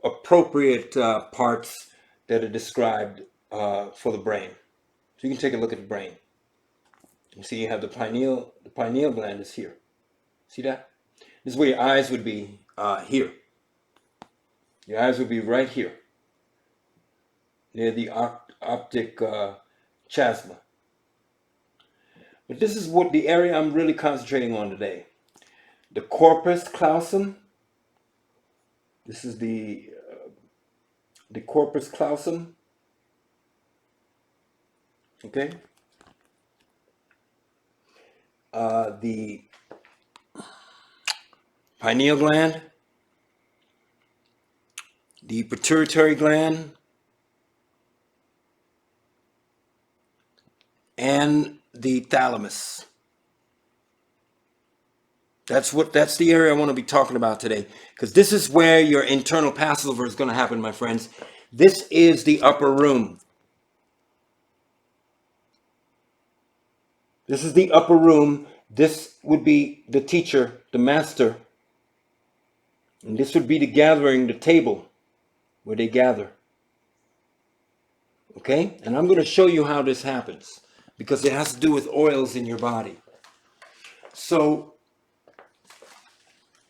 appropriate parts that are described for the brain. So you can take a look at the brain. You see you have the pineal gland is here. See that? This is where your eyes would be here. Your eyes would be right here, near the optic chiasma. But this is what the area I'm really concentrating on today. The corpus callosum. This is the corpus callosum. Okay. The pineal gland, the pituitary gland, and the thalamus. That's the area I want to be talking about today, because this is where your internal Passover is going to happen, my friends. This is the upper room. This is the upper room. This would be the teacher, the master. And this would be the gathering, the table where they gather. Okay? And I'm going to show you how this happens, because it has to do with oils in your body. So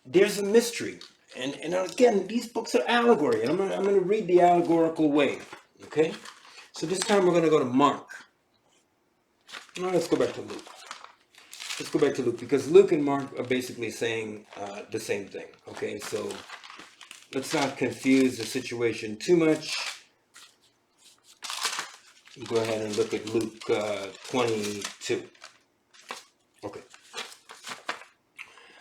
there's a mystery. And again, these books are allegory. And I'm going to read the allegorical way. Okay? So this time we're going to go to Mark. Now let's go back to Luke. Let's go back to Luke, because Luke and Mark are basically saying the same thing. Okay, so let's not confuse the situation too much. Go ahead and look at Luke 22. Okay.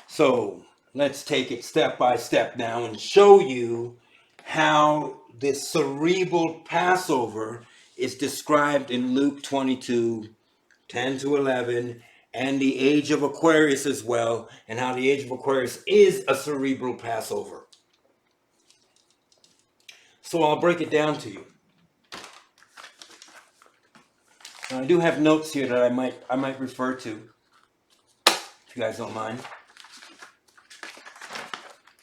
So let's take it step by step now and show you how this cerebral Passover is described in Luke 22, 10 to 11, and the age of Aquarius as well, and how the age of Aquarius is a cerebral Passover. So I'll break it down to you. Now, I do have notes here that I might refer to, if you guys don't mind.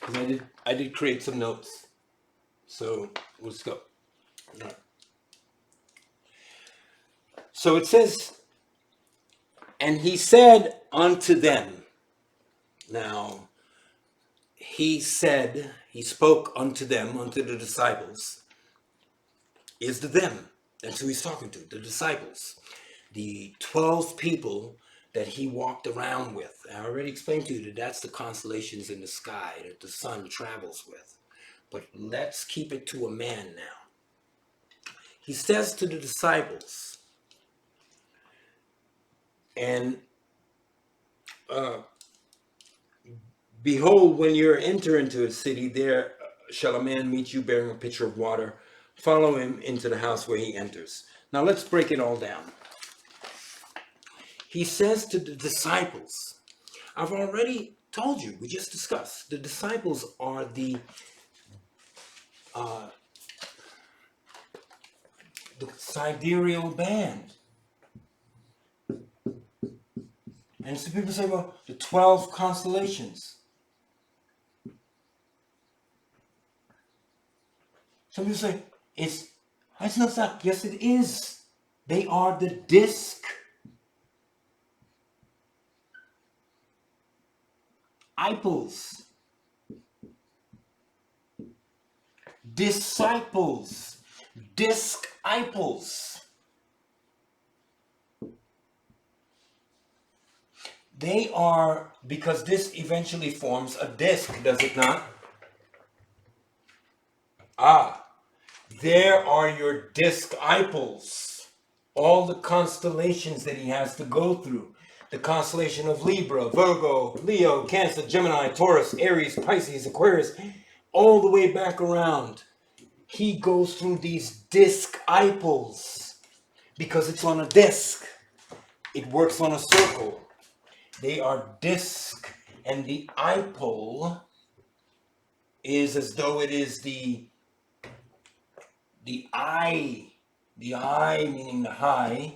Because I did create some notes. So let's go. All right. So it says, and he said unto them. Now, he spoke unto them, unto the disciples, is the them. That's who he's talking to, the disciples. The 12 people that he walked around with. I already explained to you that that's the constellations in the sky that the sun travels with. But let's keep it to a man now. He says to the disciples, and behold, when you enter into a city, there shall a man meet you bearing a pitcher of water. Follow him into the house where he enters. Now let's break it all down. He says to the disciples, I've already told you, we just discussed, the disciples are the sidereal band. And some people say, well, the 12 constellations. Some people say, it's not that. Yes, it is. They are the DISC-Iples. Disciples. DISC-Iples. They are, because this eventually forms a disc, does it not? There are your DISC-Iples. All the constellations that he has to go through. The constellation of Libra, Virgo, Leo, Cancer, Gemini, Taurus, Aries, Pisces, Aquarius, all the way back around. He goes through these DISC-Iples because it's on a disc. It works on a circle. They are disc, and the Ipole is as though it is the eye meaning the high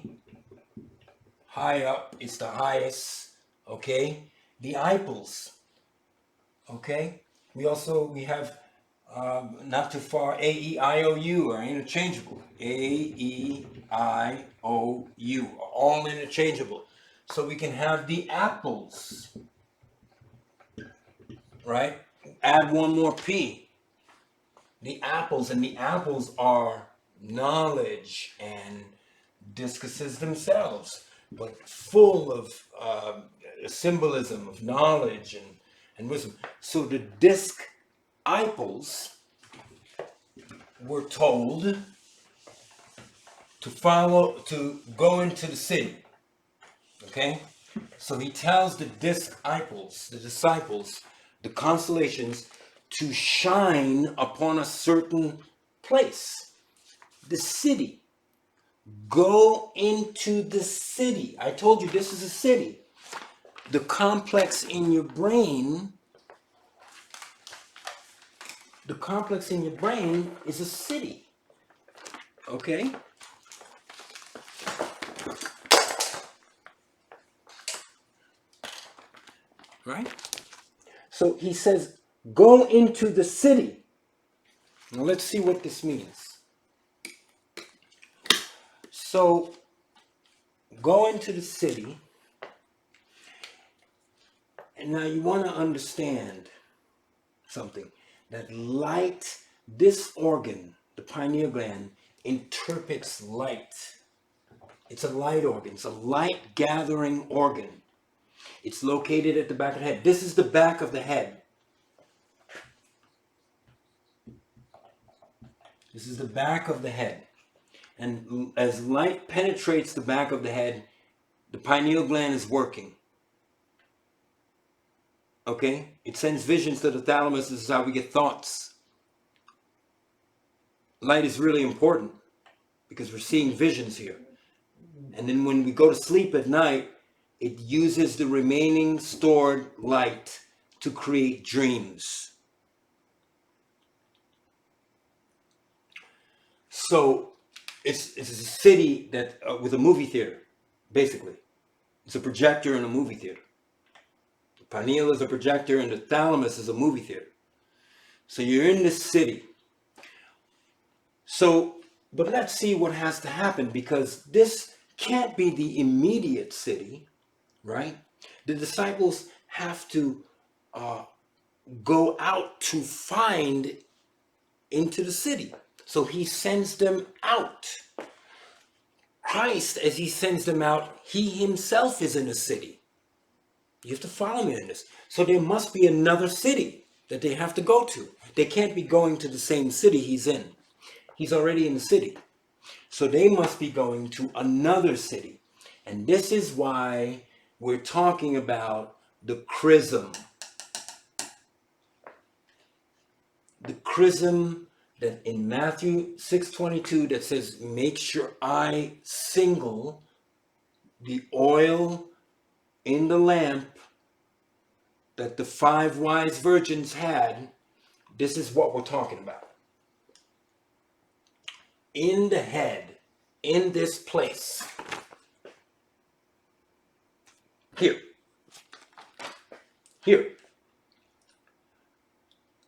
up, it's the highest, okay? The Iples, okay? We have not too far, A-E-I-O-U are interchangeable. A-E-I-O-U, all interchangeable. So we can have the apples, right? Add one more P. The apples, and the apples are knowledge and discuses themselves, but full of symbolism of knowledge and wisdom. So the DISC-Iples were told to go into the city. Okay? So he tells the DISC-Iples, the disciples, the constellations, to shine upon a certain place, the city. Go into the city. I told you this is a city. The complex in your brain, is a city. Okay? Right? So he says, go into the city. Now let's see what this means. So, go into the city. And now you want to understand something. That light, this organ, the pineal gland, interprets light. It's a light organ. It's a light gathering organ. It's located at the back of the head. This is the back of the head. This is the back of the head. And as light penetrates the back of the head, the pineal gland is working. Okay? It sends visions to the thalamus. This is how we get thoughts. Light is really important because we're seeing visions here. And then when we go to sleep at night, it uses the remaining stored light to create dreams. So it's a city that with a movie theater, basically. It's a projector in a movie theater. The pineal is a projector and the thalamus is a movie theater. So you're in this city. So, but let's see what has to happen, because this can't be the immediate city, right? The disciples have to go out to find into the city. So he sends them out. Christ, as he sends them out, he himself is in a city. You have to follow me in this. So there must be another city that they have to go to. They can't be going to the same city he's in. He's already in the city. So they must be going to another city. And this is why we're talking about the chrism. The chrism that in Matthew 6:22 that says, make your eye single, the oil in the lamp that the 5 wise virgins had. This is what we're talking about. In the head, in this place. Here.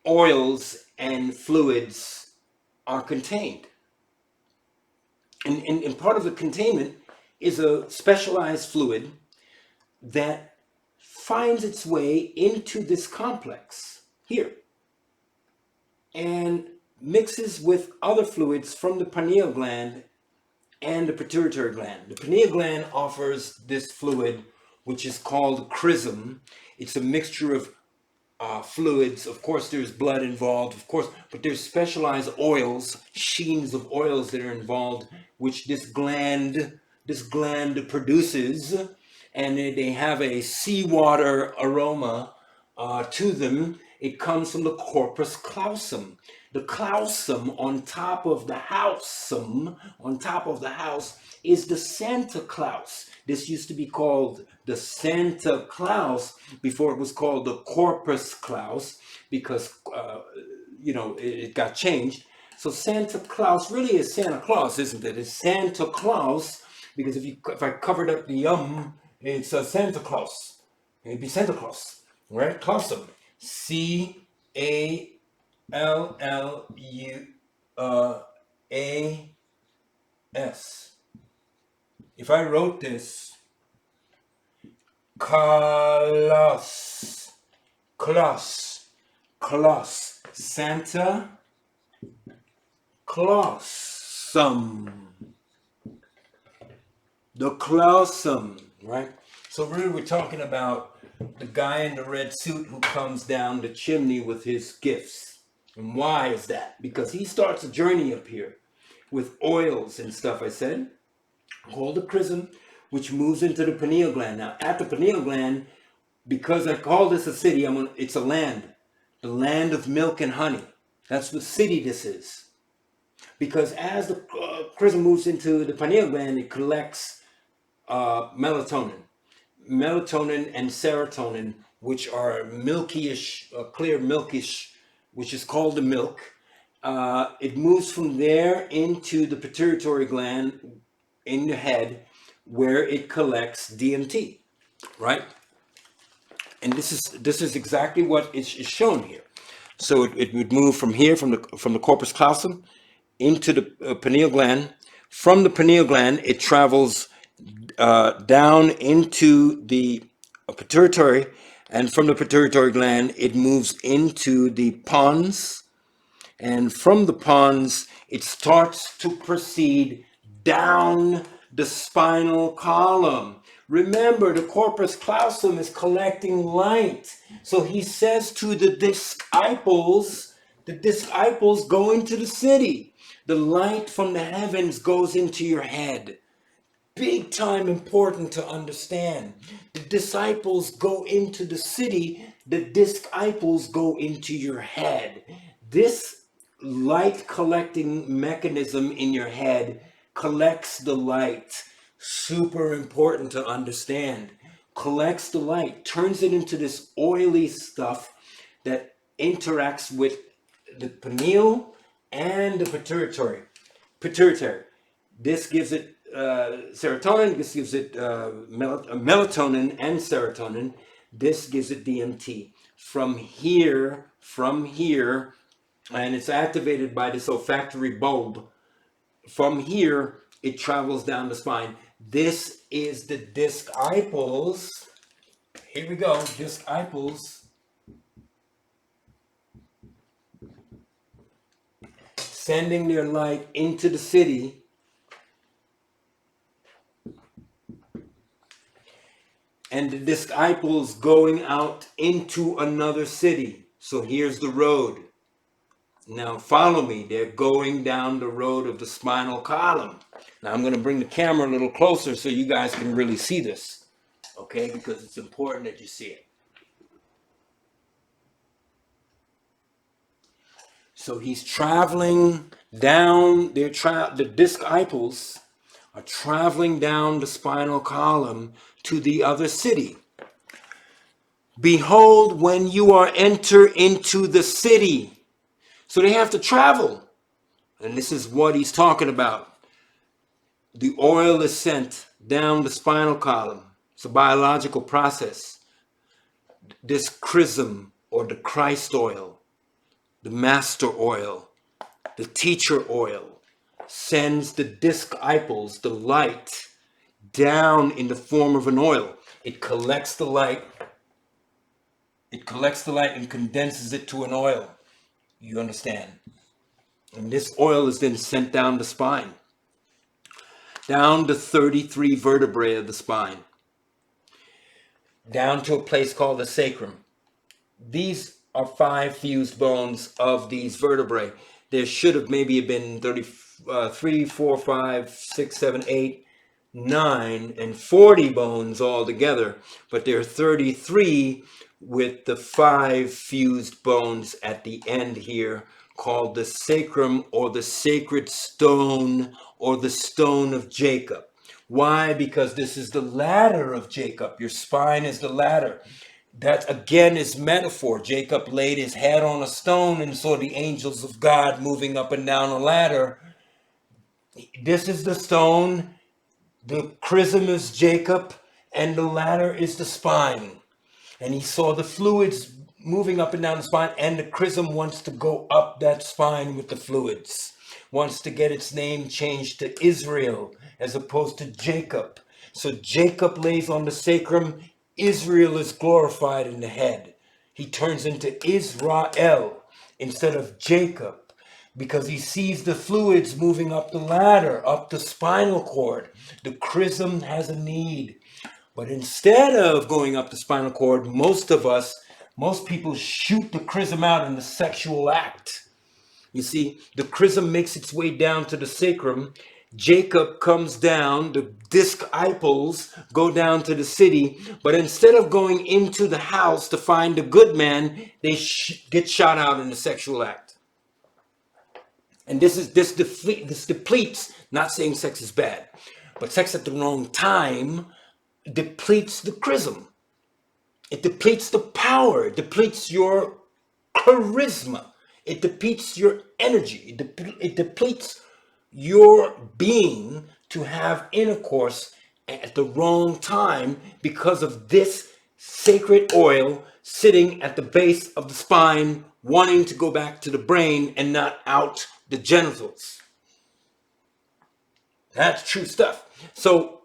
Oils and fluids are contained. And part of the containment is a specialized fluid that finds its way into this complex here and mixes with other fluids from the pineal gland and the pituitary gland. The pineal gland offers this fluid, which is called chrism. It's a mixture of fluids. Of course, there's blood involved, of course, but there's specialized oils, sheens of oils that are involved, which this gland produces, and they have a seawater aroma to them. It comes from the corpus callosum. The callosum on top of the house, is the Santa Claus. This used to be called the Santa Claus before it was called the Corpus Claus, because it got changed. So Santa Claus really is Santa Claus, isn't it? It's Santa Claus because if I covered up the it's a Santa Claus. It'd be Santa Claus, right? Clausum, CALLUAS. If I wrote this, Claus, Santa Clausum, the Clausum, right? So really we're talking about the guy in the red suit who comes down the chimney with his gifts. And why is that? Because he starts a journey up here with oils and stuff, I said, called the chrism, which moves into the pineal gland. Now, at the pineal gland, because I call this a city, it's a land, the land of milk and honey. That's the city this is. Because as the chrism moves into the pineal gland, it collects melatonin and serotonin, which are milkyish, clear milkish, which is called the milk. It moves from there into the pituitary gland in the head, where it collects DMT, right? And this is exactly what is shown here. So it would move from here, from the corpus callosum, into the pineal gland. From the pineal gland, it travels down into the pituitary, and from the pituitary gland, it moves into the pons, and from the pons, it starts to proceed down the spinal column. Remember, the corpus callosum is collecting light. So he says to the DISC-Iples, go into the city. The light from the heavens goes into your head. Big time important to understand. The disciples go into the city, the DISC-Iples go into your head. This light collecting mechanism in your head collects the light. Super important to understand. Collects the light, turns it into this oily stuff that interacts with the pineal and the pituitary. This gives it serotonin. This gives it melatonin and serotonin. This gives it DMT. From here, and it's activated by this olfactory bulb. From here, it travels down the spine. This is the DISC-Iples. Here we go, DISC-Iples. Sending their light into the city. And the DISC-Iples going out into another city. So here's the road. Now follow me. They're going down the road of the spinal column. Now I'm going to bring the camera a little closer so you guys can really see this. Okay, because it's important that you see it. So he's traveling down, the DISC-Iples are traveling down the spinal column to the other city. Behold, when you are enter into the city. So they have to travel. And this is what he's talking about. The oil is sent down the spinal column. It's a biological process. This chrism, or the Christ oil, the master oil, the teacher oil, sends the DISC-Iples, the light, down in the form of an oil. It collects the light. It collects the light and condenses it to an oil. You understand? And this oil is then sent down the spine, down the 33 vertebrae of the spine, down to a place called the sacrum. These are 5 fused bones of these vertebrae. There should have maybe been 3, 4, 5, 6, 7, 8, 9, and 40 bones all together, but there are 33 with the 5 fused bones at the end here, called the sacrum, or the sacred stone, or the stone of Jacob. Why? Because this is the ladder of Jacob. Your spine is the ladder. That again is metaphor. Jacob laid his head on a stone and saw the angels of God moving up and down a ladder. This is the stone, the chrism is Jacob, and the ladder is the spine. And he saw the fluids moving up and down the spine, and the chrism wants to go up that spine with the fluids. Wants to get its name changed to Israel as opposed to Jacob. So Jacob lays on the sacrum. Israel is glorified in the head. He turns into Israel instead of Jacob, because he sees the fluids moving up the ladder, up the spinal cord. The chrism has a need. But instead of going up the spinal cord, most people shoot the chrism out in the sexual act. You see, the chrism makes its way down to the sacrum. Jacob comes down, the DISC-Iples go down to the city, but instead of going into the house to find the good man, they get shot out in the sexual act. And this depletes, not saying sex is bad, but sex at the wrong time depletes the chrism. It depletes the power. It depletes your charisma. It depletes your energy. It depletes your being to have intercourse at the wrong time because of this sacred oil sitting at the base of the spine, wanting to go back to the brain and not out the genitals. That's true stuff. So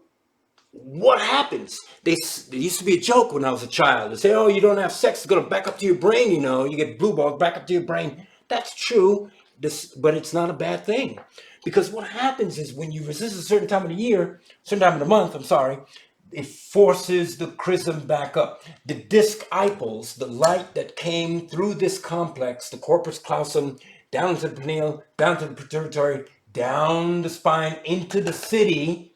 what happens? There used to be a joke when I was a child. They say, oh, you don't have sex, it's going to back up to your brain, you get blue balls back up to your brain. That's true, but it's not a bad thing. Because what happens is when you resist a certain time of the year, certain time of the month, it forces the chrism back up. The DISC-Iples, the light that came through this complex, the corpus callosum, down to the pineal, down to the pituitary, down the spine, into the city,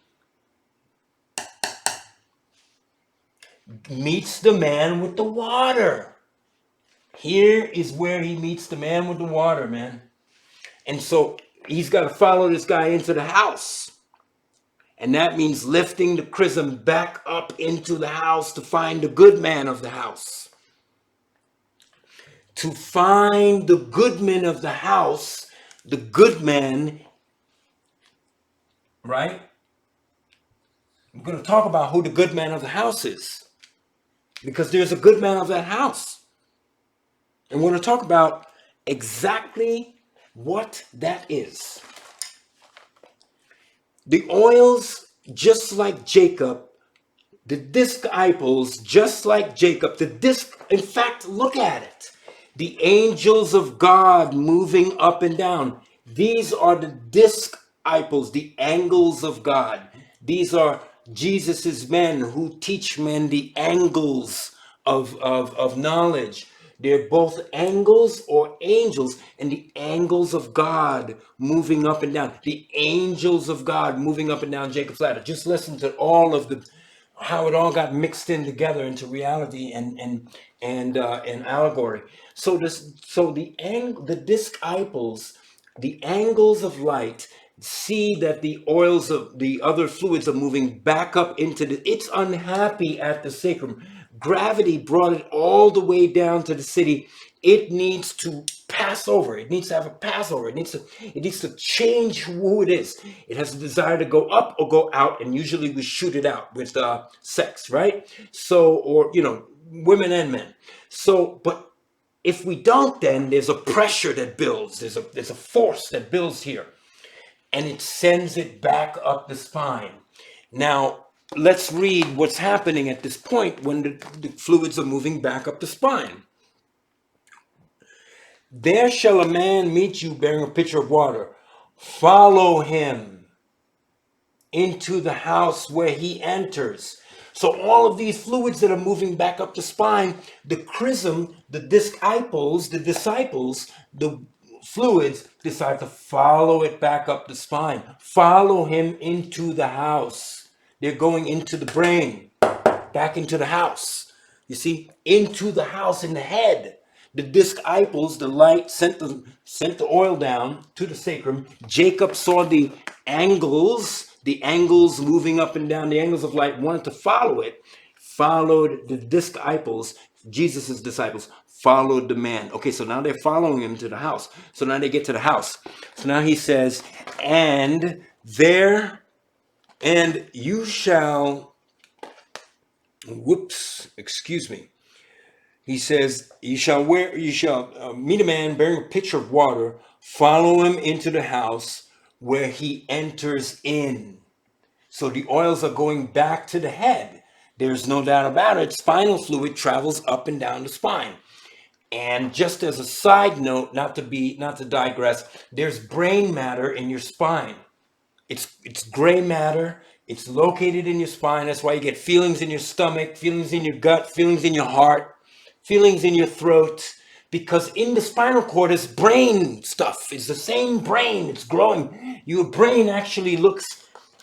meets the man with the water. Here is where he meets the man with the water, man. And so he's got to follow this guy into the house. And that means lifting the chrism back up into the house to find the good man of the house. To find the good man of the house, the good man right? We're going to talk about who the good man of the house is, because there's a good man of that house. And we're going to talk about exactly what that is. The oils, just like Jacob, the DISC-Iples, just like Jacob, the disc, in fact, look at it. The angels of God moving up and down. These are the DISC-Iples, the angles of God. These are Jesus's men who teach men the angles of knowledge. They're both angles or angels, and the angles of God moving up and down. The angels of God moving up and down Jacob's ladder. Just listen to all of the how it all got mixed in together into reality and allegory. So the DISC-Iples, the angles of light, see that the oils of the other fluids are moving back up into it's unhappy at the sacrum. Gravity brought it all the way down to the city. It needs to pass over. It needs to have a passover. It needs to change who it is. It has a desire to go up or go out, and usually we shoot it out with sex, right? So, or women and men. So, but if we don't, then there's a pressure that builds. There's a force that builds here, and it sends it back up the spine. Now, let's read what's happening at this point when the fluids are moving back up the spine. There shall a man meet you bearing a pitcher of water. Follow him into the house where he enters. So all of these fluids that are moving back up the spine, the chrism, the DISC-Iples, the disciples, the fluids decide to follow it back up the spine. Follow him into the house. They're going into the brain, back into the house. You see, into the house in the head. The DISC-Iples, the light sent the oil down to the sacrum. Jacob saw the angles moving up and down, the angles of light, wanted to follow it, followed the DISC-Iples, Jesus' disciples, followed the man. Okay, so now they're following him to the house. So now they get to the house. So now he says, and you shall, he says, you shall meet a man bearing a pitcher of water, follow him into the house where he enters in. So the oils are going back to the head. There's no doubt about it. Spinal fluid travels up and down the spine. And just as a side note, not to digress, there's brain matter in your spine. It's gray matter. It's located in your spine. That's why you get feelings in your stomach, feelings in your gut, feelings in your heart, feelings in your throat, because in the spinal cord is brain stuff. It's the same brain. It's growing. Your brain actually looks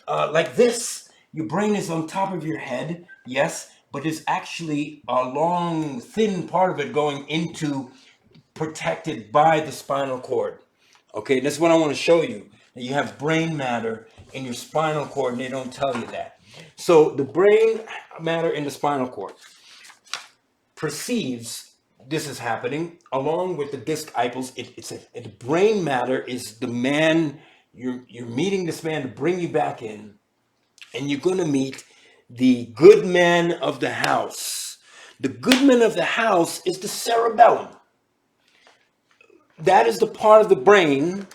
like this. Your brain is on top of your head, yes, but there's actually a long, thin part of it going into, protected by the spinal cord. Okay, that's what I want to show you. You have brain matter in your spinal cord, and they don't tell you that. So the brain matter in the spinal cord perceives this is happening along with the DISC-Iples. The brain matter is the man. You're meeting this man to bring you back in, and you're going to meet the good man of the house. The good man of the house is the cerebellum. That is the part of the brain.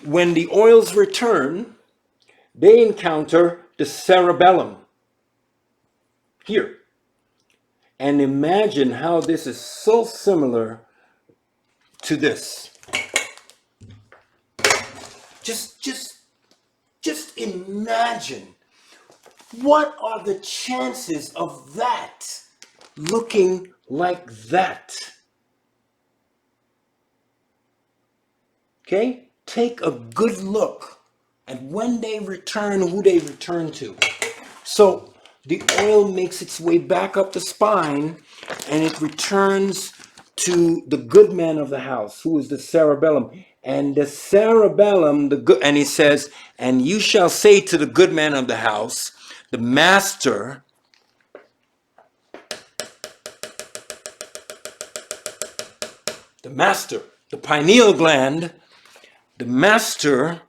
When the oils return, they encounter the cerebellum here. And imagine how this is so similar to this. Just imagine, what are the chances of that looking like that? Okay, take a good look at when they return, who they return to. So the oil makes its way back up the spine, and it returns to the good man of the house, who is the cerebellum. And the cerebellum, and he says, and you shall say to the good man of the house, the master, the pineal gland, the master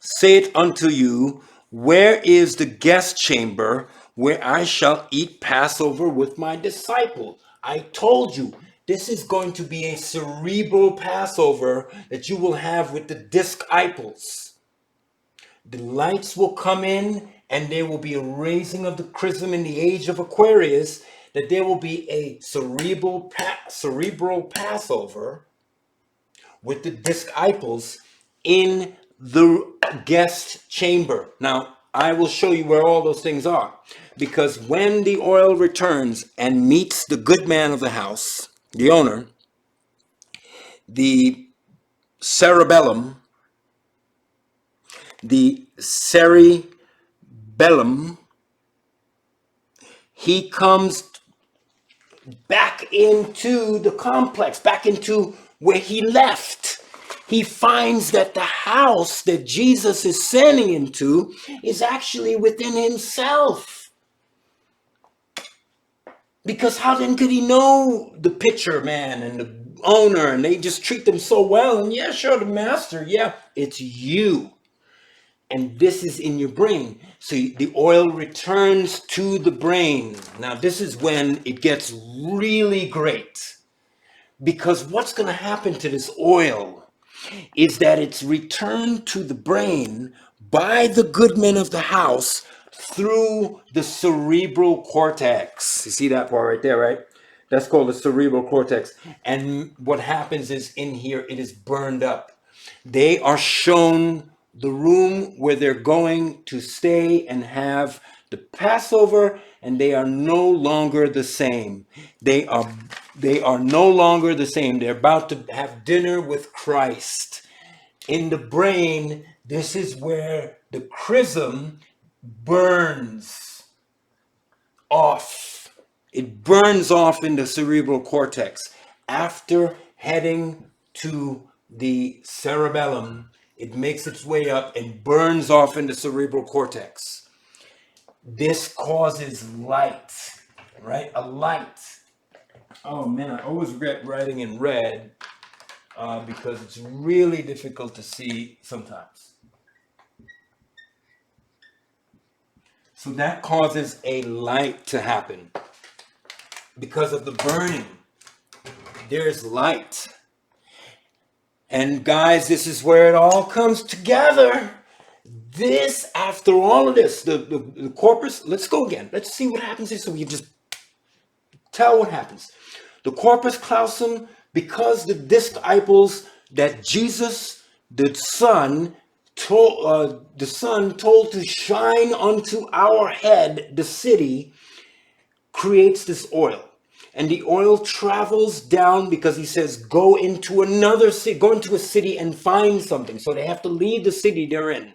saith unto you, Where is the guest chamber where I shall eat Passover with my disciples? I told you, this is going to be a cerebral Passover that you will have with the DISC-Iples. The lights will come in, and there will be a raising of the Chrisim in the age of Aquarius, that there will be a cerebral Passover with the DISC-Iples in the guest chamber. Now, I will show you where all those things are. Because when the oil returns and meets the good man of the house, the owner, the cerebellum, he comes back into the complex, back into where he left. He finds that the house that Jesus is sending into is actually within himself. Because how then could he know the pitcher man and the owner, and they just treat them so well? And yeah, sure, the master, yeah, it's you. And this is in your brain. So the oil returns to the brain. Now, this is when it gets really great. Because what's going to happen to this oil is that it's returned to the brain by the good men of the house through the cerebral cortex. You see that part right there, right? That's called the cerebral cortex. And what happens is in here, it is burned up. They are shown the room where they're going to stay and have the Passover, and they are no longer the same. They are no longer the same. They're about to have dinner with Christ. In the brain, this is where the chrism burns off. It burns off in the cerebral cortex. After heading to the cerebellum, it makes its way up and burns off in the cerebral cortex. This causes light, right? A light. Oh man, I always regret writing in red because it's really difficult to see sometimes. So that causes a light to happen. Because of the burning, there's light. And guys, this is where it all comes together. This, after all of this, the corpus, let's go again. Let's see what happens here so we can just tell what happens. The corpus callosum, because the DISC-Iples that Jesus, the Son, told to shine unto our head, the city, creates this oil. And the oil travels down because he says, go into another city, go into a city and find something. So they have to leave the city they're in.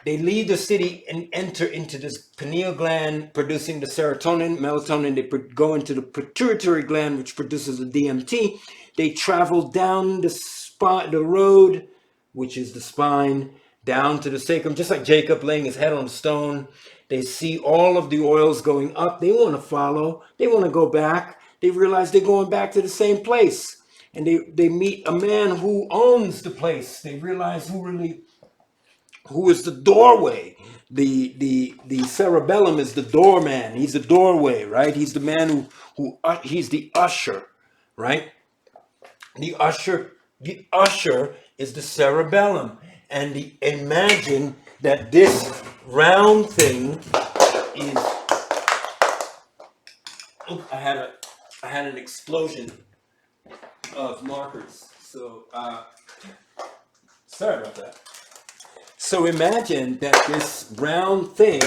They leave the city and enter into this pineal gland producing the serotonin, melatonin. They go into the pituitary gland, which produces the DMT. They travel down the road, which is the spine, down to the sacrum, just like Jacob laying his head on the stone. They see all of the oils going up. They want to follow. They want to go back. They realize they're going back to the same place. And they meet a man who owns the place. They realize who is the doorway. The cerebellum is the doorman. He's the doorway, right? He's the man who he's the usher, right? The usher is the cerebellum. And imagine that this round thing is. Oh, I had an explosion of markers. So sorry about that. So imagine that this round thing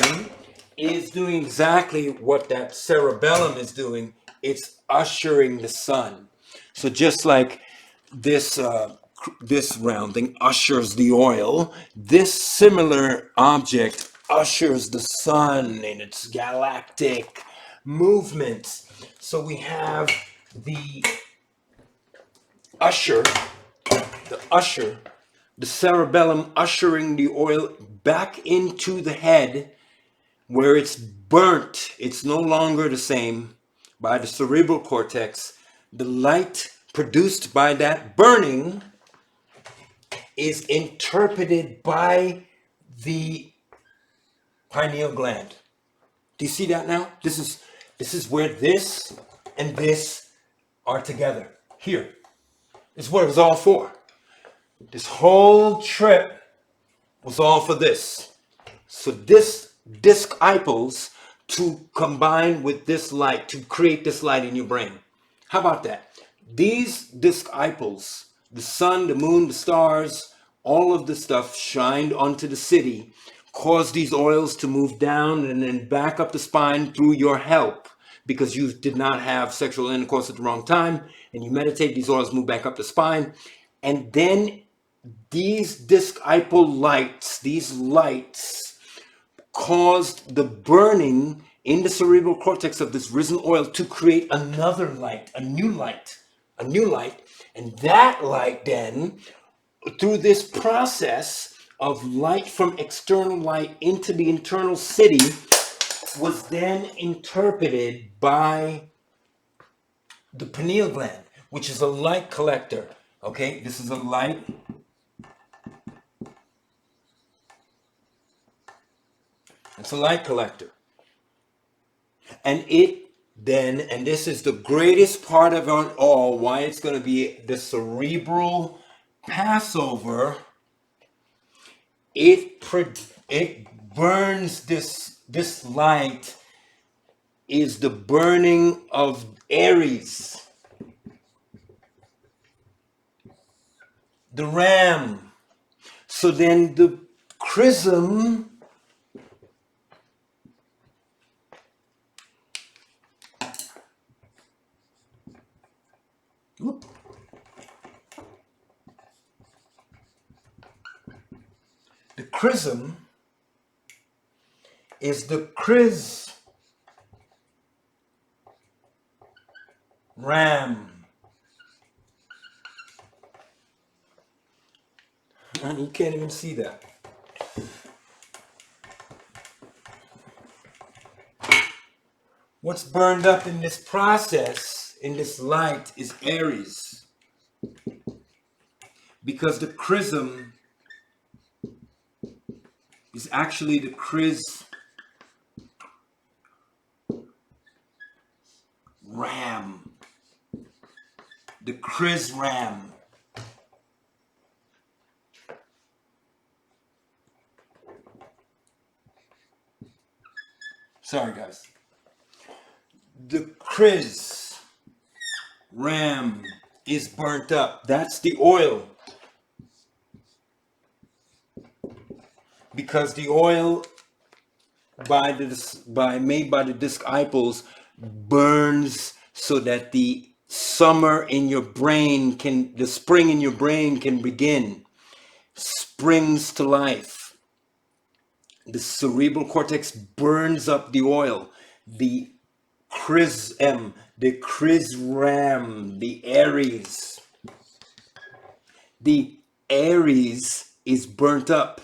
is doing exactly what that cerebellum is doing. It's ushering the sun. So just like this round thing ushers the oil, this similar object ushers the sun in its galactic movements. So we have the usher, the cerebellum ushering the oil back into the head where it's burnt. It's no longer the same by the cerebral cortex. The light produced by that burning is interpreted by the pineal gland. Do you see that now? This is where this and this are together. Here. This is what it was all for. This whole trip was all for this. So this DISC-Iples to combine with this light, to create this light in your brain. How about that? These DISC-Iples, the sun, the moon, the stars, all of the stuff shined onto the city, caused these oils to move down and then back up the spine through your help, because you did not have sexual intercourse at the wrong time, and you meditate, these oils move back up the spine. And then these DISC-Iples lights, these lights, caused the burning in the cerebral cortex of this risen oil to create another light, a new light. And that light then, through this process of light from external light into the internal city, was then interpreted by the pineal gland, which is a light collector. Okay, this is a light. It's a light collector. And it then, and this is the greatest part of it all, why it's going to be the cerebral Passover, it burns this light is the burning of Aries, the ram. So then the chrism is the ram. And you can't even see that. What's burned up in this process, in this light, is Aries. Because the chrism is actually the ram. The ram. Sorry, guys. The ram is burnt up. That's the oil. Because the oil made by the DISC-Iples burns so that the summer in your brain the spring in your brain can begin. Springs to life. The cerebral cortex burns up the oil. The chrism, the ram, the Aries. The Aries is burnt up.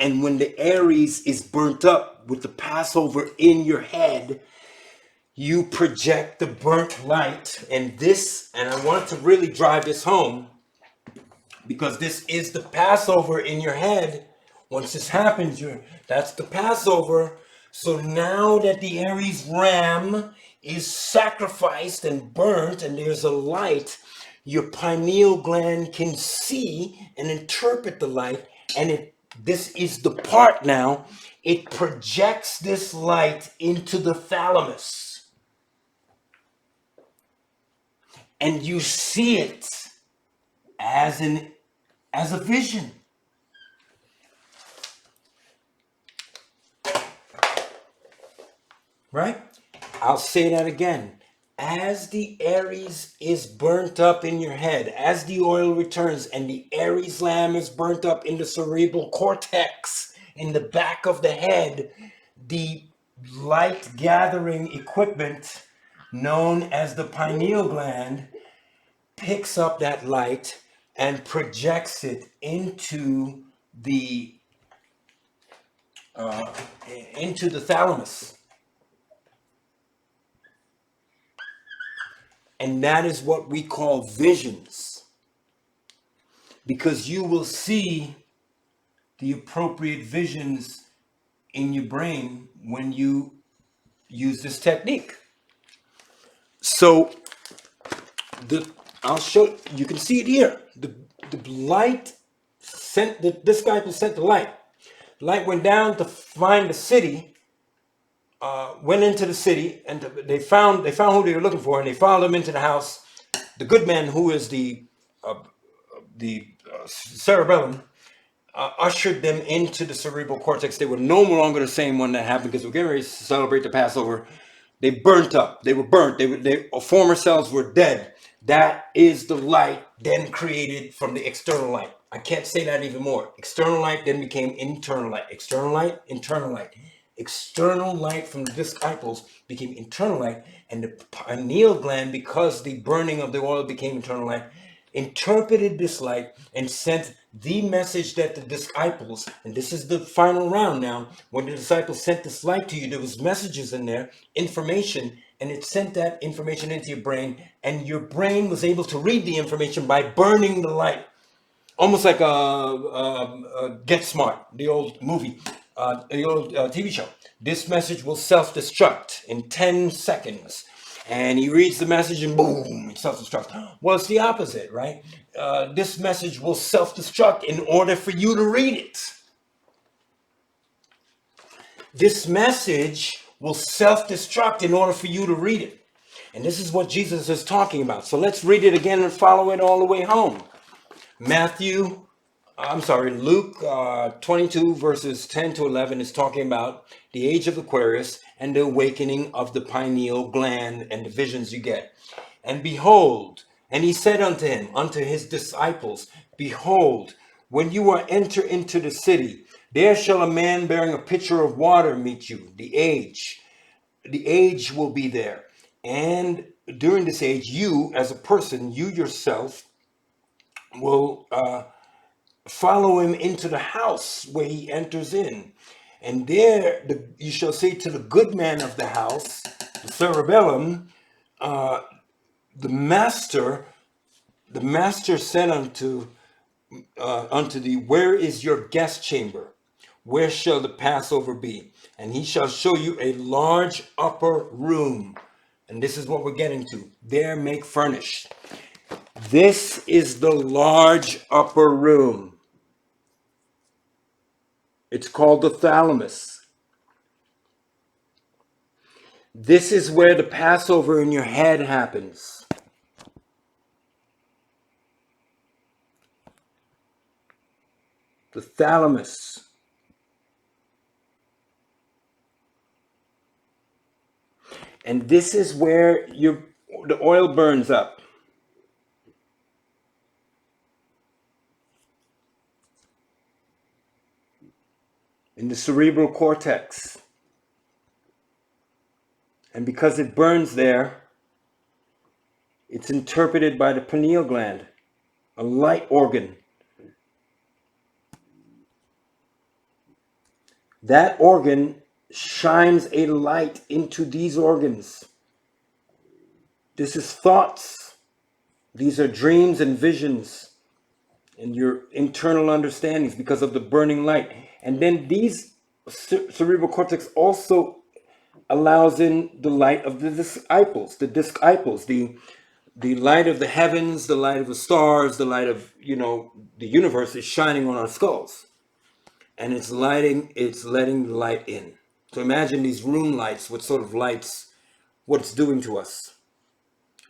And when the Aries is burnt up with the Passover in your head, you project the burnt light. And I want to really drive this home, because this is the Passover in your head. Once this happens, that's the Passover. So now that the Aries ram is sacrificed and burnt, and there's a light, your pineal gland can see and interpret the light, and this is the part now, it projects this light into the thalamus. And you see it as a vision. Right? I'll say that again. As the Aries is burnt up in your head, as the oil returns and the Aries lamb is burnt up in the cerebral cortex, in the back of the head, the light gathering equipment known as the pineal gland picks up that light and projects it into the thalamus. And that is what we call visions. Because you will see the appropriate visions in your brain when you use this technique. So I'll show you can see it here. The light sent this guy who sent the light. Light went down to find the city. Went into the city, and they found who they were looking for, and they followed him into the house. The good man, who is the cerebellum, ushered them into the cerebral cortex. They were no longer the same one that happened, because we're getting ready to celebrate the Passover. They burnt up. They were burnt. Their former selves were dead. That is the light then created from the external light. I can't say that even more. External light then became internal light. External light, internal light. External light from the DISC-Iples became internal light, and the pineal gland, because the burning of the oil became internal light, interpreted this light and sent the message that the disciples, and this is the final round now, when the disciples sent this light to you, there was messages in there, information, and it sent that information into your brain, and your brain was able to read the information by burning the light. Almost like Get Smart, the old movie, the old TV show. This message will self-destruct in 10 seconds. And he reads the message and boom, it self-destructs. Well, it's the opposite, right? This message will self-destruct in order for you to read it. This message will self-destruct in order for you to read it. And this is what Jesus is talking about. So let's read it again and follow it all the way home. Luke 22 verses 10 to 11 is talking about the age of Aquarius and the awakening of the pineal gland and the visions you get. And behold, and he said unto him, unto his disciples, behold, when you are enter into the city, there shall a man bearing a pitcher of water meet you. The age will be there. And during this age, you as a person, you yourself will follow him into the house where he enters in. And there you shall say to the good man of the house, the cerebellum, the master said unto thee, where is your guest chamber? Where shall the Passover be? And he shall show you a large upper room. And this is what we're getting to. There make furnished. This is the large upper room. It's called the thalamus. This is where the Passover in your head happens. The thalamus. And this is where the oil burns up. In the cerebral cortex. And because it burns there, it's interpreted by the pineal gland, a light organ. That organ shines a light into these organs. This is thoughts. These are dreams and visions and your internal understandings because of the burning light. And then these cerebral cortex also allows in the light of the DISC-Iples, the light of the heavens, the light of the stars, the light of, the universe is shining on our skulls. And it's letting the light in. So imagine these room lights, what sort of lights, what it's doing to us.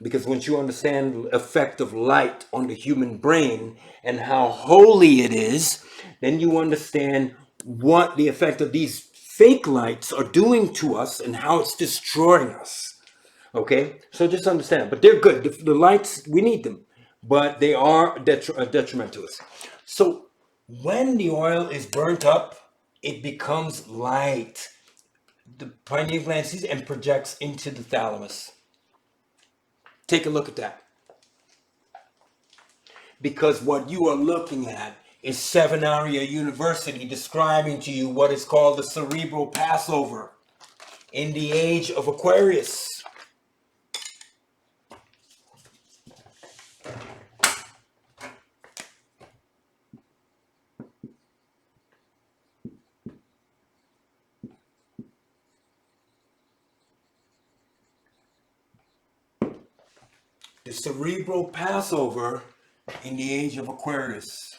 Because once you understand the effect of light on the human brain and how holy it is, then you understand what the effect of these fake lights are doing to us and how it's destroying us. Okay? So just understand. But they're good. The lights, we need them. But they are a detriment to us. So when the oil is burnt up, it becomes light. The pineal gland sees and projects into the thalamus. Take a look at that. Because what you are looking at is Sevenaria University describing to you what is called the Cerebral Passover in the age of Aquarius. The Cerebral Passover in the age of Aquarius.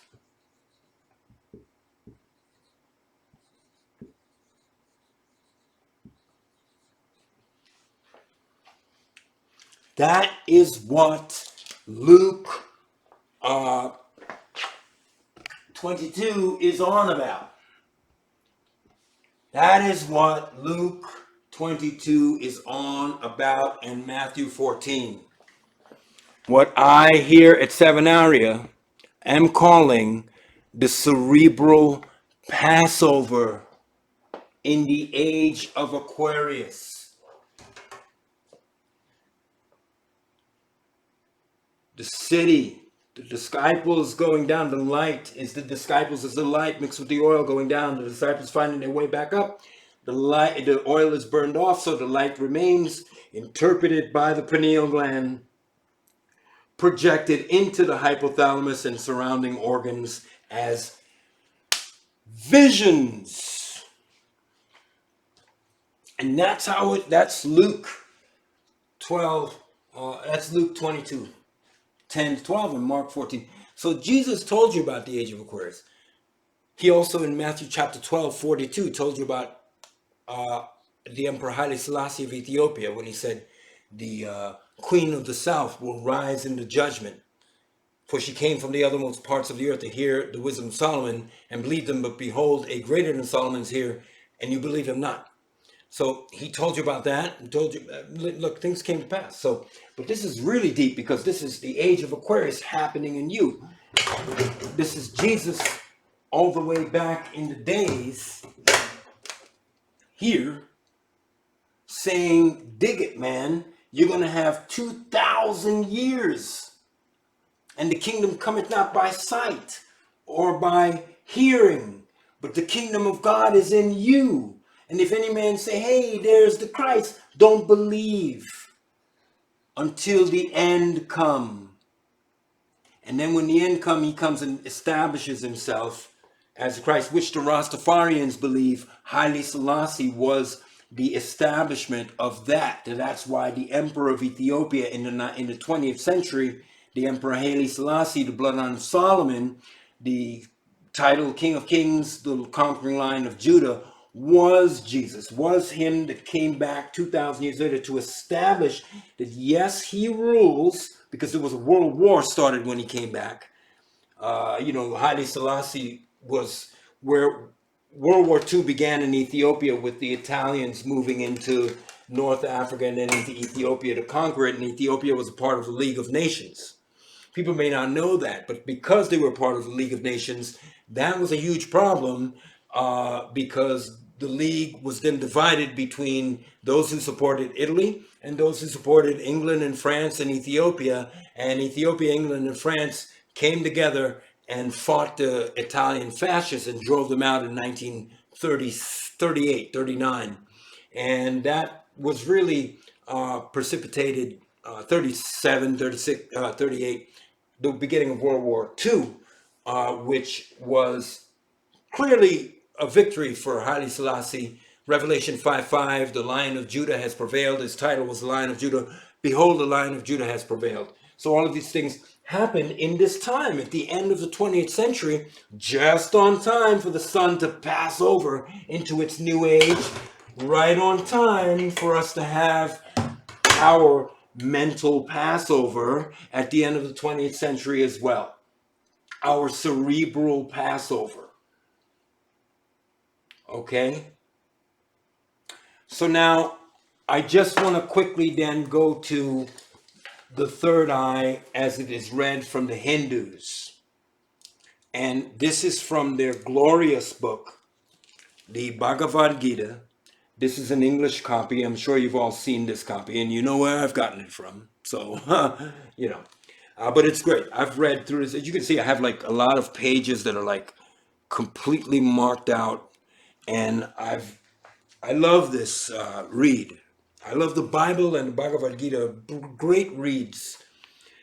That is what Luke 22 is on about. That is what Luke 22 is on about in Matthew 14. What I here at Sevenaria am calling the Cerebral Passover in the age of Aquarius. The city, the disciples going down, the light is the disciples is the light mixed with the oil going down, the disciples finding their way back up. The oil is burned off, so the light remains, interpreted by the pineal gland, projected into the hypothalamus and surrounding organs as visions. And that's how that's Luke 12, that's Luke 22, 10 to 12 and Mark 14. So Jesus told you about the age of Aquarius. He also in Matthew chapter 12, 42 told you about the Emperor Haile Selassie of Ethiopia when he said the Queen of the South will rise in the judgment, for she came from the othermost parts of the earth to hear the wisdom of Solomon and believe them, but behold, a greater than Solomon is here, and you believe him not. So he told you about that and told you, look, things came to pass. So, but this is really deep because this is the age of Aquarius happening in you. This is Jesus all the way back in the days here saying, dig it, man. You're going to have 2,000 years. And the kingdom cometh not by sight or by hearing, but the kingdom of God is in you. And if any man say, hey, there's the Christ, don't believe until the end come. And then when the end come, he comes and establishes himself as Christ, which the Rastafarians believe Haile Selassie was the establishment of that. And that's why the Emperor of Ethiopia in the 20th century, the Emperor Haile Selassie, the bloodline of Solomon, the title King of Kings, the conquering line of Judah, was Jesus, was him that came back 2,000 years later to establish that yes, he rules, because there was a world war started when he came back. Haile Selassie was where World War II began in Ethiopia with the Italians moving into North Africa and then into Ethiopia to conquer it. And Ethiopia was a part of the League of Nations. People may not know that, but because they were part of the League of Nations, that was a huge problem because the League was then divided between those who supported Italy and those who supported England and France and Ethiopia. And Ethiopia, England, and France came together and fought the Italian fascists and drove them out in 1938, 39. And that was really precipitated 37, 36, 38, the beginning of World War II, which was clearly a victory for Haile Selassie. Revelation 5:5, the Lion of Judah has prevailed. His title was the Lion of Judah. Behold, the Lion of Judah has prevailed. So all of these things happened in this time at the end of the 20th century, just on time for the sun to pass over into its new age, right on time for us to have our mental Passover at the end of the 20th century as well. Our cerebral Passover. Okay? So now, I just want to quickly then go to the third eye as it is read from the Hindus. And this is from their glorious book, the Bhagavad Gita. This is an English copy. I'm sure you've all seen this copy, and you know where I've gotten it from. So, but it's great. I've read through this. As you can see, I have like a lot of pages that are like completely marked out. And I love this read. I love the Bible and the Bhagavad Gita, great reads,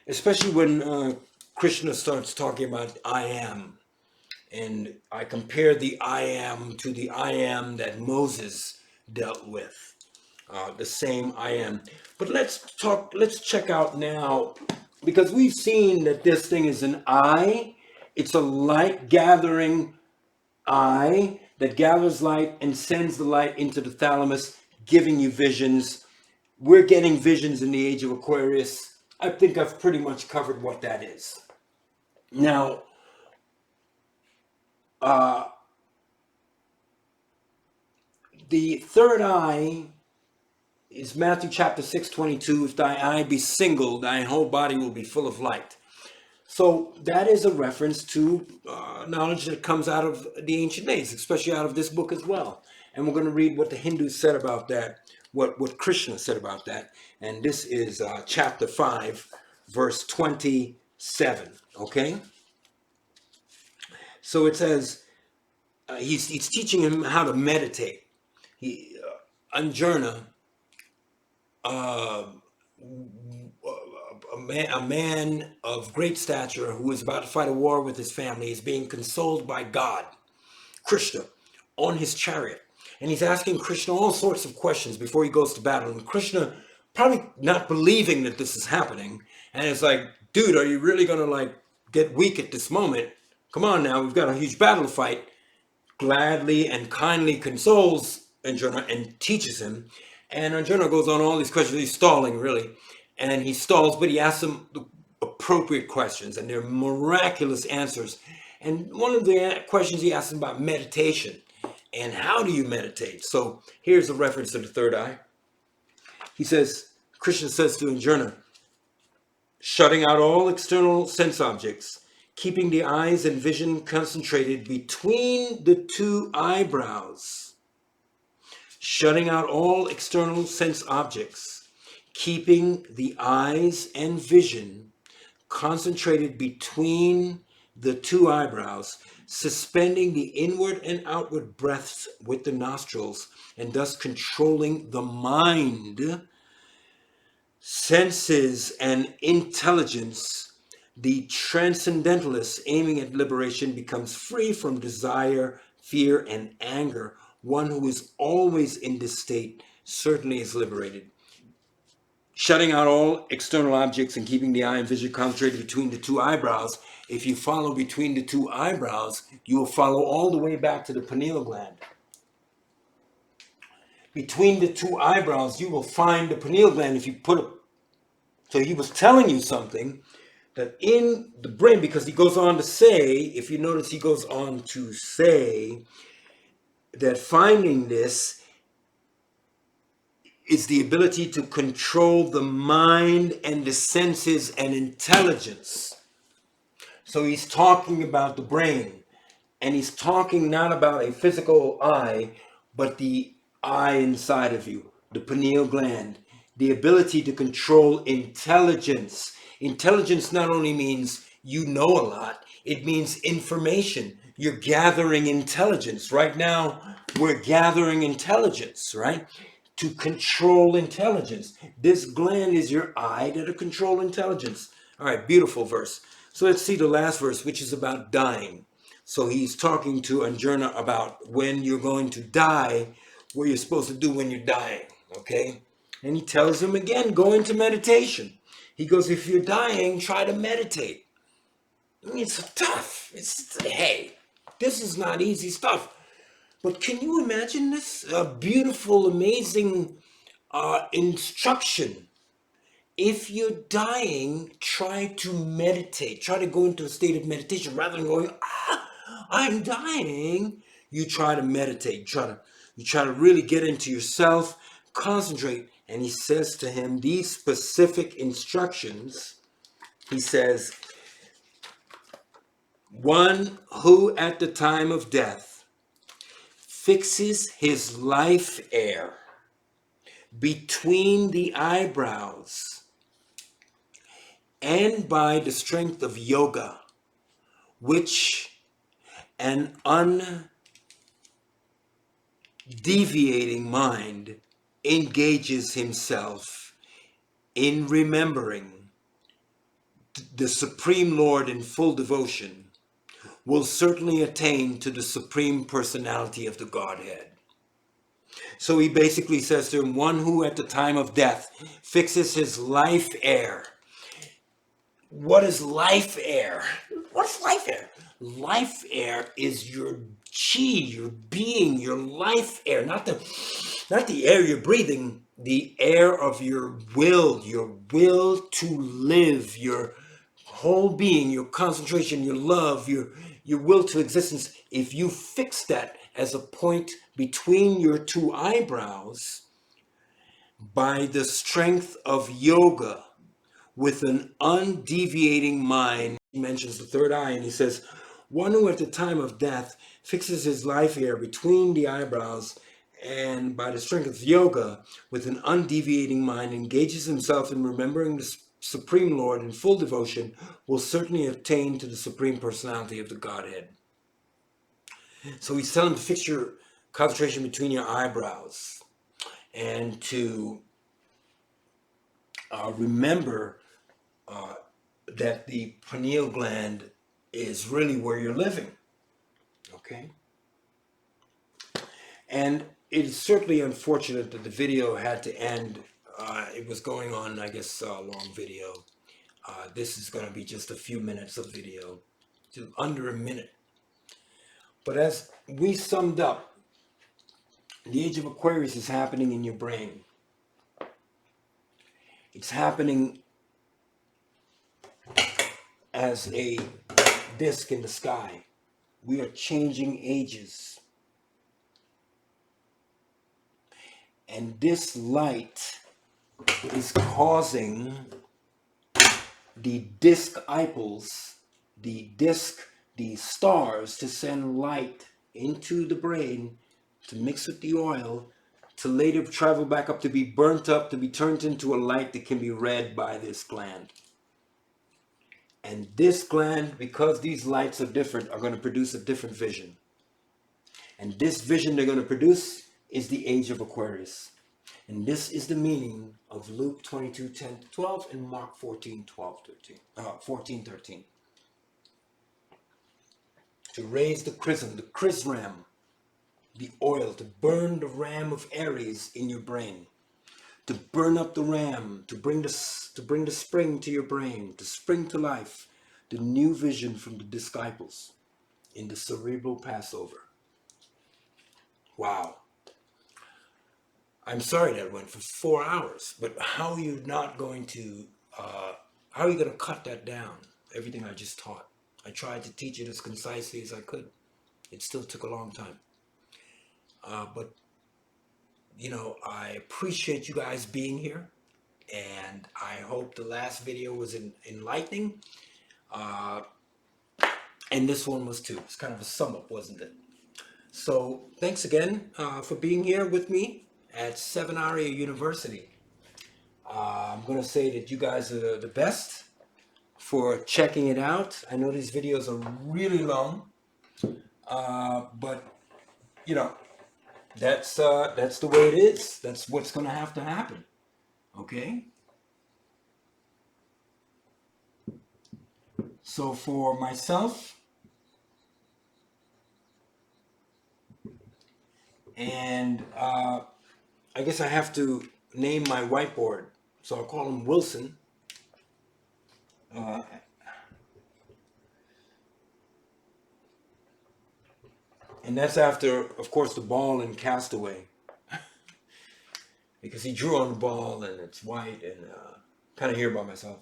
especially when Krishna starts talking about I am. And I compare the I am to the I am that Moses dealt with. the same I am. But let's check out now, because we've seen that this thing is an eye. It's a light gathering eye that gathers light and sends the light into the thalamus, giving you visions. We're getting visions in the age of Aquarius. I think I've pretty much covered what that is. Now, the third eye is Matthew chapter 6:22. If thy eye be single, thy whole body will be full of light. So that is a reference to knowledge that comes out of the ancient days, especially out of this book as well. And we're going to read what the Hindus said about that, what Krishna said about that. And this is chapter 5, verse 27. Okay? So it says, he's teaching him how to meditate. Anjana, a man of great stature who is about to fight a war with his family, is being consoled by God, Krishna, on his chariot. And he's asking Krishna all sorts of questions before he goes to battle. And Krishna, probably not believing that this is happening, and it's like, dude, are you really going to get weak at this moment? Come on now, we've got a huge battle to fight. Gladly and kindly consoles Anjana and teaches him. And Anjana goes on all these questions. He's stalling, really. And he stalls, but he asks him the appropriate questions, and they're miraculous answers. And one of the questions he asks him about meditation. And how do you meditate? So here's a reference to the third eye. He says, Krishna says to Anjana, shutting out all external sense objects, keeping the eyes and vision concentrated between the two eyebrows. Shutting out all external sense objects, keeping the eyes and vision concentrated between the two eyebrows, suspending the inward and outward breaths with the nostrils, and thus controlling the mind, senses, and intelligence. The transcendentalist aiming at liberation becomes free from desire, fear, and anger. One who is always in this state certainly is liberated. Shutting out all external objects and keeping the eye and vision concentrated between the two eyebrows. If you follow between the two eyebrows, you will follow all the way back to the pineal gland. Between the two eyebrows, you will find the pineal gland. If you put it, so he was telling you something that in the brain, because he goes on to say, if you notice, he goes on to say that finding this is the ability to control the mind and the senses and intelligence. So he's talking about the brain, and he's talking not about a physical eye, but the eye inside of you, the pineal gland, the ability to control intelligence. Intelligence not only means you know a lot, it means information. You're gathering intelligence. Right now, we're gathering intelligence, right? To control intelligence. This gland is your eye that'll control intelligence. All right, beautiful verse. So let's see the last verse, which is about dying. So he's talking to Anjana about when you're going to die, what you're supposed to do when you're dying, okay? And he tells him again, go into meditation. He goes, if you're dying, try to meditate. I mean, it's tough. Hey, this is not easy stuff. But can you imagine this? A beautiful, amazing instruction. If you're dying, try to meditate. Try to go into a state of meditation rather than going, I'm dying. You try to meditate. You try to really get into yourself, concentrate. And he says to him these specific instructions. He says, one who at the time of death fixes his life air between the eyebrows, and by the strength of yoga, which an undeviating mind engages himself in remembering the Supreme Lord in full devotion, will certainly attain to the Supreme Personality of the Godhead. So he basically says to him, one who at the time of death fixes his life heir. What is life heir? What's life heir? Life heir is your chi, your being, your life air, not the air you're breathing, the air of your will to live, your whole being, your concentration, your love, your will to existence. If you fix that as a point between your two eyebrows by the strength of yoga with an undeviating mind, he mentions the third eye and he says, one who at the time of death fixes his life here between the eyebrows and by the strength of yoga with an undeviating mind engages himself in remembering the Supreme Lord in full devotion will certainly attain to the Supreme Personality of the Godhead. So he's telling him to fix your concentration between your eyebrows and to remember that the pineal gland is really where you're living. Okay? And it's certainly unfortunate that the video had to end. It was going on, I guess, a long video. This is going to be just a few minutes of video, to under a minute. But as we summed up, the age of Aquarius is happening in your brain. It's happening as a disc in the sky. We are changing ages. And this light is causing the DISC-Iples, the stars, to send light into the brain to mix with the oil to later travel back up to be burnt up, to be turned into a light that can be read by this gland. And this gland, because these lights are different, are going to produce a different vision. And this vision they're going to produce is the age of Aquarius. And this is the meaning of Luke 22:10-12 and Mark 14:13. To raise the Chrisim, the Chrisram, the oil, to burn the ram of Aries in your brain, to burn up the ram, to bring the spring to your brain, to spring to life, the new vision from the DISC-Iples in the Cerebral Passover. Wow. I'm sorry that went for 4 hours, but how are you not going to, how are you going to cut that down? Everything I just taught. I tried to teach it as concisely as I could. It still took a long time. But, you know, I appreciate you guys being here. And I hope the last video was enlightening. And this one was too. It's kind of a sum up, wasn't it? So thanks again for being here with me at Sevenaria University. I'm going to say that you guys are the best for checking it out. I know these videos are really long, but you know, that's the way it is. That's what's going to have to happen. Okay? So for myself and I guess I have to name my whiteboard. So I'll call him Wilson. And that's after, of course, the ball in Castaway. Because he drew on the ball and it's white and kind of here by myself.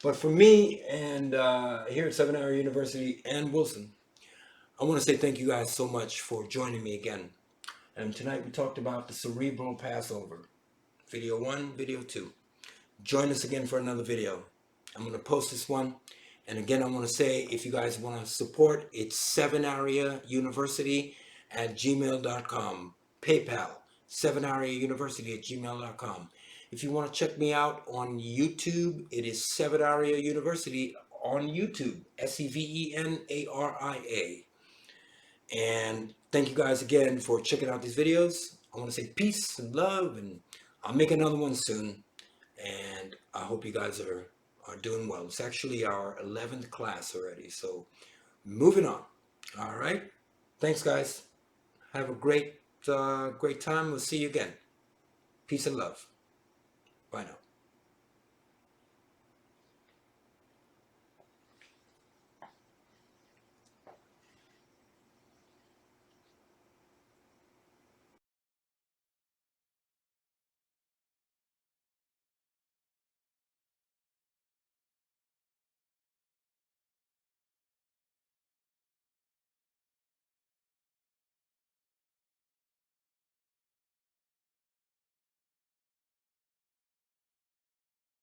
But for me and here at Sevenaria University and Wilson, I want to say thank you guys so much for joining me again. And tonight we talked about the Cerebral Passover. Video 1, Video 2. Join us again for another video. I'm going to post this one. And again, I want to say, if you guys want to support, it's sevenariauniversity@gmail.com. PayPal, sevenariauniversity@gmail.com. If you want to check me out on YouTube, it is Sevenaria University on YouTube. Sevenaria. And thank you guys again for checking out these videos. I want to say peace and love, and I'll make another one soon. And I hope you guys are doing well. It's actually our 11th class already. So moving on. All right. Thanks, guys. Have a great It's a great time. We'll see you again. Peace and love. Bye now.